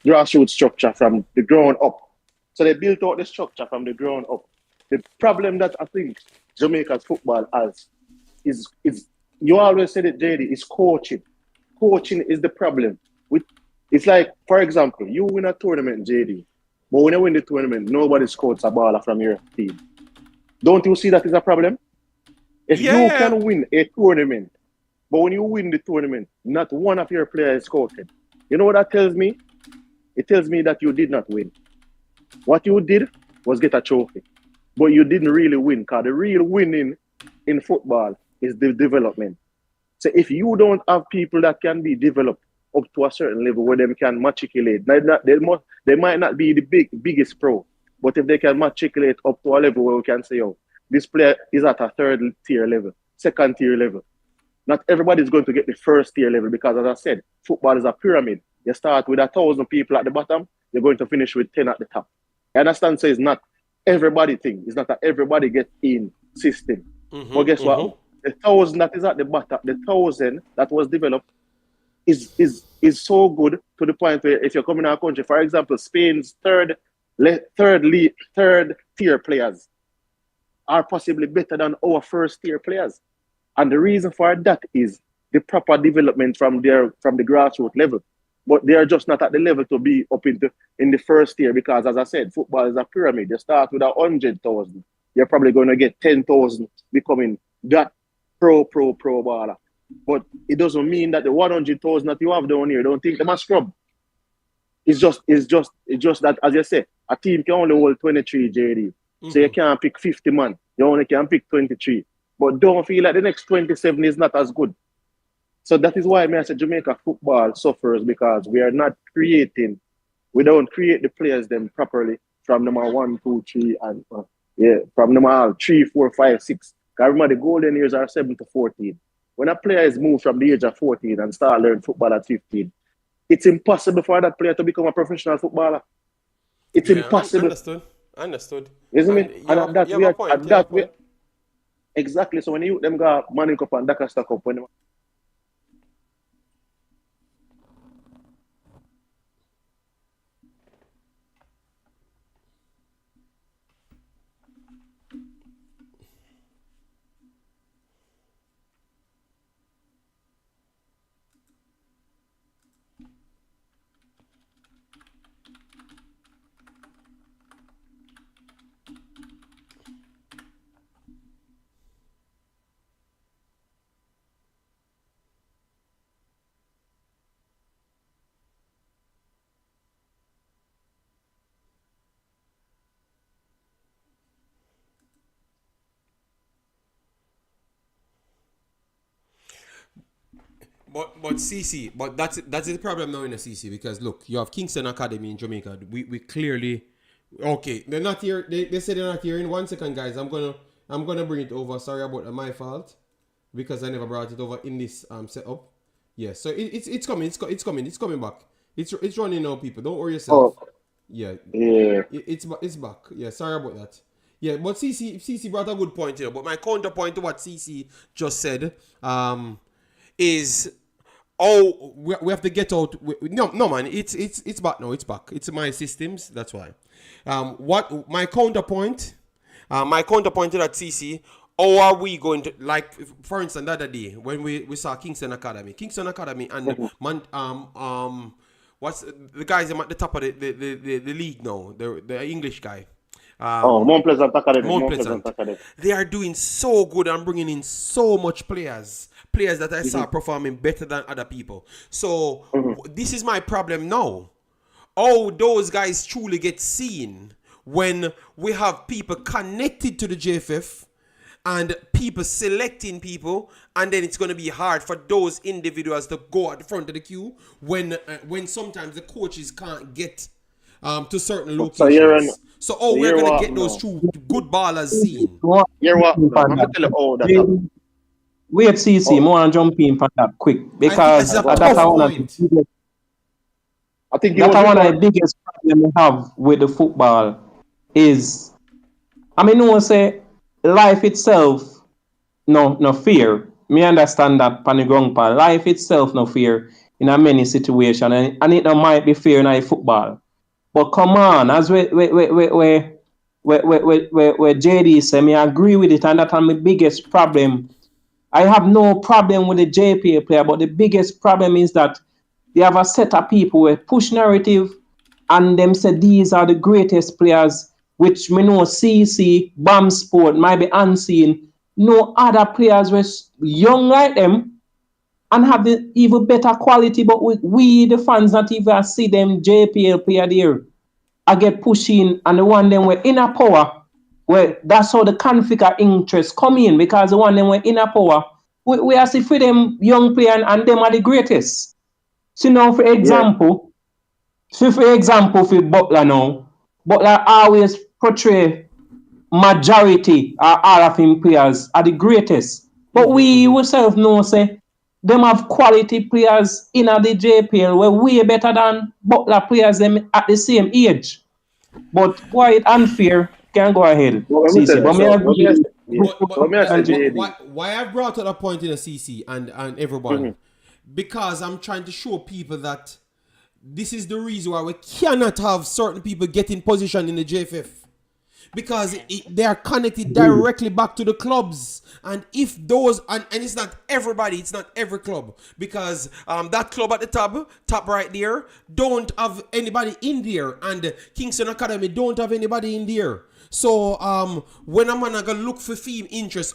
grassroots structure from the ground up. So they built out the structure from the ground up. The problem that I think Jamaica's football has is you always said it, JD, is coaching. Coaching is the problem. It's like, for example, you win a tournament, JD, but when you win the tournament, nobody scouts a baller from your team. Don't you see that is a problem? If you can win a tournament, but when you win the tournament, not one of your players is scouted. You know what that tells me? It tells me that you did not win. What you did was get a trophy, but you didn't really win, because the real winning in football is the development. So if you don't have people that can be developed up to a certain level where they can matriculate, they might not be the biggest pro, but if they can matriculate up to a level where we can say, oh, this player is at a third tier level, second tier level. Not everybody is going to get the first tier level, because as I said, football is a pyramid. You start with 1,000 people at the bottom, you're going to finish with 10 at the top. I understand, so it's not everybody thing. It's not that everybody get in system. But guess what? The 1,000 that is at the bottom, the 1,000 that was developed is so good to the point where if you're coming to our country, for example, Spain's third tier players are possibly better than our first tier players. And the reason for that is the proper development from the grassroots level. But they are just not at the level to be up in the first tier, because, as I said, football is a pyramid. You start with 100,000. You're probably going to get 10,000 becoming that pro baller. But it doesn't mean that the 100,000 that you have down here, don't think they must scrub. It's just that, as you say, a team can only hold 23, JD. So you can't pick 50 man. You only can pick 23. But don't feel like the next 27 is not as good. So that is why I say Jamaica football suffers, because we don't create the players them properly from number 1, 2, 3, and from number 3, 4, 5, 6. Because remember, the golden years are 7 to 14. When a player is moved from the age of 14 and start learning football at 15, it's impossible for that player to become a professional footballer. It's impossible. Understood. Isn't it? And at that way, exactly. So when you them got Malik up and Costa up when But CC, but that's the problem now in the CC because look, you have Kingston Academy in Jamaica. We clearly okay. They're not here. They say they're not here. In 1 second, guys, I'm gonna bring it over. Sorry about my fault because I never brought it over in this setup. Yeah, so it's coming. It's coming back. It's running now, people. Don't worry yourself. Oh, Yeah, yeah. it's back. Yeah, sorry about that. Yeah, but CC brought a good point here. But my counterpoint to what CC just said, is we have to get out. No man, it's back now. It's back. It's my systems. That's why. What my counterpoint to that CC. How are we going to, like, for instance, the other day when we saw Kingston Academy and what's the guys at the top of the league now, the English guy. Mount Pleasant Academy. Mount Pleasant. They are doing so good and bringing in so much players that I saw performing better than other people. So this is my problem now. Oh, those guys truly get seen when we have people connected to the JFF and people selecting people, and then it's going to be hard for those individuals to go at the front of the queue when sometimes the coaches can't get to certain locations. So we're going to get those two good ballers seen. You're what? I'm going to tell you all that. Wait, CC, more and jump in for that quick because that's one of the biggest problem we have with the football is, I mean, no one say life itself, no fear. Me understand that panigongpa. Life itself, no fear in a many situations, and it might be fear in a football. But come on, as we JD say, me agree with it, and that's my biggest problem. I have no problem with the JPA player, but the biggest problem is that they have a set of people who push narrative, and them say these are the greatest players, which me know CC, BAM Sport might be unseen. No other players were young like them and have the even better quality, but we the fans not even see them JPL player there. I get pushing, and the one them were inner power. Well, that's how the conflict of interest come in, because the one them were inner power. We are see for them young player and them are the greatest. So now, for example, for Butler now, Butler always portray majority or all of him players are the greatest. But we ourselves know say them have quality players in the JPL were way better than Butler players them at the same age. But why it unfair? Can go ahead. CC. Why I brought up a point in a CC and everyone, because I'm trying to show people that this is the reason why we cannot have certain people get in position in the JFF. Because they are connected directly back to the clubs. And if those, and it's not everybody, it's not every club. Because that club at the top right there, don't have anybody in there. And Kingston Academy don't have anybody in there. So when I'm gonna look for theme interest,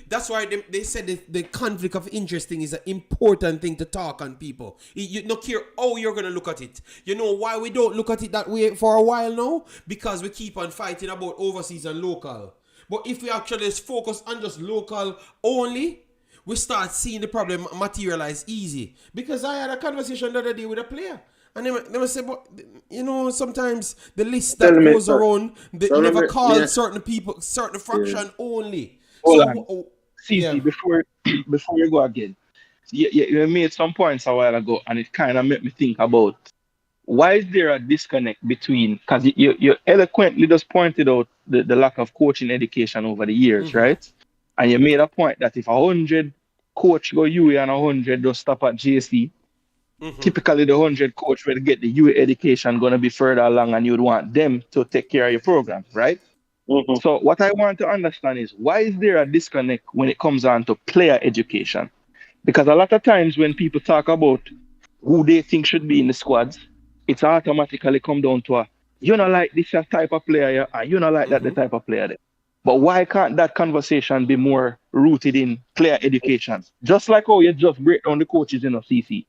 that's why they said the conflict of interest thing is an important thing to talk on people. You don't care how you're gonna look at it. You know why we don't look at it that way for a while now? Because we keep on fighting about overseas and local. But if we actually focus on just local only, we start seeing the problem materialize easy. Because I had a conversation the other day with a player. And they say, but you know, sometimes the list that goes around, they never call certain people, certain fraction only. CC, before you go again, you made some points a while ago, and it kind of made me think about why is there a disconnect between, because you eloquently just pointed out the lack of coaching education over the years, right? And you made a point that if 100 coach go UE and 100 just stop at JC, typically the 100 coach will get the UE education going to be further along, and you'd want them to take care of your program, right? So what I want to understand is, why is there a disconnect when it comes on to player education? Because a lot of times when people talk about who they think should be in the squads, it's automatically come down to you know, like this type of player, and you know, like that the type of player there. But why can't that conversation be more rooted in player education? Just like how you just break down the coaches in CC.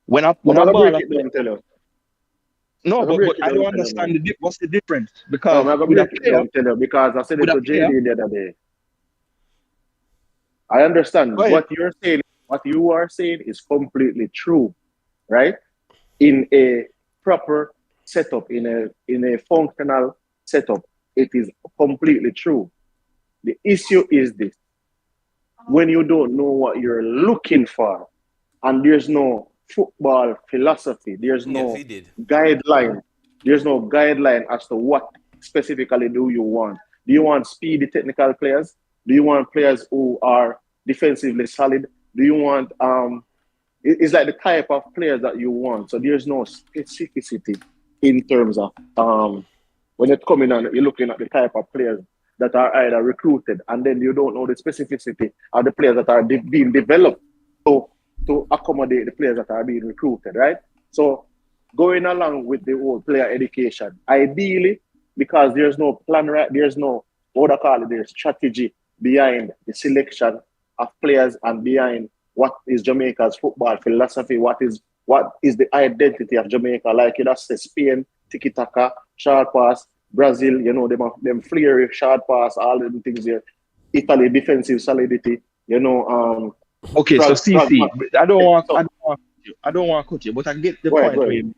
When I break it down, tell you. No, but I don't understand what's the difference. Because I'm going to break it down, tell you, because I said it to JD the other day. I understand what you're saying. what you are saying is completely true, right? In a proper setup, in a functional setup, it is completely true. The issue is this: when you don't know what you're looking for, and there's no football philosophy, there's Yes, no he did. guideline, there's no guideline as to what specifically do you want. Do you want speedy technical players? Do you want players who are defensively solid? Do you want it's like the type of players that you want. So there's no specificity in terms of when it's coming on, you're looking at the type of players that are either recruited, and then you don't know the specificity of the players that are being developed to accommodate the players that are being recruited, right? So going along with the whole player education, ideally, because there's no plan, right? There's no, what I call it, there's strategy behind the selection of players and behind what is Jamaica's football philosophy, what is the identity of Jamaica. Like you just say Spain, tiki-taka, short pass, Brazil, you know, them flare, short pass, all them things here. Italy, defensive solidity, you know. Okay, so CC, I don't want to cut you, but I get the point where you,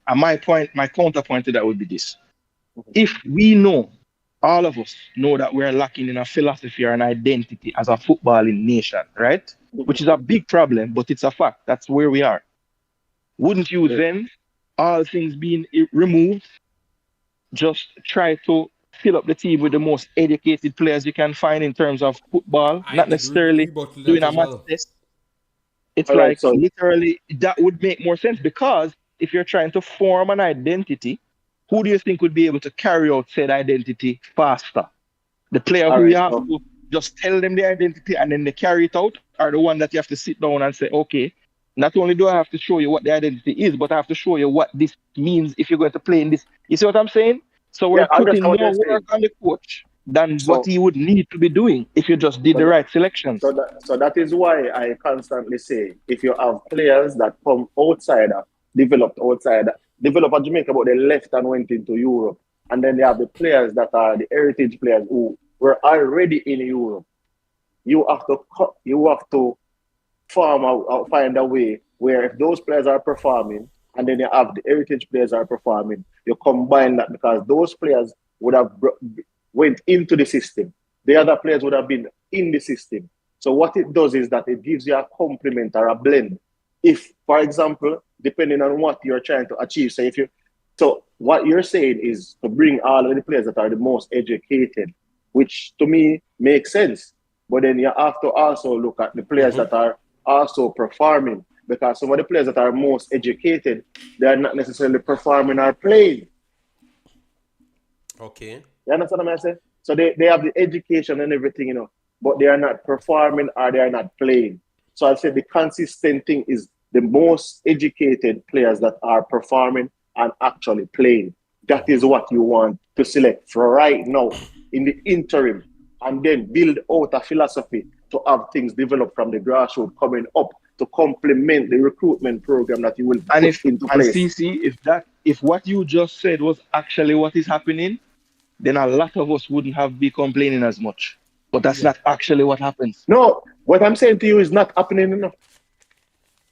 and my counterpoint to that would be this. If we know, all of us know that we're lacking in a philosophy or an identity as a footballing nation, right? Which is a big problem, but it's a fact. That's where we are. Wouldn't you then, all things being removed, just try to fill up the team with the most educated players you can find in terms of football, not necessarily doing a match test? It's all like right, literally that would make more sense, because if you're trying to form an identity, who do you think would be able to carry out said identity faster? The player all who you have to just tell them the identity and then they carry it out, or the one that you have to sit down and say, okay, not only do I have to show you what the identity is, but I have to show you what this means if you're going to play in this. You see what I'm saying? So we're putting more work on the coach than what he would need to be doing if you just did the right selections. So that is why I constantly say, if you have players that come outside, develop at Jamaica, but they left and went into Europe, and then they have the players that are the heritage players who were already in Europe, you have to find a way where if those players are performing, and then you have the heritage players are performing, you combine that, because those players would have went into the system. The other players would have been in the system. So what it does is that it gives you a complement or a blend. If, for example, depending on what you're trying to achieve, so what you're saying is to bring all of the players that are the most educated, which to me makes sense. But then you have to also look at the players that are also performing, because some of the players that are most educated, they are not necessarily performing or playing. Okay. You understand what I'm saying? So they have the education and everything, you know, but they are not performing or they are not playing. So I said the consistent thing is the most educated players that are performing and actually playing. That is what you want to select for right now in the interim, and then build out a philosophy to have things developed from the grassroots coming up to complement the recruitment program that you will put into place. And CC, if what you just said was actually what is happening, then a lot of us wouldn't have been complaining as much. But that's not actually what happens. No, what I'm saying to you is not happening enough.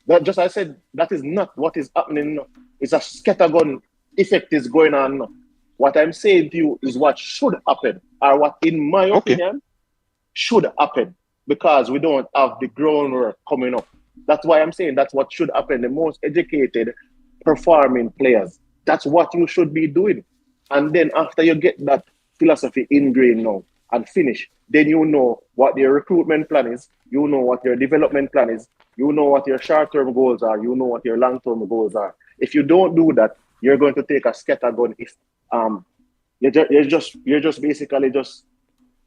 I said that is not what is happening enough. It's a scattergun effect is going on enough. What I'm saying to you is what should happen, or what, in my opinion, should happen, because we don't have the groundwork coming up. That's why I'm saying that's what should happen. The most educated, performing players. That's what you should be doing. And then after you get that philosophy ingrained now and finish, then you know what your recruitment plan is, you know what your development plan is, you know what your short-term goals are, you know what your long-term goals are. If you don't do that, you're going to take a scattergun. You're just basically just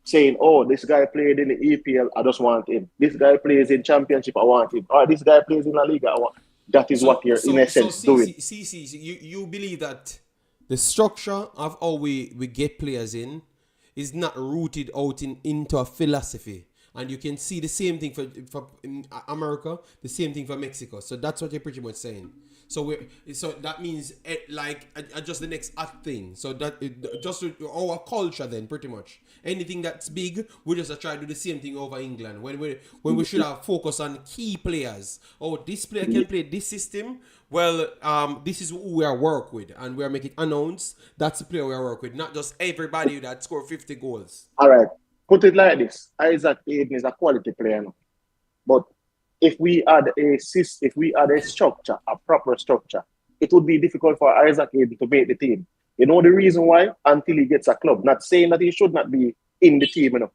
saying, oh, this guy played in the EPL, I just want him. This guy plays in Championship, I want him. Or this guy plays in La Liga, I want. That is what you're in essence doing. You believe that the structure of how we get players in is not rooted out into a philosophy. And you can see the same thing for in America, the same thing for Mexico. So that's what you're pretty much saying. So that means just the next act thing. So that just our culture then pretty much. Anything that's big, we just try to do the same thing over England. When we should have focus on key players. Oh, this player can play this system. Well, this is who we are work with, and we are making announced. That's the player we are work with, not just everybody that score 50 goals. All right, put it like this: Isaac Hayden is a quality player, now. But if we add a structure, a proper structure, it would be difficult for Isaac Hayden to make the team. You know the reason why? Until he gets a club. Not saying that he should not be in the team,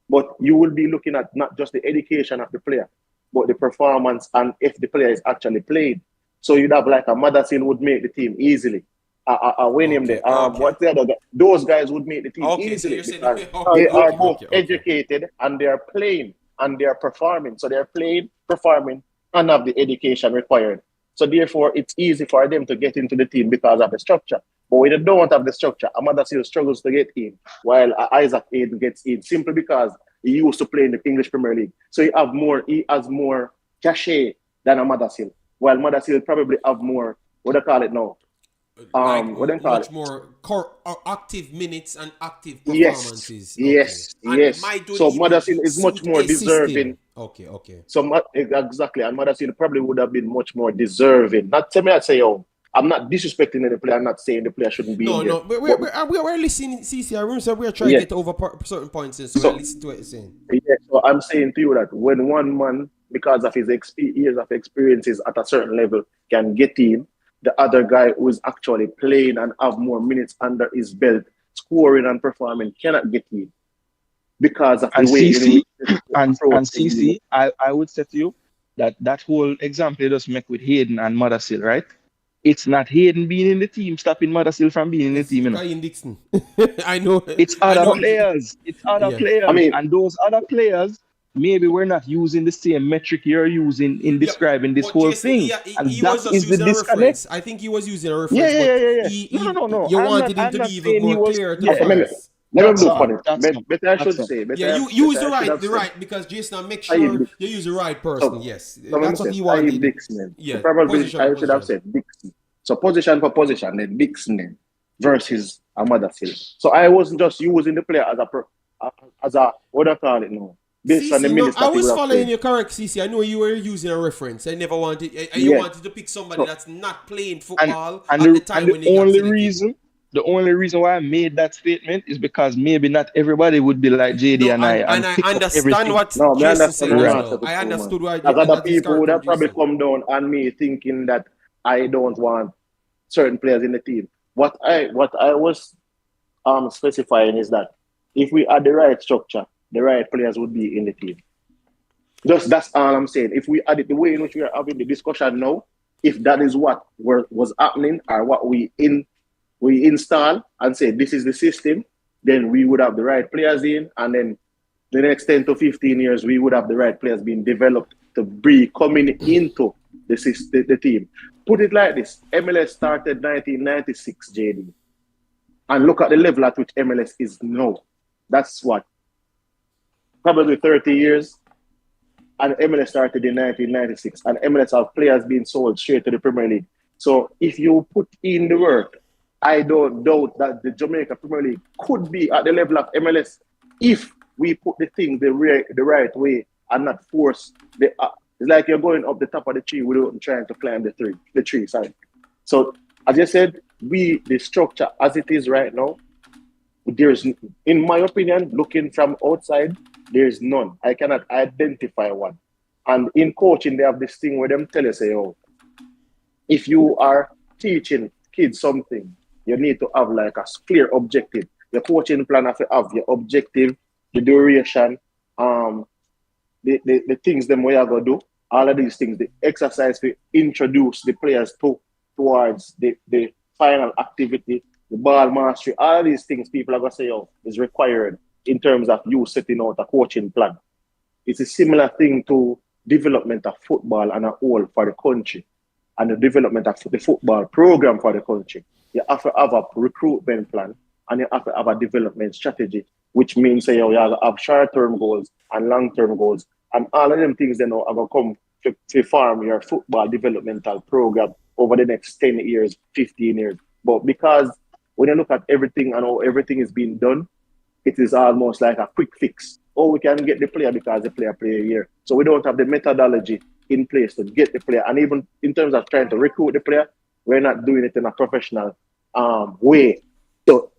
but you will be looking at not just the education of the player, but the performance and if the player is actually played. So you'd have like a Mothersille would make the team easily. What's the other guy? Those guys would make the team easily because they are both educated and they are playing and they are performing. So they're playing, performing, and have the education required. So therefore, it's easy for them to get into the team because of the structure. But when they don't have the structure, a Mothersille struggles to get in, while Isaac Hayden gets in simply because he used to play in the English Premier League. So he has more cachet than a Mothersille. While Mothersille probably have more, what do they call it now? Much more active minutes and active performances. Yes. So Mothersille is much more deserving. Okay. So exactly, and Mothersille probably would have been much more deserving. Not to me, I'd say, I'm not disrespecting the player. I'm not saying the player shouldn't be. No. We're listening. CC, so we're trying to get over certain points, so we're listening to what you're saying. Yeah, so I'm saying to you that when one man, because of his years of experiences at a certain level, can get in, the other guy who is actually playing and have more minutes under his belt, scoring and performing, cannot get in because of the way. And CC, I would say to you that whole example you just make with Hayden and Mothersille, right? It's not Hayden being in the team stopping Mothersille from being in the team. Ryan Dixon. I know. It's other players. Players. I mean, and those other players, maybe we're not using the same metric you're using in describing this whole thing. He was just using a reference. I think he was using a reference. Yeah. No. You wanted him to be even more clear to fans. Let me look on it. Better I should say. You use the right, because Jason, make sure you use the right person. Yes, that's what he wanted. Dixon. Yeah, probably I should have said Dixon. So position for position, then Dixon versus a Mothersille. So I wasn't just using the player as a what do I call it now? Based on the minutes I was following you correct, CC. I know you were using a reference. I never wanted. You wanted to pick somebody that's not playing football at the time when they got to the team. The only reason why I made that statement is because maybe not everybody would be like JD and I. And I understand what Jason said. I understood why. As other people would have probably come down on me thinking that I don't want certain players in the team. What I was specifying is that if we had the right structure, the right players would be in the team. That's all I'm saying. If we add it the way in which we are having the discussion now, if that is what was happening or what we install and say this is the system, then we would have the right players in, and then the next 10 to 15 years we would have the right players being developed to be coming into the team. Put it like this: MLS started 1996, JD, and look at the level at which MLS is now. That's what, probably 30 years, and MLS started in 1996, and MLS have players being sold straight to the Premier League. So if you put in the work, I don't doubt that the Jamaica Premier League could be at the level of MLS if we put the thing the right way and not force the. It's like you're going up the top of the tree without trying to climb the tree. Sorry. So as I said, the structure as it is right now, there's, in my opinion, looking from outside, there's none. I cannot identify one. And in coaching, they have this thing where them tell you, say, if you are teaching kids something, you need to have like a clear objective. Your coaching plan have to have your objective, the duration, the things them we are going to do. All of these things, the exercise to introduce the players towards the final activity, the ball mastery, all of these things people are going to say, is required in terms of you setting out a coaching plan. It's a similar thing to development of football and a whole for the country and the development of the football program for the country. You have to have a recruitment plan and you have to have a development strategy, which means you have to have short-term goals and long-term goals. And all of them things are going to come to form your football developmental program over the next 10 years, 15 years. But because when you look at everything and how everything is being done, it is almost like a quick fix. Oh, we can get the player because the player play here. So we don't have the methodology in place to get the player. And even in terms of trying to recruit the player, we're not doing it in a professional way. So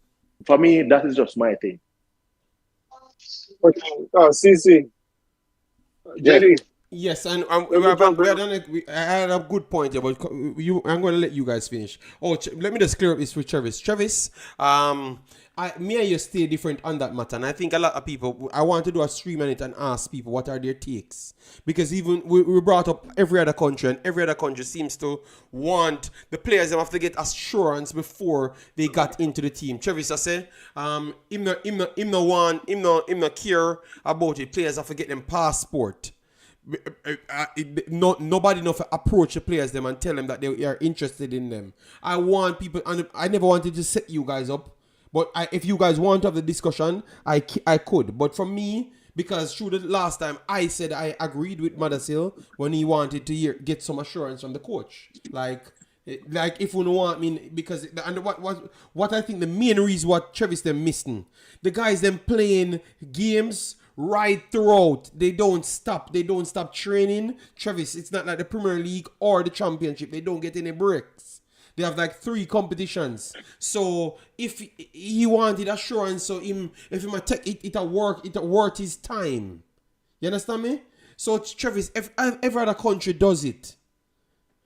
for me, that is just my thing. Okay. CC. JD. Yes, and I had a good point here, but I'm going to let you guys finish. Let me just clear up this with Travis. Travis, me and you stay different on that matter, and I think a lot of people, I want to do a stream on it and ask people what are their takes, because even we brought up every other country, and every other country seems to want the players to have to get assurance before they got into the team. Travis, I say, him no care about it. Players have to get them passport. Nobody enough approach the players them and tell them that they are interested in them. I want people, and I never wanted to set you guys up, but if you guys want to have the discussion, I could. But for me, because through the last time I said I agreed with Mothersille when he wanted to get some assurance from the coach, like if you want me, because and what I think the main reason what Travis them missing, the guys them playing games right throughout. They don't stop training. Travis, it's not like the Premier League or the Championship. They don't get any breaks. They have like 3 competitions. So if he wanted assurance, so if he might take it worth his time. You understand me? So Travis, if every other country does it,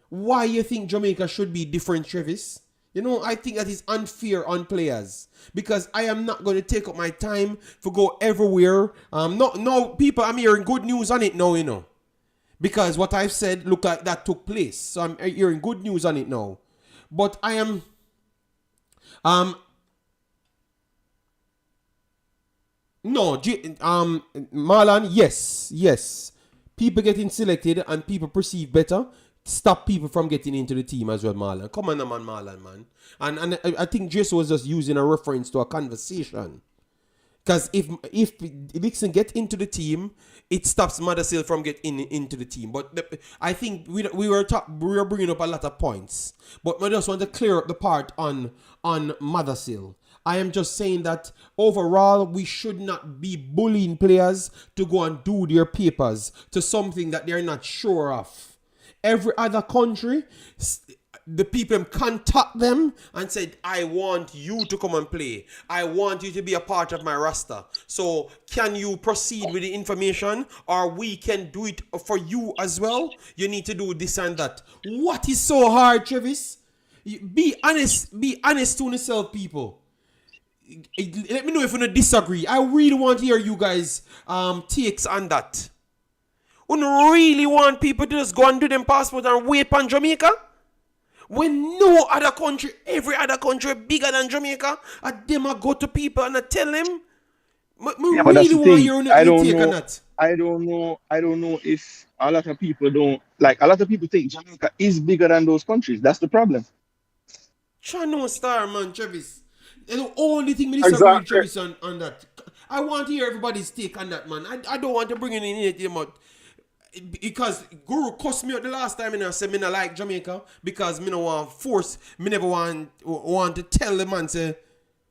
why you think Jamaica should be different, Travis? You know, I think that is unfair on players, because I am not going to take up my time to go everywhere. No, people, I'm hearing good news on it now, you know, because what I've said look like that took place. So I'm hearing good news on it now, but I am, Marlon, yes, people getting selected and people perceive better. Stop people from getting into the team as well, Marlon. Come on, man, Marlon, man. And I think Jason was just using a reference to a conversation. Because if Dixon get into the team, it stops Mothersille from getting into the team. But I think we were bringing up a lot of points. But I just want to clear up the part on Mothersille. I am just saying that overall, we should not be bullying players to go and do their papers to something that they're not sure of. Every other country, the people contact them and said, I want you to come and play. I want you to be a part of my roster. So can you proceed with the information, or we can do it for you as well? You need to do this and that. What is so hard, Travis? Be honest to yourself, people. Let me know if you don't disagree. I really want to hear you guys takes on that. We don't really want people to just go and do them passport and wait on Jamaica? When no other country, every other country bigger than Jamaica, them go to people and tell them. Really want your take on that. I don't know if a lot of people don't, like, a lot of people think Jamaica is bigger than those countries. That's the problem. Chano star, man, Travis. The only thing we disagree with Travis on that. I want to hear everybody's take on that, man. I don't want to bring in anything out. Because Guru cussed me out the last time and I said me not like Jamaica because me no want force, me never want to tell the man say,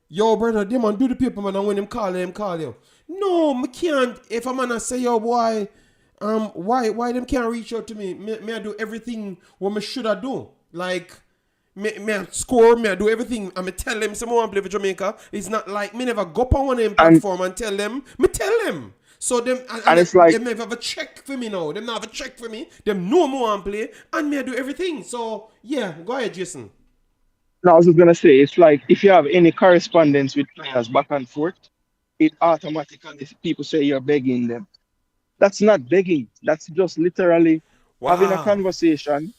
yo brother, them man do the paper man, and when them call you. No, me can't. If a man say, yo boy, why them can't reach out to me? Me I do everything what me should I do. Like me I score, me I do everything and me tell them some want play for Jamaica. It's not like me never go up on one of them platform and tell them, me tell them. So them and it's like, them never have a check for me now. Them not have a check for me. Them know more and play and me I do everything. So yeah, go ahead, Jason. No, I was just gonna say, it's like if you have any correspondence with players back and forth, it automatically people say you're begging them. That's not begging. That's just literally having a conversation,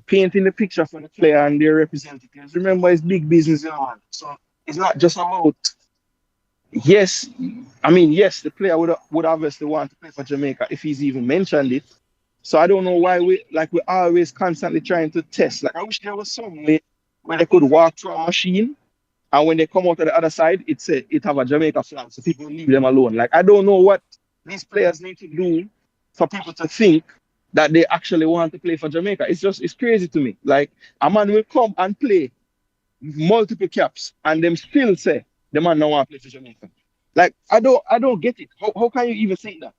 painting the picture for the player and their representatives. Remember, it's big business, so it's not just about. Yes, the player would obviously want to play for Jamaica if he's even mentioned it. So I don't know why we're always constantly trying to test. Like, I wish there was some way where they could walk through a machine and when they come out of the other side, it have a Jamaica flag, so people leave them alone. Like, I don't know what these players need to do for people to think that they actually want to play for Jamaica. It's crazy to me. Like a man will come and play multiple caps and them still say the man don't want to play for Jamaica. Like I don't get it. How can you even say that?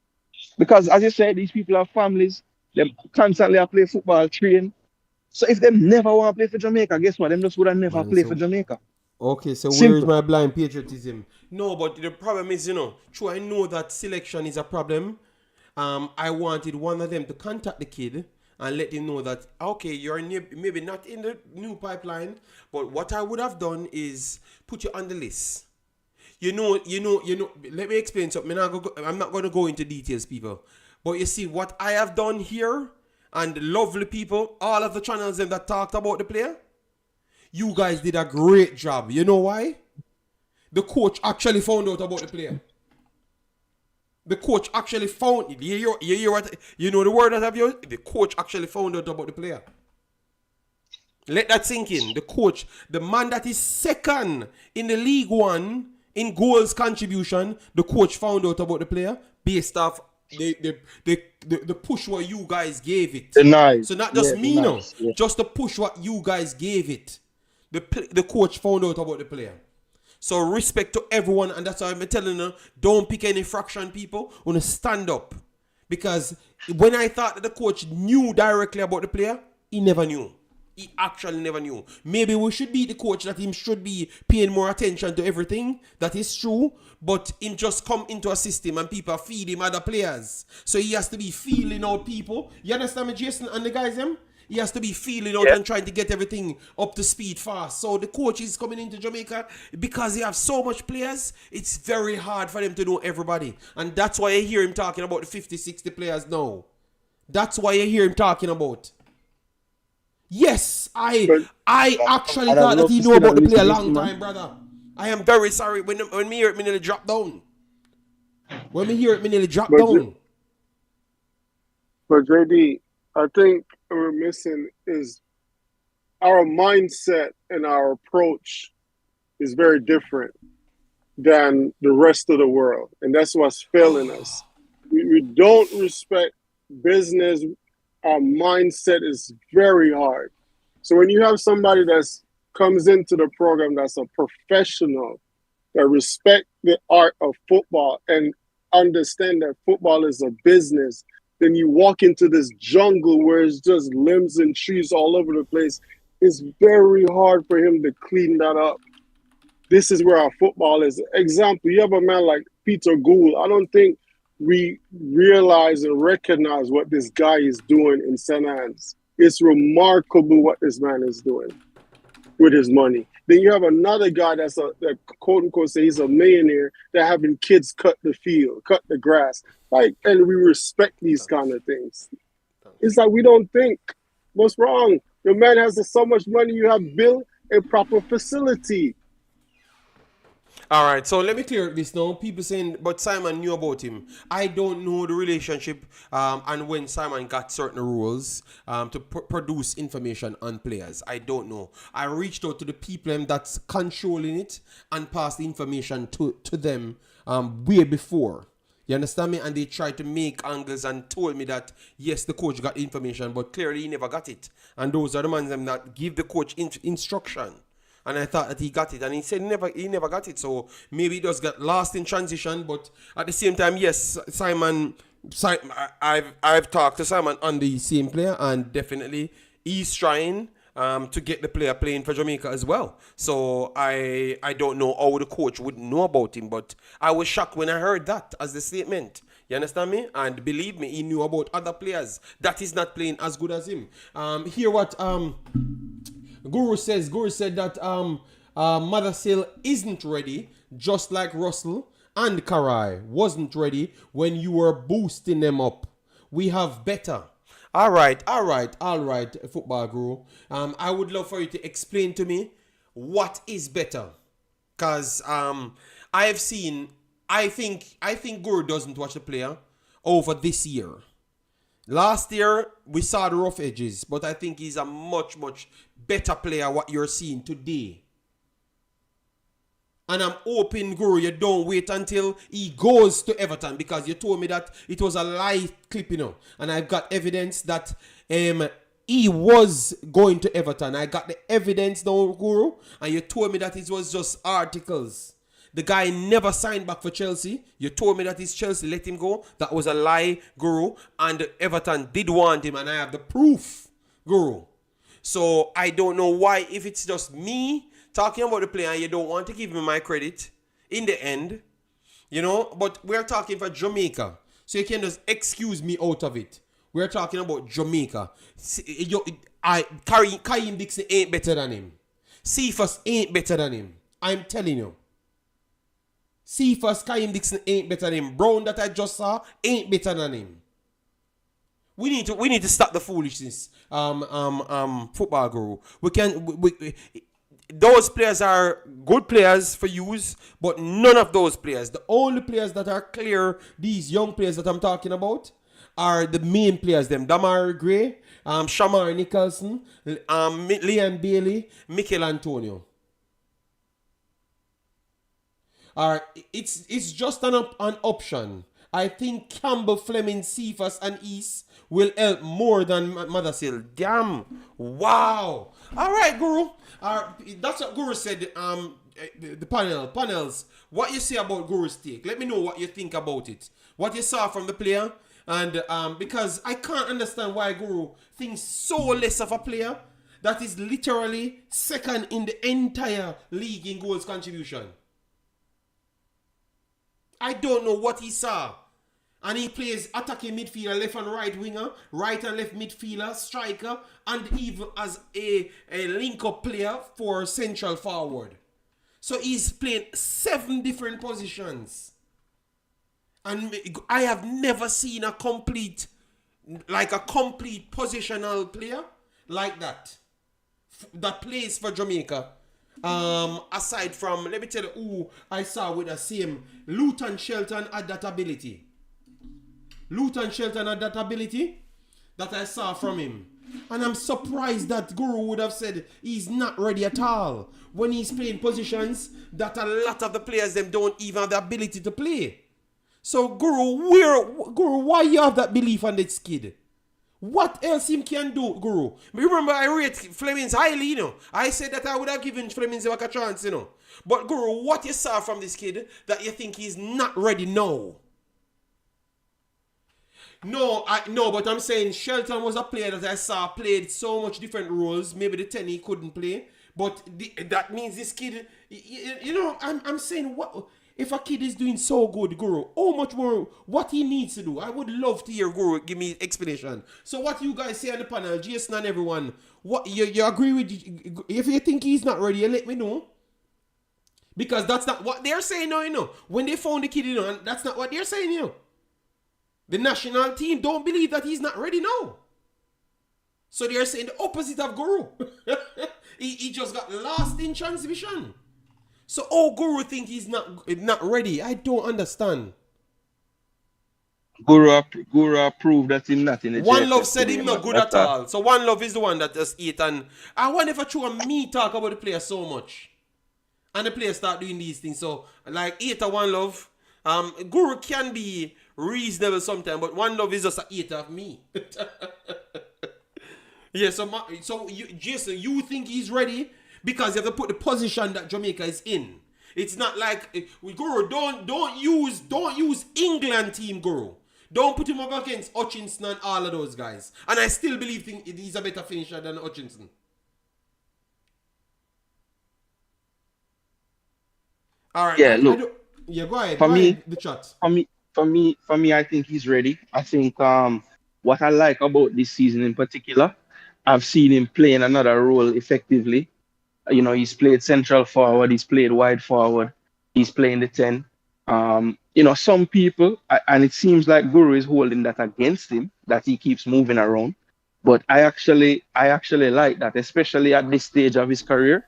Because as you said, these people have families, them constantly are play football, train. So if them never want to play for Jamaica, guess what? Them just would have never Man, play for Jamaica. okay, so where is Simple. my blind patriotism? No, but the problem is, true, I know that selection is a problem. I wanted one of them to contact the kid and let him know that, okay, you're maybe not in the new pipeline, but what I would have done is put you on the list. You know, let me explain something. I'm not going to go into details, people. But you see, what I have done here, and the lovely people, all of the channels them that talked about the player, you guys did a great job. You know why? The coach actually found out about the player. The coach actually found it. You hear what? You know the word that I've used? The coach actually found out about the player. Let that sink in. The coach, the man that is second in the League One in goals contribution, the coach found out about the player based off the push what you guys gave it. The nice. So not just Yeah, me, no. nice. Yeah. Just the push what you guys gave it. The coach found out about the player. So respect to everyone, and that's why I'm telling you, don't pick any fraction people. Want to stand up. Because when I thought that the coach knew directly about the player, he never knew. He actually never knew. Maybe we should be the coach that him should be paying more attention to everything. That is true. But him just come into a system and people feed him other players. So he has to be feeling out people. You understand me, Jason and the guys, them? He has to be feeling out and trying to get everything up to speed fast. So the coach is coming into Jamaica because he have so much players. It's very hard for them to know everybody. And that's why I hear him talking about the 50, 60 players now. That's why I hear him talking about. Yes, I actually thought that he knew about the player a long time, brother. I am very sorry. When me hear it, me nearly drop down. When me hear it, me nearly drop down. But JD, I think what we're missing is our mindset and our approach is very different than the rest of the world. And that's what's failing us. We don't respect business. Our mindset is very hard. So when you have somebody that comes into the program that's a professional, that respect the art of football and understand that football is a business, then you walk into this jungle where it's just limbs and trees all over the place. It's very hard for him to clean that up. This is where our football is. Example, you have a man like Peter Gould. I don't think we realize and recognize what this guy is doing in St. Anne's. It's remarkable what this man is doing with his money. Then you have another guy that quote unquote say he's a millionaire that having kids cut the field, cut the grass. Like, and we respect these kind of things. It's like we don't think. What's wrong? Your man has so much money, you have built a proper facility. All right, so let me clear this now. People saying, but Simon knew about him. I don't know the relationship and when Simon got certain rules to produce information on players. I don't know. I reached out to the people that's controlling it and passed the information to them way before. You understand me? And they tried to make angles and told me that, yes, the coach got the information, but clearly he never got it. And those are the ones that give the coach instruction. And I thought that he got it, and he said he never got it. So maybe he just got lost in transition. But at the same time, yes, Simon, I've talked to Simon on the same player, and definitely he's trying to get the player playing for Jamaica as well. So I don't know how the coach would know about him, but I was shocked when I heard that as the statement. You understand me? And believe me, he knew about other players that is not playing as good as him. Hear what Guru said that Mothersille isn't ready, just like Russell and Karai wasn't ready when you were boosting them up. We have better. All right, Football Guru. I would love for you to explain to me what is better. Because I think Guru doesn't watch the player over this year. Last year, we saw the rough edges, but I think he's a much, much better player what you're seeing today. And I'm hoping, Guru, you don't wait until he goes to Everton, because you told me that it was a lie clip, And I've got evidence that he was going to Everton. I got the evidence now, Guru, and you told me that it was just articles. The guy never signed back for Chelsea. You told me that his Chelsea let him go. That was a lie, Guru. And Everton did want him, and I have the proof, Guru. So I don't know why, if it's just me talking about the player and you don't want to give me my credit in the end, but we're talking for Jamaica. So you can just excuse me out of it. We're talking about Jamaica. Karim Dixon ain't better than him. Cephas ain't better than him. I'm telling you. Cephas, Karim Dixon ain't better than him. Brown that I just saw ain't better than him. We need to stop the foolishness. Football Guru. Those players are good players for use, but none of those players, the only players that are clear, these young players that I'm talking about, are the main players, them. Damar Gray, Shamar Nicholson, Liam Bailey, Mikel Antonio. It's just an option. I think Campbell, Fleming, Cephas, and East will help more than Mothersille. Damn. Wow. All right, Guru. That's what Guru said. The panels. What you say about Guru's take? Let me know what you think about it. What you saw from the player. And because I can't understand why Guru thinks so less of a player that is literally second in the entire league in goals contribution. I don't know what he saw. And he plays attacking midfielder, left and right winger, right and left midfielder, striker, and even as a link-up player for central forward. So he's playing 7 different positions. And I have never seen a complete positional player like that. That plays for Jamaica. Aside from, let me tell you who I saw with the same. Luton Shelton had that ability. That I saw from him. And I'm surprised that Guru would have said he's not ready at all when he's playing positions that a lot of the players them don't even have the ability to play. So Guru, why you have that belief on this kid? What else him can do, Guru? Remember, I rate Flemings highly, I said that I would have given Flemings a chance, But Guru, what you saw from this kid that you think he's not ready now? No, but I'm saying Shelton was a player that I saw played so much different roles. Maybe the 10 he couldn't play. But that means this kid, I'm saying, what if a kid is doing so good, Guru, how much more, what he needs to do? I would love to hear Guru give me explanation. So what you guys say on the panel, Jason and everyone, what you agree with, if you think he's not ready, let me know. Because that's not what they're saying now, When they found the kid, and that's not what they're saying, The national team don't believe that he's not ready now. So they're saying the opposite of Guru. he just got lost in transmission. So Guru think he's not ready. I don't understand. Guru proved that he's not in the One JFF Love said he's not good at that. all. So One Love is the one that just ate. And I wonder if I true me talk about the player so much. And the players start doing these things. So like 8 or One Love. Guru can be reasonable sometimes, but One Love is just a hater of me. Yeah, so Jason, you think he's ready because you have to put the position that Jamaica is in. It's not like Guru, don't use England team, Guru. Don't put him up against Hutchinson and all of those guys. And I still believe he's a better finisher than Hutchinson. All right. Yeah, look. Go ahead. The chat. For me, I think he's ready. I think what I like about this season in particular, I've seen him playing another role effectively. He's played central forward, he's played wide forward, he's playing the 10. Some people, and it seems like Guru is holding that against him, that he keeps moving around. But I actually like that, especially at this stage of his career,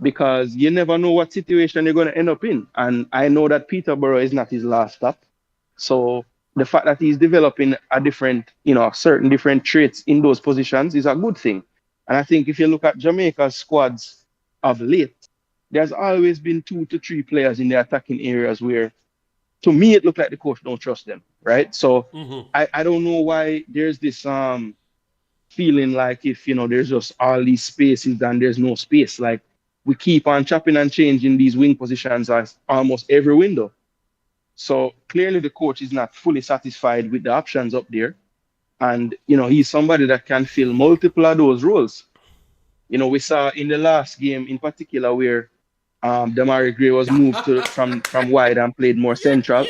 because you never know what situation you're going to end up in. And I know that Peterborough is not his last stop. So the fact that he's developing a different, certain different traits in those positions is a good thing. And I think if you look at Jamaica's squads of late, there's always been 2 to 3 players in the attacking areas where, to me, it looked like the coach don't trust them, right? So I don't know why there's this feeling like if there's just all these spaces and there's no space. Like we keep on chopping and changing these wing positions as almost every window. So clearly the coach is not fully satisfied with the options up there. And he's somebody that can fill multiple of those roles. We saw in the last game in particular where Damari Gray was moved from wide and played more central.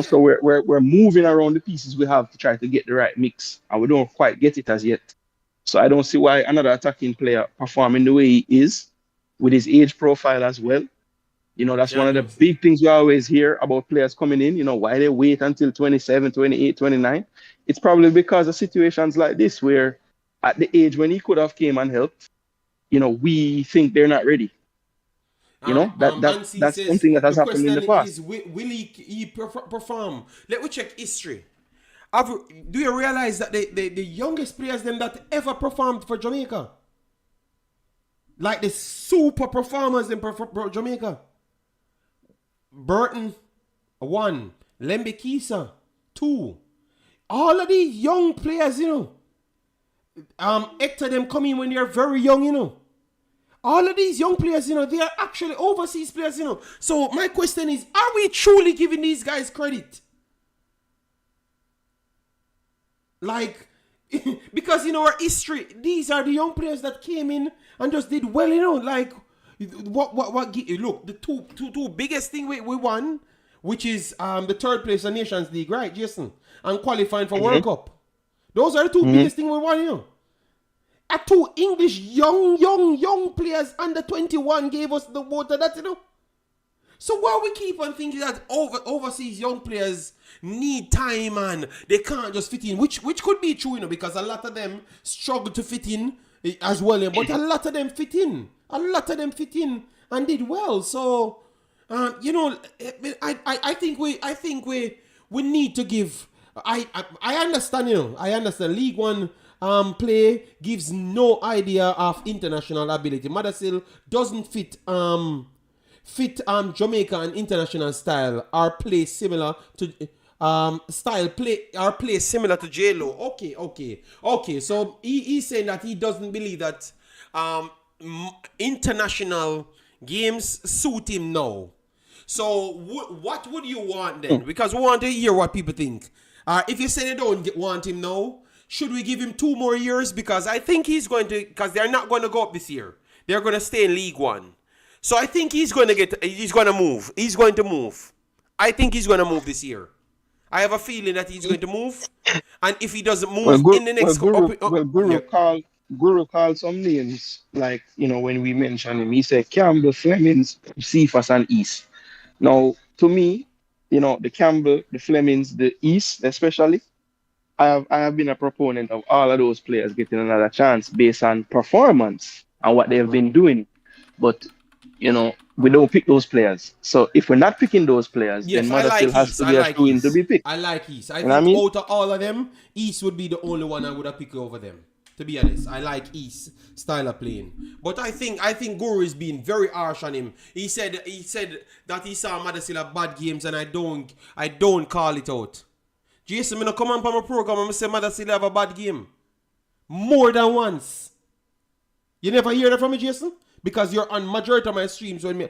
So we're moving around the pieces we have to try to get the right mix, and we don't quite get it as yet. So I don't see why another attacking player performing the way he is with his age profile as well. That's one of the big things we always hear about players coming in, why they wait until 27, 28, 29. It's probably because of situations like this where at the age when he could have came and helped, we think they're not ready. That's something that has happened in the past. Will he perform? Let me check history. Do you realize that the youngest players them that ever performed for Jamaica, like the super performers in for Jamaica, Burton 1, Lembe Kisa 2, all of these young players, Hector them come in when they're very young, All of these young players, they are actually overseas players, So my question is, are we truly giving these guys credit? Like, because our history, these are the young players that came in and just did well, Like, what look, the two biggest thing we won, which is the third place in Nations League, right, Jason? And qualifying for World Cup. Those are the two biggest things we won, A 2 English young players under 21 gave us the water that, So why we keep on thinking that overseas young players need time and they can't just fit in, which could be true, because a lot of them struggle to fit in as well, but a lot of them fit in. A lot of them fit in and did well. So, I think we need to give. I understand, I understand. League One play gives no idea of international ability. Mothersille doesn't fit Jamaica and international style. Our play similar to play similar to J-Lo. Okay. So he's saying that he doesn't believe that international games suit him now. So what would you want then? Because we want to hear what people think. If you say they don't want him now, should we give him 2 more years? Because I think he's going to, because they're not going to go up this year. They're going to stay in League One. So I think he's going to move. He's going to move. I think he's going to move this year. I have a feeling that he's going to move. And if he doesn't move in the next... Guru called some names, like, when we mentioned him, he said Campbell, Flemings, Cephas, and East. Now, to me, the Campbell, the Flemings, the East especially, I have been a proponent of all of those players getting another chance based on performance and what they have been doing. But, we don't pick those players. So if we're not picking those players, then Mothersille has to be a shoo-in to be picked. I like East. I think out of all of them, East would be the only one I would have picked over them. To be honest, I like East style of playing, but I think Guru is being very harsh on him. He said that he saw Mothersille have bad games, and I don't call it out. Jason, me no come on my program and say Mothersille have a bad game more than once. You never hear that from me, Jason, because you're on majority of my streams when me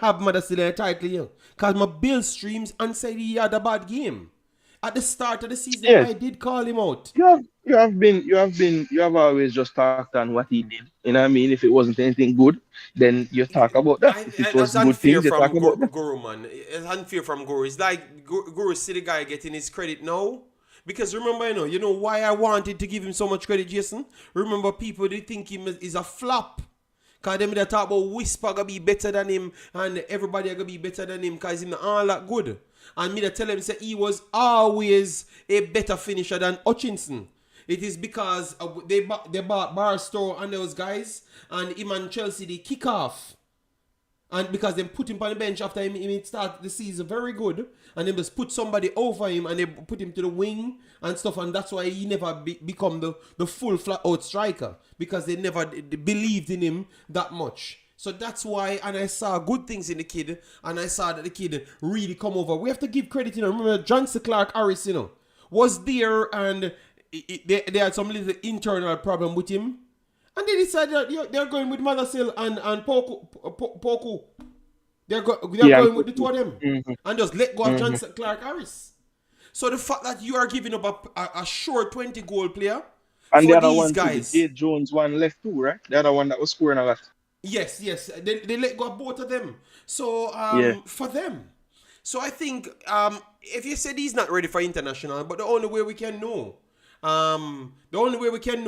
have Mothersille in a title here. Cause my build streams and said he had a bad game. At the start of the season, yes. I did call him out. You have always just talked on what he did. You know what I mean? If it wasn't anything good, then you talk about that. If it was good things, you talk about that. Guru, man. It's unfair from Guru. It's like Guru see the guy getting his credit now. Because remember, you know why I wanted to give him so much credit, Jason? Remember, people, they think him is a flop. Because them they talk about Whisper gonna be better than him and everybody gonna be better than him because he's not all that good. And me to tell him say he was always a better finisher than Hutchinson. It is because they bought Barstow and those guys, and him and Chelsea they kick off. And because they put him on the bench after him start the season very good, and then just put somebody over him and they put him to the wing and stuff, and that's why he never become the full flat out striker, because they never believed in him that much. So that's why, and I saw good things in the kid, and I saw that the kid really come over. We have to give credit, Remember, Johnson Clark Harris, was there, and they had some little internal problem with him. And they decided that they're going with Mothersille and Poku. They're going with the two of them. And just let go of Johnson Clark Harris. So the fact that you are giving up a short 20-goal player and for the other these one, guys. Jade Jones one left too, right? The other one that was scoring a lot. Yes. They let go of both of them. So for them. So I think if you said he's not ready for international, but the only way we can know,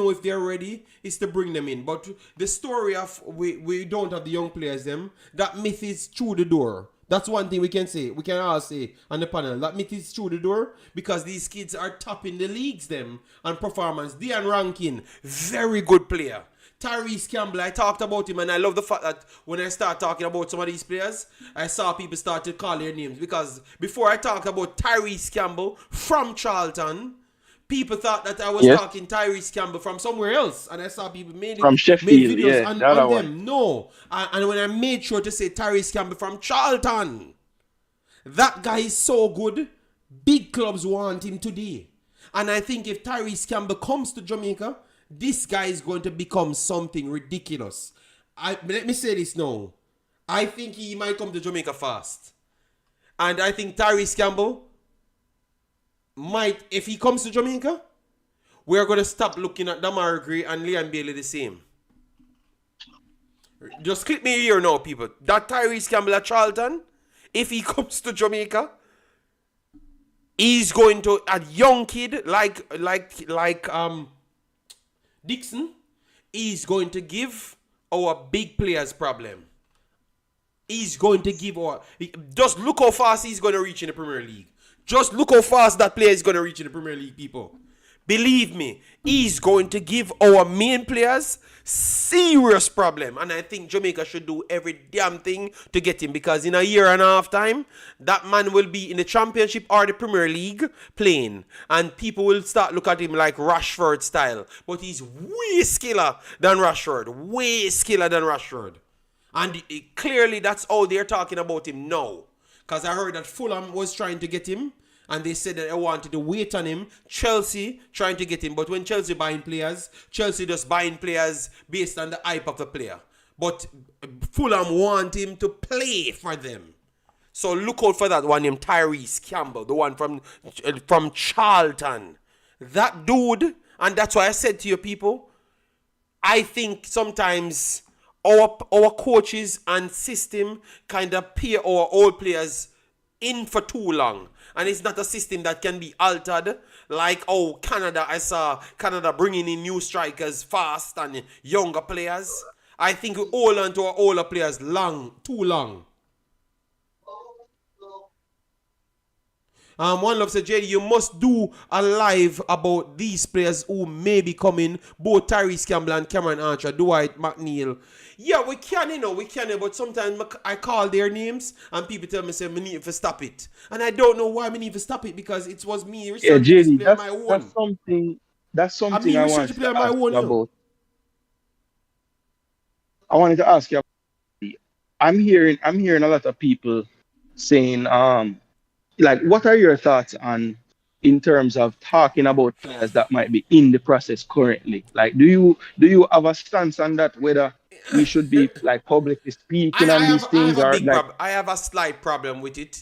if they're ready is to bring them in. But the story of we don't have the young players them, that myth is through the door. That's one thing we can say. We can all say on the panel. That myth is through the door because these kids are topping the leagues them and performance. Dean Rankin, very good player. Tyrese Campbell, I talked about him, and I love the fact that when I start talking about some of these players, I saw people start to call their names. Because before I talked about Tyrese Campbell from Charlton, people thought that I was talking Tyrese Campbell from somewhere else. And I saw people made videos on them. No. And when I made sure to say Tyrese Campbell from Charlton, that guy is so good. Big clubs want him today. And I think if Tyrese Campbell comes to Jamaica, this guy is going to become something ridiculous. Let me say this now. I think he might come to Jamaica fast. And I think Tyrese Campbell might, if he comes to Jamaica, we're going to stop looking at Damar Gray and Liam Bailey the same. Just click me here now, people. That Tyrese Campbell at Charlton, if he comes to Jamaica, he's going to, a young kid like Dixon, is going to give our big players problem. He's going to give just look how fast he's going to reach in the Premier League. Just look how fast that player is going to reach in the Premier League, people. Believe me, he's going to give our main players serious problem. And I think Jamaica should do every damn thing to get him. Because in a year and a half time, that man will be in the Championship or the Premier League playing. And people will start look at him like Rashford style. But he's way skiller than Rashford. Way skiller than Rashford. And clearly that's how they're talking about him now. Because I heard that Fulham was trying to get him. And they said that they wanted to wait on him. Chelsea trying to get him. But when Chelsea buying players, Chelsea just buying players based on the hype of the player. But Fulham want him to play for them. So look out for that one named Tyrese Campbell. The one from Charlton. That dude, and that's why I said to you people, I think sometimes our coaches and system kind of pay our old players in for too long. And it's not a system that can be altered. Like, Canada, I saw Canada bringing in new strikers fast and younger players. I think we hold on to our older players too long. One love said, JD, you must do a live about these players who may be coming, both Tyrese Campbell and Cameron Archer, Dwight McNeil. Yeah, we can, but sometimes I call their names and people tell me, say, we need to stop it. And I don't know why we need to stop it because it was me researching JD, to play my own. That's something I wanted to ask you about. I wanted to ask you, I'm hearing a lot of people saying, what are your thoughts in terms of talking about players that might be in the process currently? Like, do you have a stance on that, whether we should be publicly speaking on these things? I have a slight problem with it,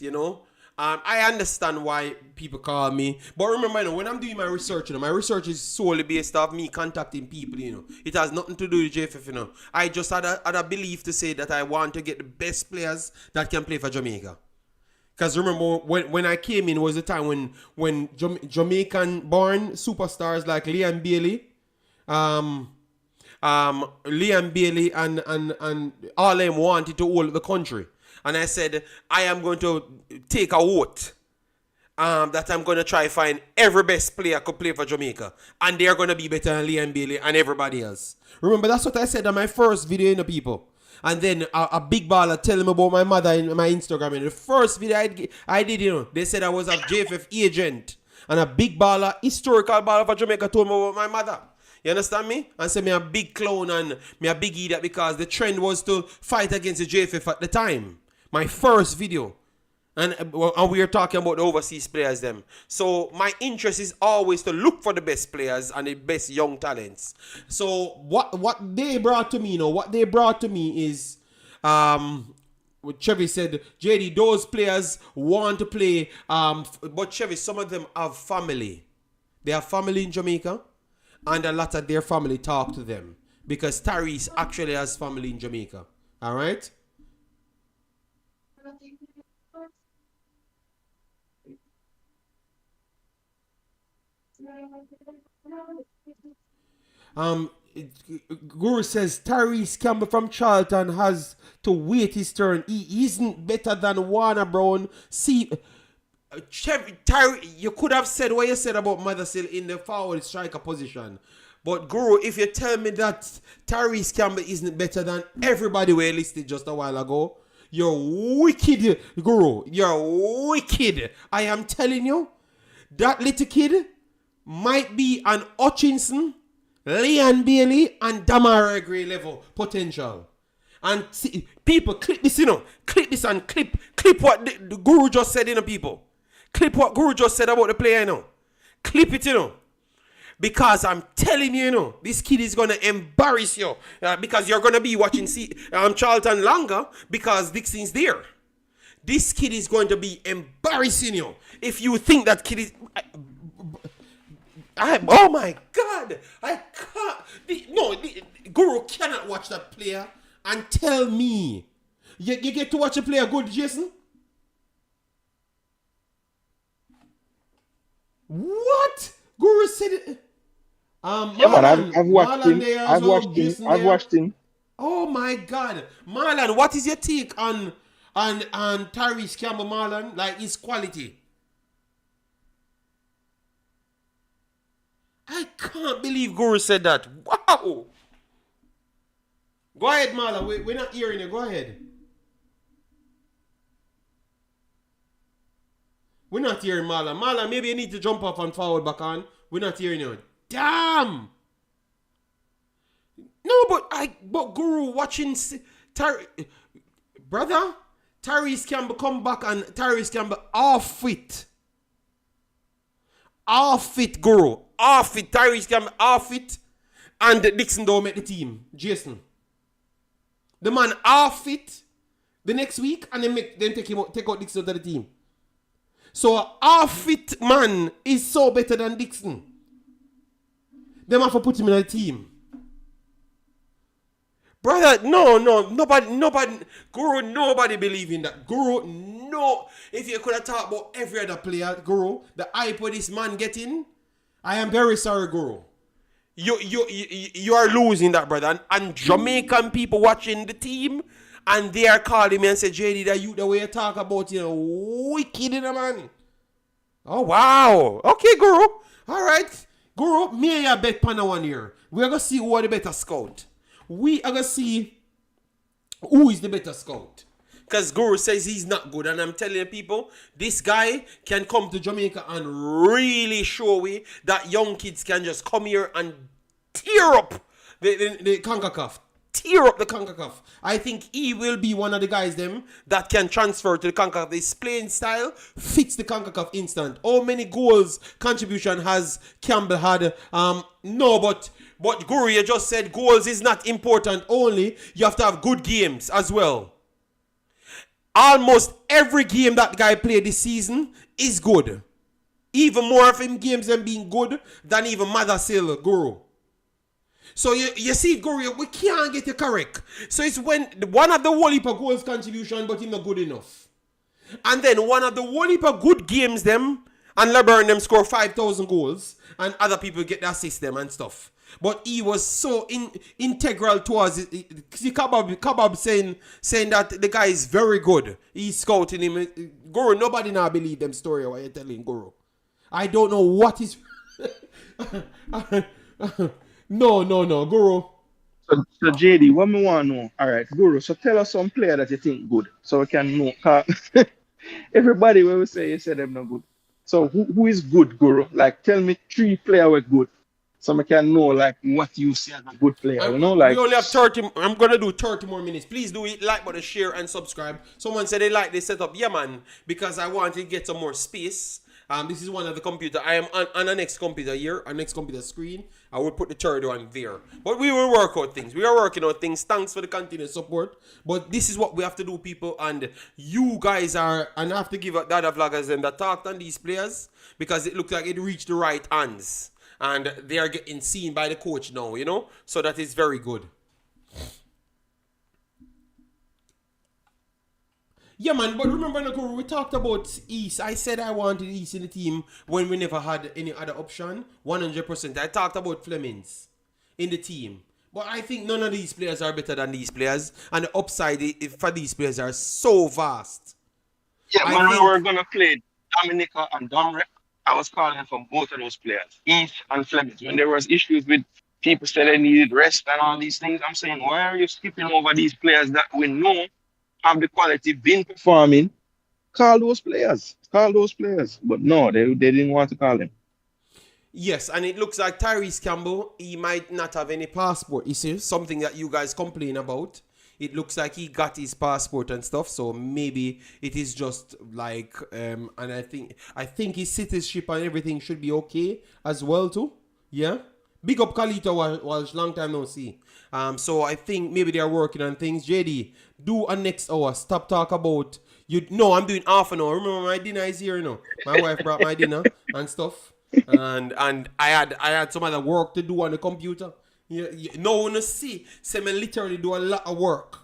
I understand why people call me. But remember, when I'm doing my research, my research is solely based off me contacting people, It has nothing to do with JFF, I just had a belief to say that I want to get the best players that can play for Jamaica. Because remember, when I came in, was the time when Jamaican-born superstars like Liam Bailey, and all them wanted to hold the country. And I said, I am going to take a vote that I'm going to try find every best player could play for Jamaica. And they're going to be better than Liam Bailey and everybody else. Remember, that's what I said on my first video, people. And then a big baller tell him about my mother in my Instagram. And the first video I did, they said I was a JFF agent. And a big baller, historical baller for Jamaica told me about my mother. You understand me? And say me a big clown and me a big idiot because the trend was to fight against the JFF at the time. My first video. And we are talking about the overseas players them. So my interest is always to look for the best players and the best young talents. So what they brought to me, what they brought to me is what Chevy said, JD, those players want to play, but Chevy, some of them have family. They have family in Jamaica, and a lot of their family talk to them because Tyrese actually has family in Jamaica. All right? Guru says Tyrese Campbell from Charlton has to wait his turn. He isn't better than Warner Brown. See, you could have said what you said about Mothersille in the forward striker position. But Guru, if you tell me that Tyrese Campbell isn't better than everybody we listed just a while ago, you're wicked, Guru. You're wicked. I am telling you, that little kid might be an Hutchinson, Leon Bailey, and Damara Gray level potential. And see, people, clip this, clip this and clip what the Guru just said, people. Clip what Guru just said about the player, Clip it, Because I'm telling you, this kid is going to embarrass you. Because you're going to be watching Charlton longer because Dixon's there. This kid is going to be embarrassing you. If you think that kid is... oh my God! I can't... Guru cannot watch that player and tell me. You get to watch a player good, Jason? What? Guru said it. Yeah, man, I've watched him. I've watched him. Oh my God, Marlon, what is your take on Tyrese Campbell, Marlon? Like his quality? I can't believe Guru said that. Wow. Go ahead, Marlon. We're not hearing you. Go ahead. We're not hearing Marlon. Marlon, maybe you need to jump off and forward back on. We're not hearing you. Damn. No, but Guru watching brother, Tyrese Campbell come back and Tyrese Campbell off fit. Off fit, Guru. Off it. Tyrese Campbell off it. And Dixon don't make the team. Jason. The man off it the next week and then take out Dixon to the team. So off it man is so better than Dixon. Them have to put him in a team. Brother, nobody, Guru, nobody believe in that. Guru, no. If you could have talked about every other player, Guru, the hype of this man getting, I am very sorry, Guru. You are losing that, brother. And Jamaican people watching the team, and they are calling me and say, JD, that you the way you talk about, wicked in a man. Oh, wow. Okay, Guru. All right. Guru, me and you bet Panama 1 year. We're going to see who are the better scout. We are going to see who is the better scout. Because Guru says he's not good. And I'm telling people, this guy can come to Jamaica and really show me that young kids can just come here and tear up the Concacaf. Tear up the Concacaf. I think he will be one of the guys them that can transfer to the Concacaf. His playing style fits the Concacaf instant. How many goals contribution has Campbell had? No, but Guru, you just said goals is not important only. You have to have good games as well. Almost every game that guy played this season is good. Even more of him games than being good than even Mothersille, Guru. So you see, Guru, we can't get it correct. So it's when one of the whole heap of goals contribution, but he's not good enough. And then one of the whole heap of good games them, and LeBron them score 5,000 goals, and other people get the assist them and stuff. But he was so integral towards it. See, Kabab saying that the guy is very good. He's scouting him. Guru, nobody now believe them story what you're telling, Guru. I don't know what is... No, Guru. So JD, what me want to know? All right, Guru, so tell us some player that you think good. So we can know. Everybody when we say you say them not good. So who is good, Guru? Like, tell me 3 players were good. so I can know like what you see as a good player. You know, We like only have 30. I'm gonna do 30 more minutes. Please do it, like button, share, and subscribe. Someone said they like this setup. Yeah, man, because I want to get some more space. This is one of the computer. I am on the next computer here, on next computer screen. I will put the third one there. But we will work out things. We are working on things. Thanks for the continued support. But this is what we have to do, people. And you guys are, and I have to give the other vloggers them that talked on these players because it looks like it reached the right hands. And they are getting seen by the coach now, you know? So that is very good. Yeah, man, but remember, Nakuru, we talked about East. I said I wanted East in the team when we never had any other option. 100%. I talked about Flemings in the team. But I think none of these players are better than these players. And the upside for these players are so vast. yeah, when we were gonna play Dominica and Domrek, I was calling for both of those players, East and Flemings. When there was issues with people said they needed rest and all these things, I'm saying, why are you skipping over these players that we know have the quality, been performing? Call those players. But no, they didn't want to call them. Yes, and it looks like Tyrese Campbell, he might not have any passport issues, something that you guys complain about. It looks like he got his passport and stuff, so maybe it is just like, and I think his citizenship and everything should be okay as well too. Yeah, big up Kalito Walsh, long time no see. So I think maybe they are working on things. JD, do a next hour. Stop talk about you. No, I'm doing half an hour. Remember my dinner is here, you know. My wife brought my dinner and stuff, and I had some other work to do on the computer. No one see. So me literally do a lot of work.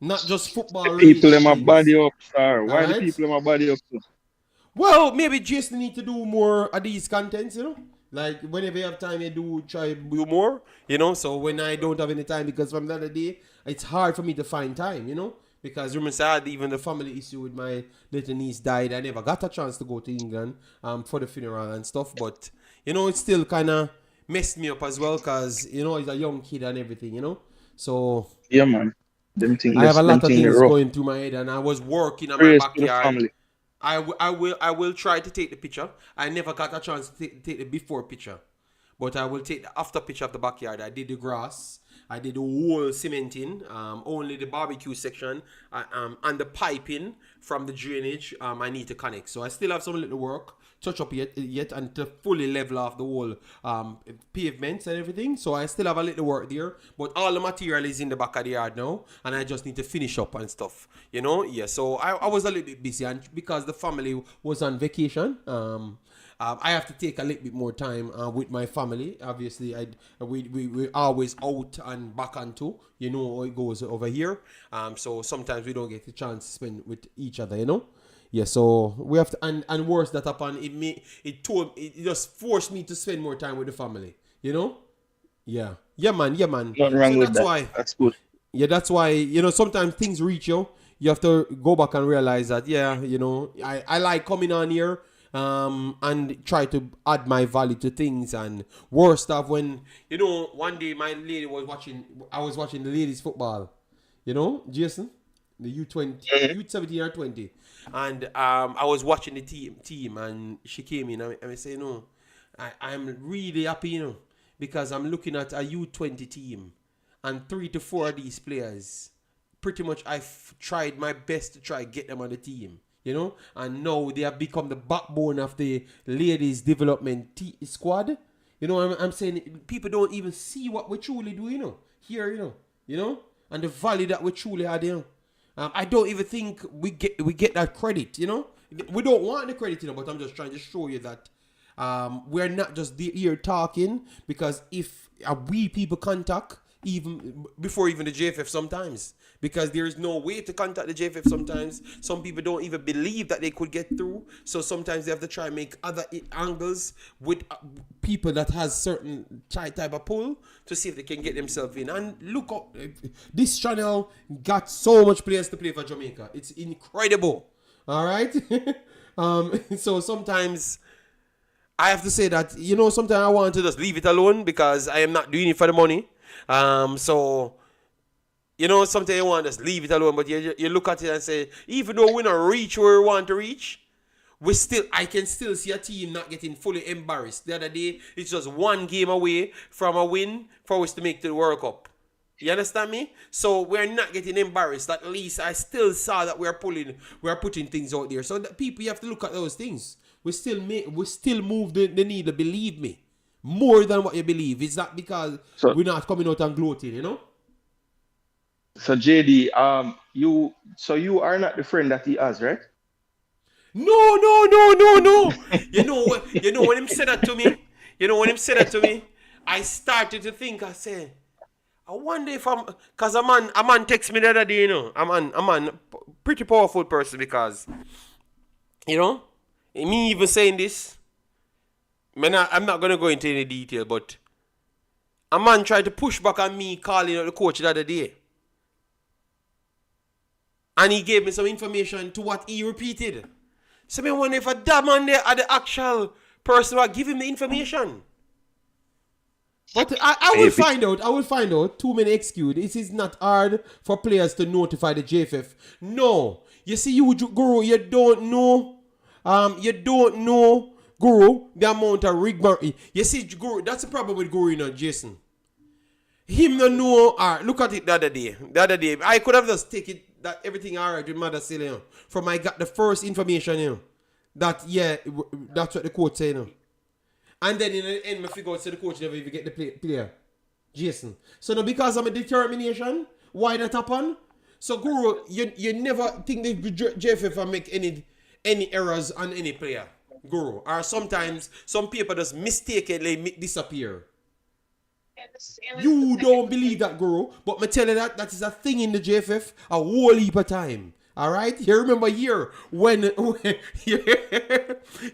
Not just football. The people in my body up, sir. Why the people in my body up? Well, maybe Jason need to do more of these contents, you know? Like, whenever you have time, you try to do more, you know? So when I don't have any time, because from the other day, it's hard for me to find time, you know? Because remember, I had even the family issue with my little niece died. I never got a chance to go to England for the funeral and stuff. But, you know, it still kind of messed me up as well because, you know, he's a young kid and everything, you know? So... Yeah, man. I have a lot of things going through my head, and I was working on my backyard. I will try to take the picture. I never got a chance to take the before picture, but I will take the after picture of the backyard. I did the grass, I did the whole cementing, only the barbecue section, and the piping from the drainage. I need to connect, so I still have some little work touch up yet and to fully level off the whole pavements and everything. So I still have a little work there, but all the material is in the back of the yard now, and I just need to finish up and stuff, you know. Yeah, so I was a little bit busy, and because the family was on vacation, I have to take a little bit more time with my family. Obviously, we always out and back and to, you know how it goes over here. So sometimes we don't get the chance to spend with each other, you know. Yeah, so we have to, and worse that upon it just forced me to spend more time with the family, you know. Yeah, man. Nothing wrong with that. Why, that's good. Yeah, that's why, you know, sometimes things reach you. You have to go back and realize that, yeah, you know, I like coming on here and try to add my value to things. And worse stuff when, you know, one day my lady I was watching the ladies football, you know, Jason, the U20, U17 or 20. And I was watching the team, and she came in and I say, no, I'm really happy, you know, because I'm looking at a U20 team, and 3 to 4 of these players, pretty much I've tried my best to try get them on the team, you know, and now they have become the backbone of the ladies development squad. You know, I'm saying people don't even see what we truly do, you know, here, you know, and the value that we truly add, you know. I don't even think we get that credit, you know. We don't want the credit, you know, but I'm just trying to show you that we're not just here talking, because if we people contact even before even the JFF sometimes, because there is no way to contact the JFF sometimes. Some people don't even believe that they could get through, so sometimes they have to try and make other angles with people that has certain type of pull to see if they can get themselves in. And look up, this channel got so much players to play for Jamaica. It's incredible. All right. So sometimes I have to say that, you know, sometimes I want to just leave it alone because I am not doing it for the money. So, you know, sometimes you want to just leave it alone, but you look at it and say, even though we don't reach where we want to reach, I can still see a team not getting fully embarrassed. The other day, it's just one game away from a win for us to make the World Cup. You understand me? So we're not getting embarrassed. At least I still saw that we're putting things out there. So the people, you have to look at those things. We still move the needle, believe me. More than what you believe. It's not because we're not coming out and gloating, you know? So JD, you are not the friend that he has, right? No. You know when him said that to me, I started to think, I said, I wonder if cause a man text me the other day, you know. A man pretty powerful person because, you know, me even saying this, man, I'm not gonna go into any detail, but a man tried to push back on me calling out the coach the other day. And he gave me some information to what he repeated. So I wonder if that man there are the actual person who give him the information. But I will find out. I will find out. Too many excuse. It is not hard for players to notify the JFF. No. You see, Guru, you don't know. Guru, the amount of rigmarole. You see, Guru, that's the problem with Guru, you know, Jason. Him no know. Look at it the other day. I could have just taken that everything alright with Mothersille, you know. From I got the first information, you know. That's what the coach said, you know. And then in the end, I figure out the coach never even get the player. Jason. So now because of my determination, why that happen? So Guru, you never think the JFF will make any errors on any player. Guru. Or sometimes some people just mistakenly disappear. You don't believe that, Guru. But me tell you that is a thing in the JFF a whole heap of time. Alright? You remember here when you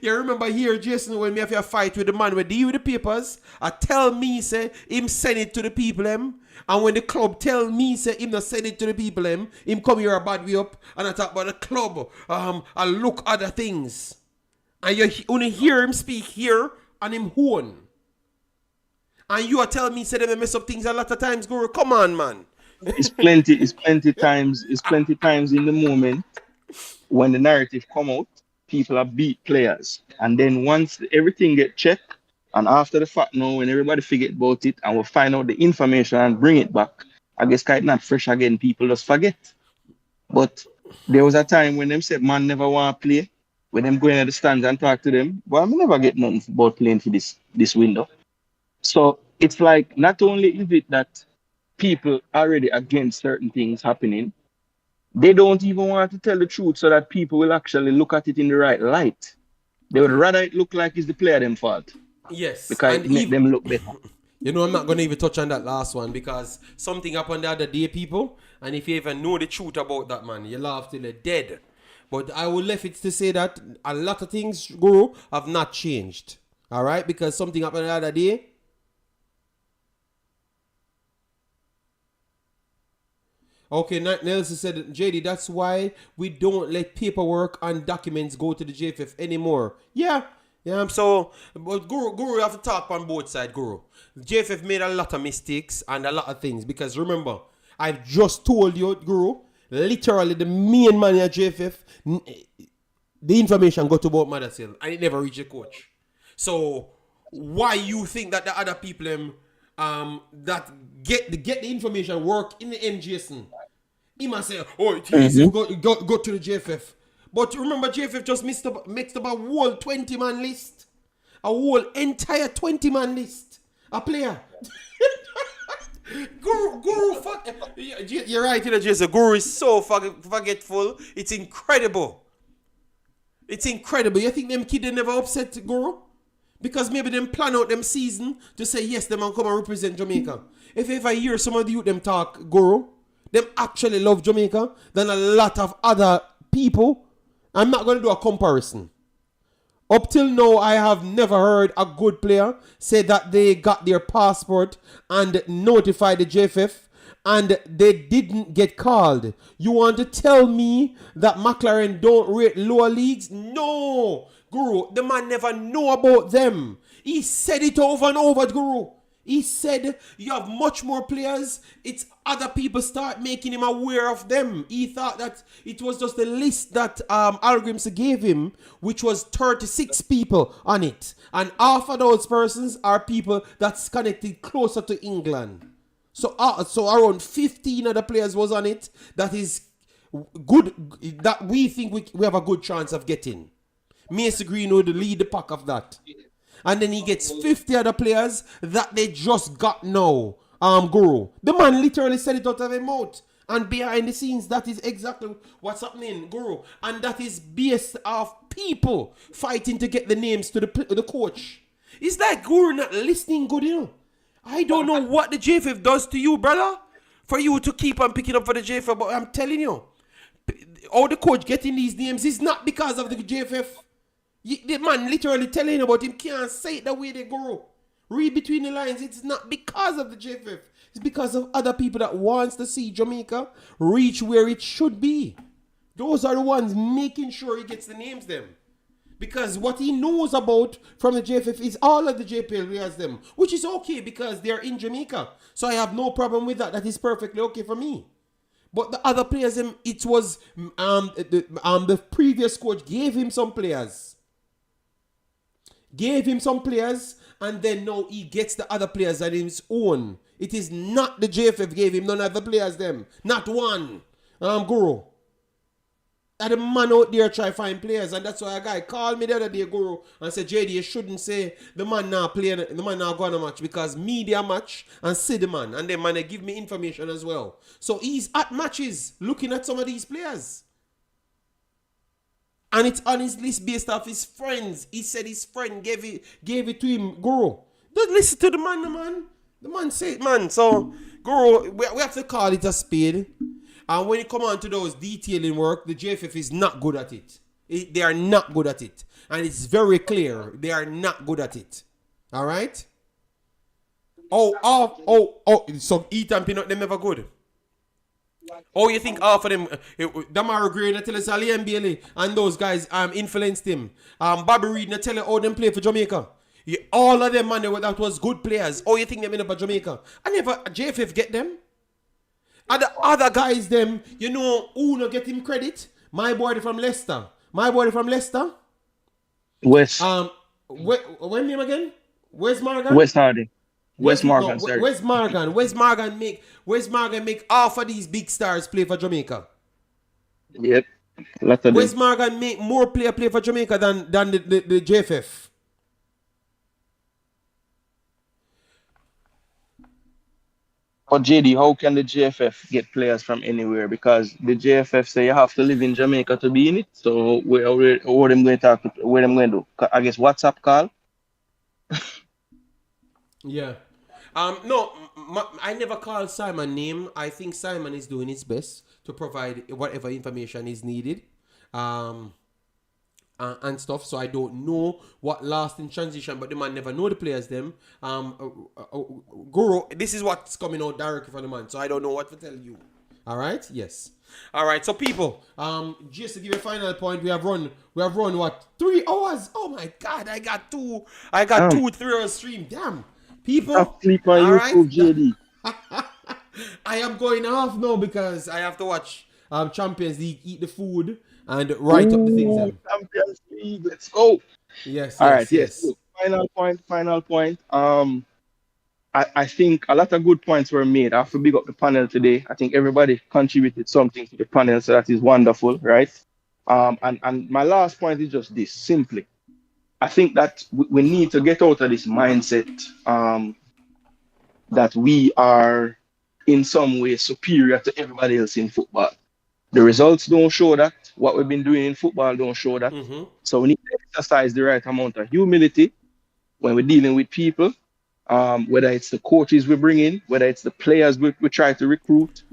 remember here, Jason, when me have a fight with the man with the papers, I tell me say him send it to the people them. And when the club tell me say him not send it to the people them, him come here a bad way up and I talk about the club. I look other things. And you only hear him speak here and him own. And you are telling me say they mess up things a lot of times, Guru. Come on, man. It's plenty times in the moment when the narrative come out, people are beat players. And then once everything get checked, and after the fact now, when everybody forget about it and we'll find out the information and bring it back, I guess it's not fresh again, people just forget. But there was a time when them said man never want to play, when them go in the stands and talk to them, but I never get nothing about playing for this window. So it's like not only is it that people already against certain things happening, they don't even want to tell the truth so that people will actually look at it in the right light. They would rather it look like it's the player them fault. Yes. Because it make them look better. You know, I'm not going to even touch on that last one because something happened the other day, people. And if you even know the truth about that, man, you laugh till you're dead. But I will left it to say that a lot of things, Guru, have not changed. All right? Because something happened the other day. Okay, Nelson said, JD, that's why we don't let paperwork and documents go to the JFF anymore. Yeah. So, but Guru, you have to talk on both sides, Guru. JFF made a lot of mistakes and a lot of things because remember, I've just told you, Guru, literally the main man at JFF, the information got about Mothersille and it never reached the coach. So, why you think that the other people that get the information work in the end, Jason? He must say, oh, it's easy, go to the JFF. But remember, JFF just mixed up a whole 20-man list. A whole entire 20-man list. A player. Guru, fuck. You're right, you know, Jason. Guru is so forgetful. It's incredible. You think them kids never upset Guru? Because maybe them plan out them season to say, yes, them can come and represent Jamaica. If I hear some of the youth them talk, Guru, them actually love Jamaica than a lot of other people. I'm not going to do a comparison. Up till now, I have never heard a good player say that they got their passport and notified the JFF and they didn't get called. You want to tell me that McLaren don't rate lower leagues? No! Guru, the man never know about them. He said it over and over, Guru. He said you have much more players. It's other people start making him aware of them. He thought that it was just the list that Algrimson gave him, which was 36 people on it. And half of those persons are people that's connected closer to England. So around 15 of the players was on it. That is good, that we think we have a good chance of getting. Mason Greenwood lead the pack of that. And then he gets 50 other players that they just got now. Guru. The man literally said it out of his mouth. And behind the scenes, that is exactly what's happening, Guru. And that is based off people fighting to get the names to the coach. It's like Guru not listening good, you know. I don't know what the JFF does to you, brother, for you to keep on picking up for the JFF. But I'm telling you, all the coach getting these names is not because of the JFF. The man literally telling about him can't say it the way they go. Read between the lines. It's not because of the JFF. It's because of other people that wants to see Jamaica reach where it should be. Those are the ones making sure he gets the names them. Because what he knows about from the JFF is all of the JPL has them. Which is okay because they're in Jamaica. So I have no problem with that. That is perfectly okay for me. But the other players, it was the previous coach gave him some players. And then now he gets the other players on his own. It is not the JFF gave him none of the players them. Not one. Guru. And the man out there try find players, and that's why a guy called me the other day, Guru, and said, JD, you shouldn't say the man now playing, the man now going to match, because media match and see the man, and then man they give me information as well. So he's at matches looking at some of these players. And it's on his list based off his friends. He said his friend gave it to him, Guru. Don't listen to the man. The man said, man. So, Guru, we have to call it a spade. And when it comes on to those detailing work, the JFF is not good at it. They are not good at it. And it's very clear. They are not good at it. All right? So eat and peanut, them never good. Oh, you think half of them, Damaro Gray, Natella Ali and Bailey, and those guys influenced him. Bobby Reed, Natella, all them play for Jamaica. All of them, man, that was good players. Oh, you think they end up at Jamaica? I never, JFF get them. And the other guys, them, you know, who no get him credit? My boy from Leicester. West. When name again? Where's Morgan? West Hardy. West Morgan, sorry. Where's Morgan make half of these big stars play for Jamaica? Yep. Where's Morgan make more play for Jamaica than the JFF? But JD, how can the JFF get players from anywhere? Because the JFF say you have to live in Jamaica to be in it. So where them going to talk? Where them going to do? I guess WhatsApp call. Yeah. No, I never called Simon name. I think Simon is doing his best to provide whatever information is needed. And stuff, so I don't know what last in transition, but the man never know the players them. Guru, this is what's coming out directly from the man, so I don't know what to tell you. All right, yes. All right, so people, just to give you a final point, we have run what, 3 hours? Oh my God, I got 2 3 hours stream. Damn, people. I'll sleep on YouTube, JD. I am going off now because I have to watch Champions League, eat the food, and write up the things. Champions League, let's go. Yes. All right. Yes. So, final point. I think a lot of good points were made. I have to big up the panel today. I think everybody contributed something to the panel, so that is wonderful, right? And my last point is just this, simply. I think that we need to get out of this mindset that we are in some way superior to everybody else in football. The results don't show that. What we've been doing in football don't show that. Mm-hmm. So we need to exercise the right amount of humility when we're dealing with people, whether it's the coaches we bring in, whether it's the players we try to recruit.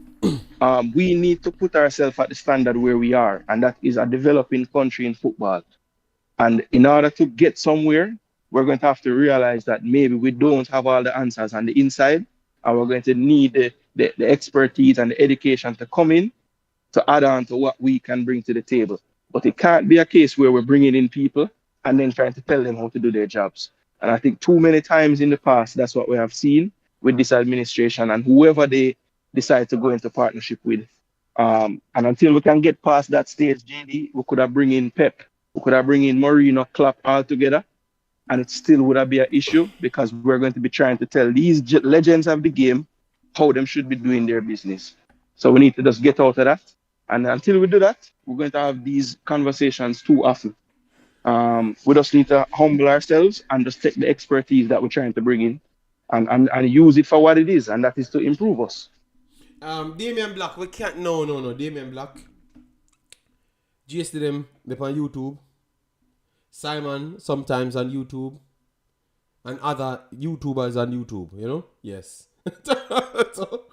We need to put ourselves at the standard where we are, and that is a developing country in football. And in order to get somewhere, we're going to have to realize that maybe we don't have all the answers on the inside, and we're going to need the expertise and the education to come in to add on to what we can bring to the table. But it can't be a case where we're bringing in people and then trying to tell them how to do their jobs. And I think too many times in the past, that's what we have seen with this administration and whoever they decide to go into partnership with. And until we can get past that stage, JD, we could have bring in Pep, we could have bring in Mourinho, Klopp all together, and it still would have been an issue because we're going to be trying to tell these legends of the game how them should be doing their business. So we need to just get out of that. And until we do that, we're going to have these conversations too often. We just need to humble ourselves and just take the expertise that we're trying to bring in and use it for what it is, and that is to improve us. Damien Black, we can't. No. Damien Black. GS to them, they're on YouTube. Simon, sometimes on YouTube. And other YouTubers on YouTube, you know? Yes. So,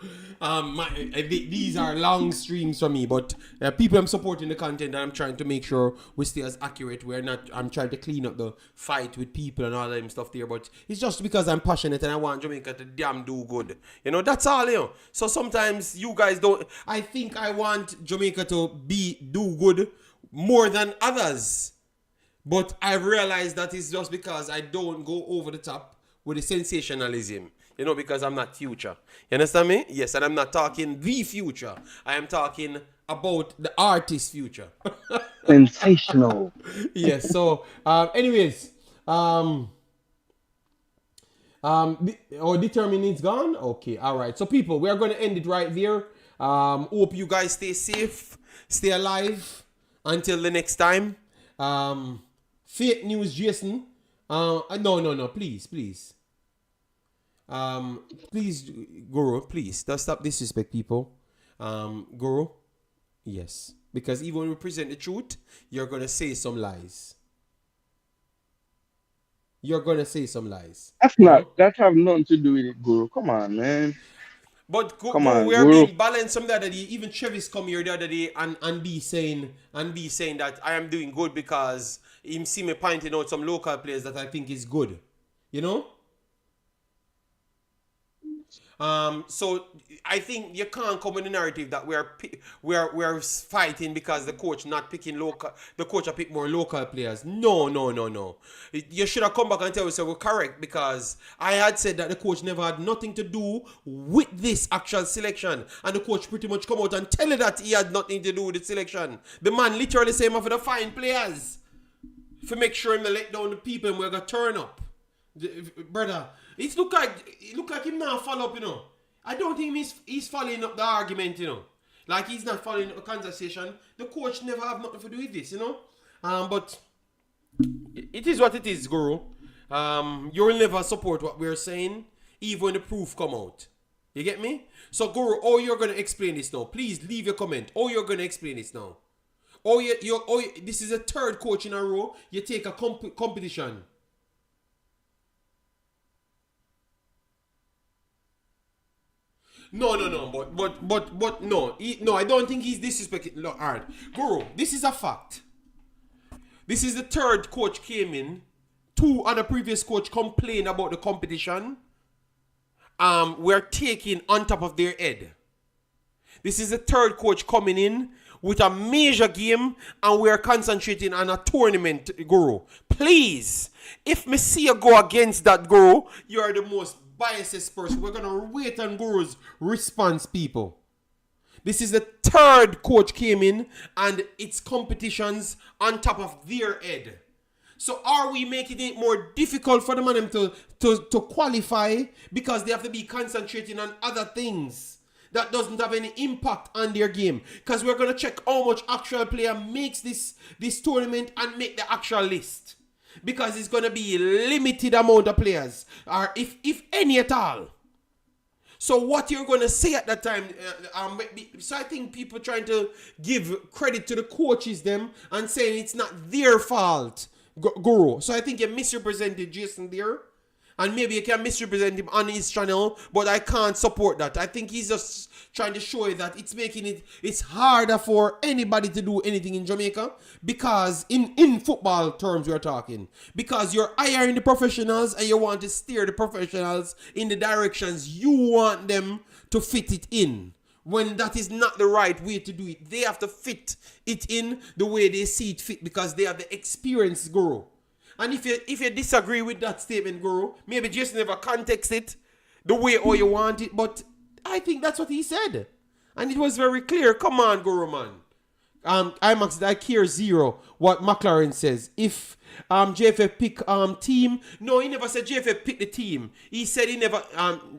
these are long streams for me, but people I'm supporting the content and I'm trying to make sure we stay as accurate. I'm trying to clean up the fight with people and all that stuff there, but it's just because I'm passionate and I want Jamaica to damn do good. You know, that's all, you know. So sometimes you guys don't, I think I want Jamaica to do good more than others. But I realize that it's just because I don't go over the top with the sensationalism. You know, because I'm not Future. You understand me? Yes, and I'm not talking the Future. I am talking about the artist Future. Sensational. Yes, so, anyways. Determined it's gone? Okay, all right. So, people, we are going to end it right there. Hope you guys stay safe, stay alive until the next time. Fake news, Jason. No, please. Please, Guru, please, don't stop disrespect people. Guru, yes. Because even when we present the truth, you're going to say some lies. That have nothing to do with it, Guru. Come on, man. But we're being balanced some the other day. Even Travis come here the other day and be saying that I am doing good because him see me pointing out some local players that I think is good. You know? So I think you can't come with the narrative that we're fighting because the coach not picking local. The coach will pick more local players. No. You should have come back and tell us we're correct because I had said that the coach never had nothing to do with this actual selection, and the coach pretty much come out and tell you that he had nothing to do with the selection. The man literally say him for the fine players to make sure him let down the people and we're gonna turn up, brother. It look like him now follow up, you know. I don't think he's following up the argument, you know. Like he's not following up the conversation. The coach never have nothing to do with this, you know. But it is what it is, Guru. You'll never support what we're saying, even when the proof come out. You get me? So, Guru, you're gonna explain this now. Please leave your comment. You're gonna explain this now. This is a third coach in a row. You take a competition. No, but no, I don't think he's disrespecting. Look, alright, Guru, this is a fact. This is the third coach came in. 2 other previous coach complained about the competition. We're taking on top of their head. This is the third coach coming in with a major game, and we're concentrating on a tournament, Guru. Please, if me see you go against that, Guru, you are the most biased person. We're going to wait on Guru's response, people. This is the third coach came in and it's competitions on top of their head. So are we making it more difficult for the man to qualify because they have to be concentrating on other things that doesn't have any impact on their game? Because we're going to check how much actual player makes this tournament and make the actual list. Because it's going to be a limited amount of players, or if any at all. So what you're going to say at that time, so I think people trying to give credit to the coaches them and saying it's not their fault, Guru. So I think you misrepresented Jason there. And maybe you can misrepresent him on his channel, but I can't support that. I think he's just trying to show you that it's harder for anybody to do anything in Jamaica because in football terms we're talking. Because you're hiring the professionals and you want to steer the professionals in the directions you want them to fit it in. When that is not the right way to do it. They have to fit it in the way they see it fit because they have the experience, Guru. And if you disagree with that statement, Guru, maybe just never context it the way or you want it, but I think that's what he said. And it was very clear. Come on, Guru, man. Imaxit, I care zero what McLaren says. If JFF pick team, no, he never said JFF pick the team. He said he never,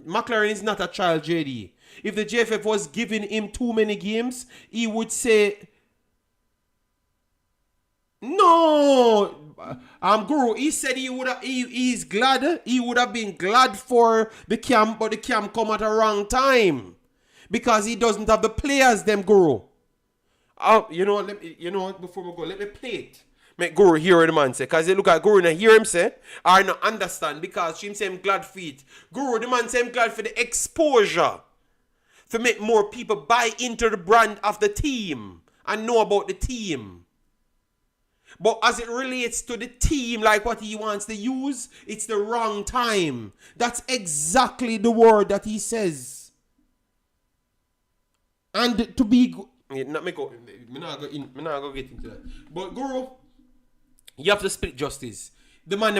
McLaren is not a child, JD. If the JFF was giving him too many games, he would say, no, Guru, he said he's glad, he would have been glad for the camp, but the camp come at a wrong time. Because he doesn't have the players, them, Guru. You know what, before we go, let me play it. Make Guru hear what the man say. Because they look at Guru and hear him say, or not understand, because him say I'm glad for it. Guru, the man say I'm glad for the exposure. To make more people buy into the brand of the team and know about the team. But as it relates to the team, like what he wants to use, it's the wrong time. That's exactly the word that he says. And to be... I'm not going to get into that. But Guru, you have to split justice. The man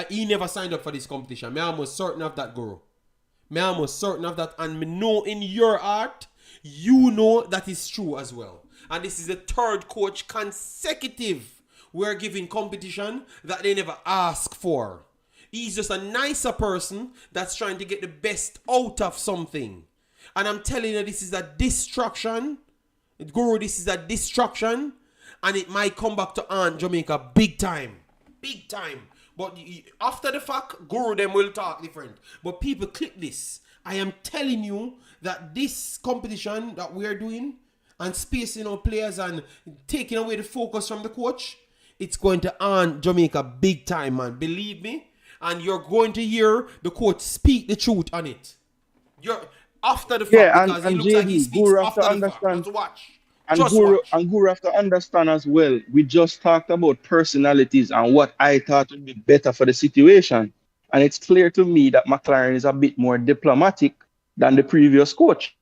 he never signed up for this competition. I'm almost certain of that, Guru. I'm almost certain of that. And me know in your heart, you know that is true as well. And this is the third coach consecutive we're giving competition that they never asked for. He's just a nicer person that's trying to get the best out of something. And I'm telling you, this is a distraction. Guru, this is a distraction. And it might come back to Aunt Jamaica big time. Big time. But after the fact, Guru them will talk different. But people click this. I am telling you that this competition that we are doing and spacing out players and taking away the focus from the coach, it's going to Aunt Jamaica big time, man. Believe me. And you're going to hear the coach speak the truth on it. You're... After the fact, because and it looks like he speaks Guru after the fact. Just watch. And Guru have to understand as well, we just talked about personalities and what I thought would be better for the situation. And it's clear to me that McLaren is a bit more diplomatic than the previous coach.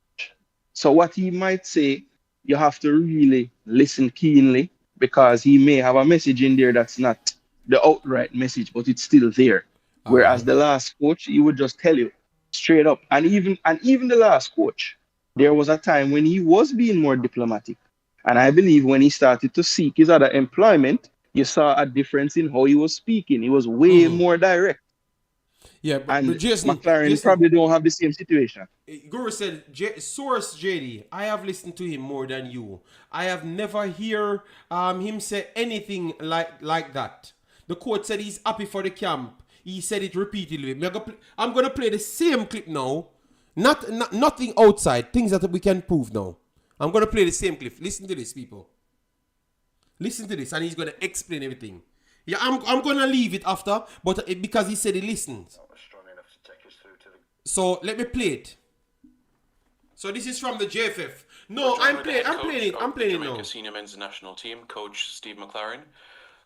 So what he might say, you have to really listen keenly, because he may have a message in there that's not the outright message, but it's still there. Whereas the last coach, he would just tell you straight up. And even the last coach, there was a time when he was being more diplomatic. And I believe when he started to seek his other employment, you saw a difference in how he was speaking. He was way more direct. Yeah, but Jason, McLaren probably don't have the same situation. Guru said, source JD, I have listened to him more than you. I have never hear him say anything like that. The coach said he's happy for the camp. He said it repeatedly. I'm going to play the same clip now. Nothing outside. Things that we can prove now. I'm going to play the same clip. Listen to this, people. Listen to this. And he's going to explain everything. Yeah, I'm going to leave it after. But because he said he listened. So let me play it. So this is from the JFF. No, I'm playing it now. Jamaica senior men's national team, Coach Steve McLaren.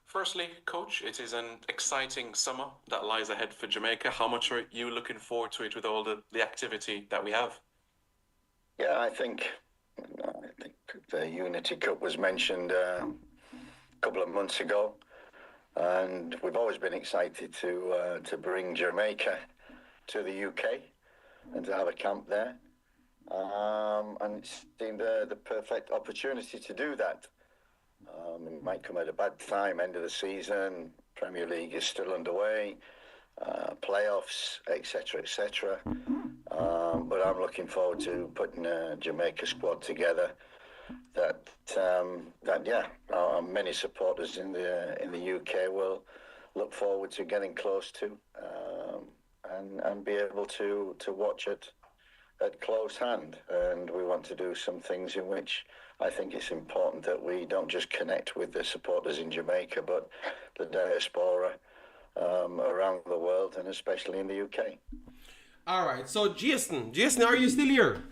Firstly, Coach, it is an exciting summer that lies ahead for Jamaica. How much are you looking forward to it with all the activity that we have? Yeah, I think the Unity Cup was mentioned a couple of months ago, and we've always been excited to bring Jamaica to the UK and to have a camp there. And it seemed the perfect opportunity to do that. It might come at a bad time, end of the season, Premier League is still underway, playoffs, etc., etc. But I'm looking forward to putting a Jamaica squad together that many supporters in the UK will look forward to getting close to, and be able to watch it at close hand. And we want to do some things in which I think it's important that we don't just connect with the supporters in Jamaica, but the diaspora around the world, and especially in the UK. All right. So Jason, are you still here?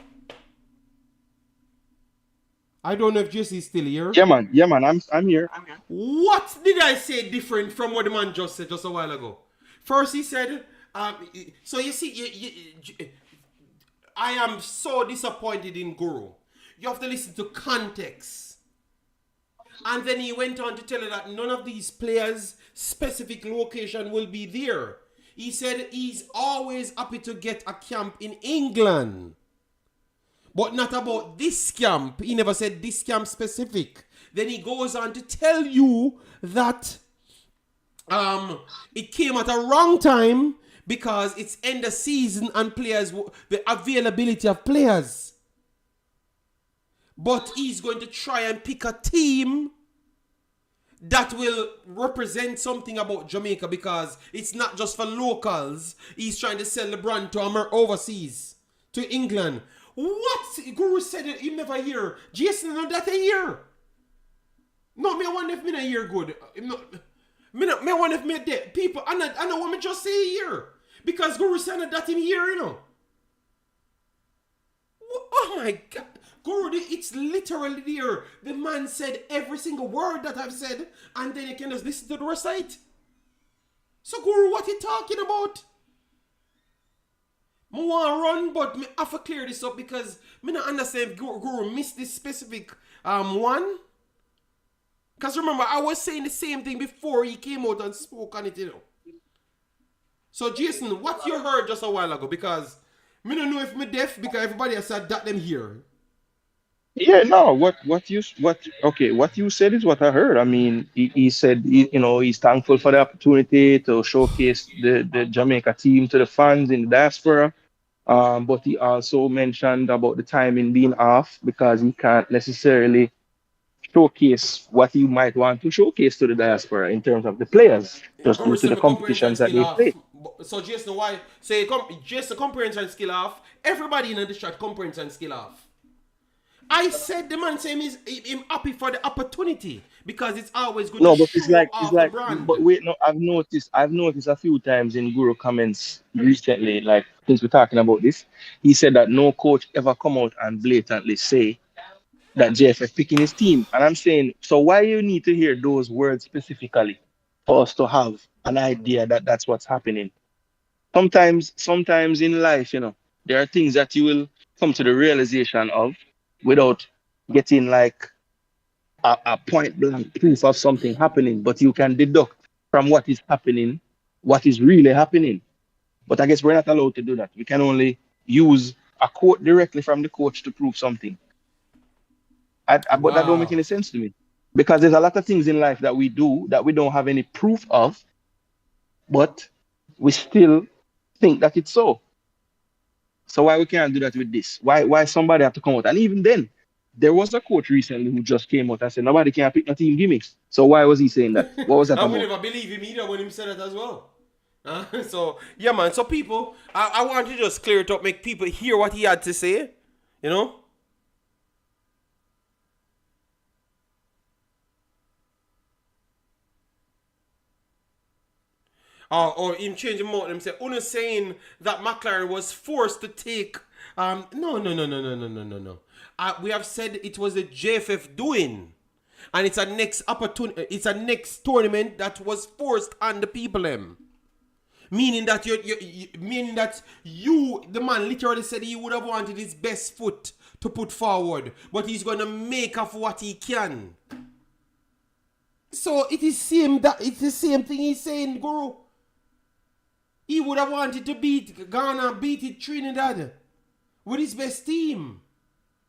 I don't know if Jason is still here. Yeah, man. I'm here. What did I say different from what the man just said just a while ago? First, he said, so you see, I am so disappointed in Guru. You have to listen to context. And then he went on to tell her that none of these players' specific location will be there. He said he's always happy to get a camp in England. But not about this camp. He never said this camp specific. Then he goes on to tell you that it came at a wrong time because it's end of season and players, the availability of players. But he's going to try and pick a team that will represent something about Jamaica because it's not just for locals. He's trying to sell the brand to overseas, to England. What? Guru said it, you never hear. Jason, not that a year. No, me wonder if me not hear good. Me wonder if me dead. People, I know what me just say here. Because Guru said that in here, you know. Oh my God. Guru, it's literally there. The man said every single word that I've said, and then you can just listen to the recite. So Guru, what you talking about? I want to run, but I have to clear this up because I don't understand if Guru missed this specific one. Because remember, I was saying the same thing before he came out and spoke on it, you know. So Jason, what you heard just a while ago? Because I don't know if I'm deaf because everybody has said that them here. Yeah, no, what you said is what I heard. I mean, he said he's thankful for the opportunity to showcase the Jamaica team to the fans in the diaspora. But he also mentioned about the timing being off because he can't necessarily showcase what he might want to showcase to the diaspora in terms of the players, just due to the competitions that they play. So Jason, why say Jason comprehension skill off? Everybody in the chat comprehension skill off. I said the man saying he's happy for the opportunity because it's always good to show off the brand. But wait, no, I've noticed a few times in Guru comments recently, like since we're talking about this, he said that no coach ever come out and blatantly say that JFF picking his team. And I'm saying, so why you need to hear those words specifically for us to have an idea that that's what's happening? Sometimes in life, there are things that you will come to the realization of without getting like a point blank proof of something happening, but you can deduct from what is happening, what is really happening. But I guess we're not allowed to do that. We can only use a quote directly from the coach to prove something. But that don't make any sense to me. Because there's a lot of things in life that we do that we don't have any proof of, but we still think that it's so. So why we can't do that with this? Why somebody have to come out? And even then, there was a coach recently who just came out and said, nobody can pick a team gimmicks. So why was he saying that? What was that about? I would never believe him either when he said that as well. So, yeah, man. So people, I want to just clear it up, make people hear what he had to say, you know? Or him changing more and say, Uno saying that McLaren was forced to take. No. We have said it was the JFF doing, and it's a next opportunity. It's a next tournament that was forced on the people them. Meaning that you, the man, literally said he would have wanted his best foot to put forward, but he's gonna make of what he can. So it's the same thing he's saying, Guru. He would have wanted to beat Ghana, beat it Trinidad with his best team.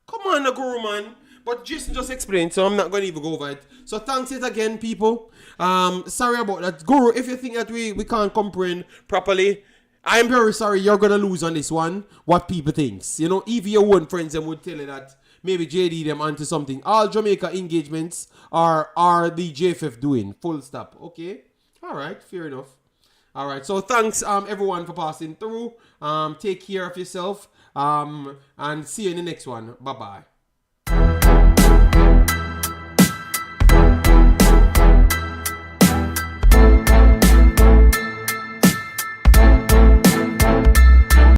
Come on, Guru, man. But Jason just explained, so I'm not going to even go over it. So thanks it again, people. Sorry about that. Guru, if you think that we can't comprehend properly, I am very sorry you're going to lose on this one. What people thinks. You know, if your own friends them would tell you that maybe JD them onto something. All Jamaica engagements are the JFF doing. Full stop. Okay? All right. Fair enough. All right, so thanks everyone for passing through. Take care of yourself and see you in the next one. Bye-bye.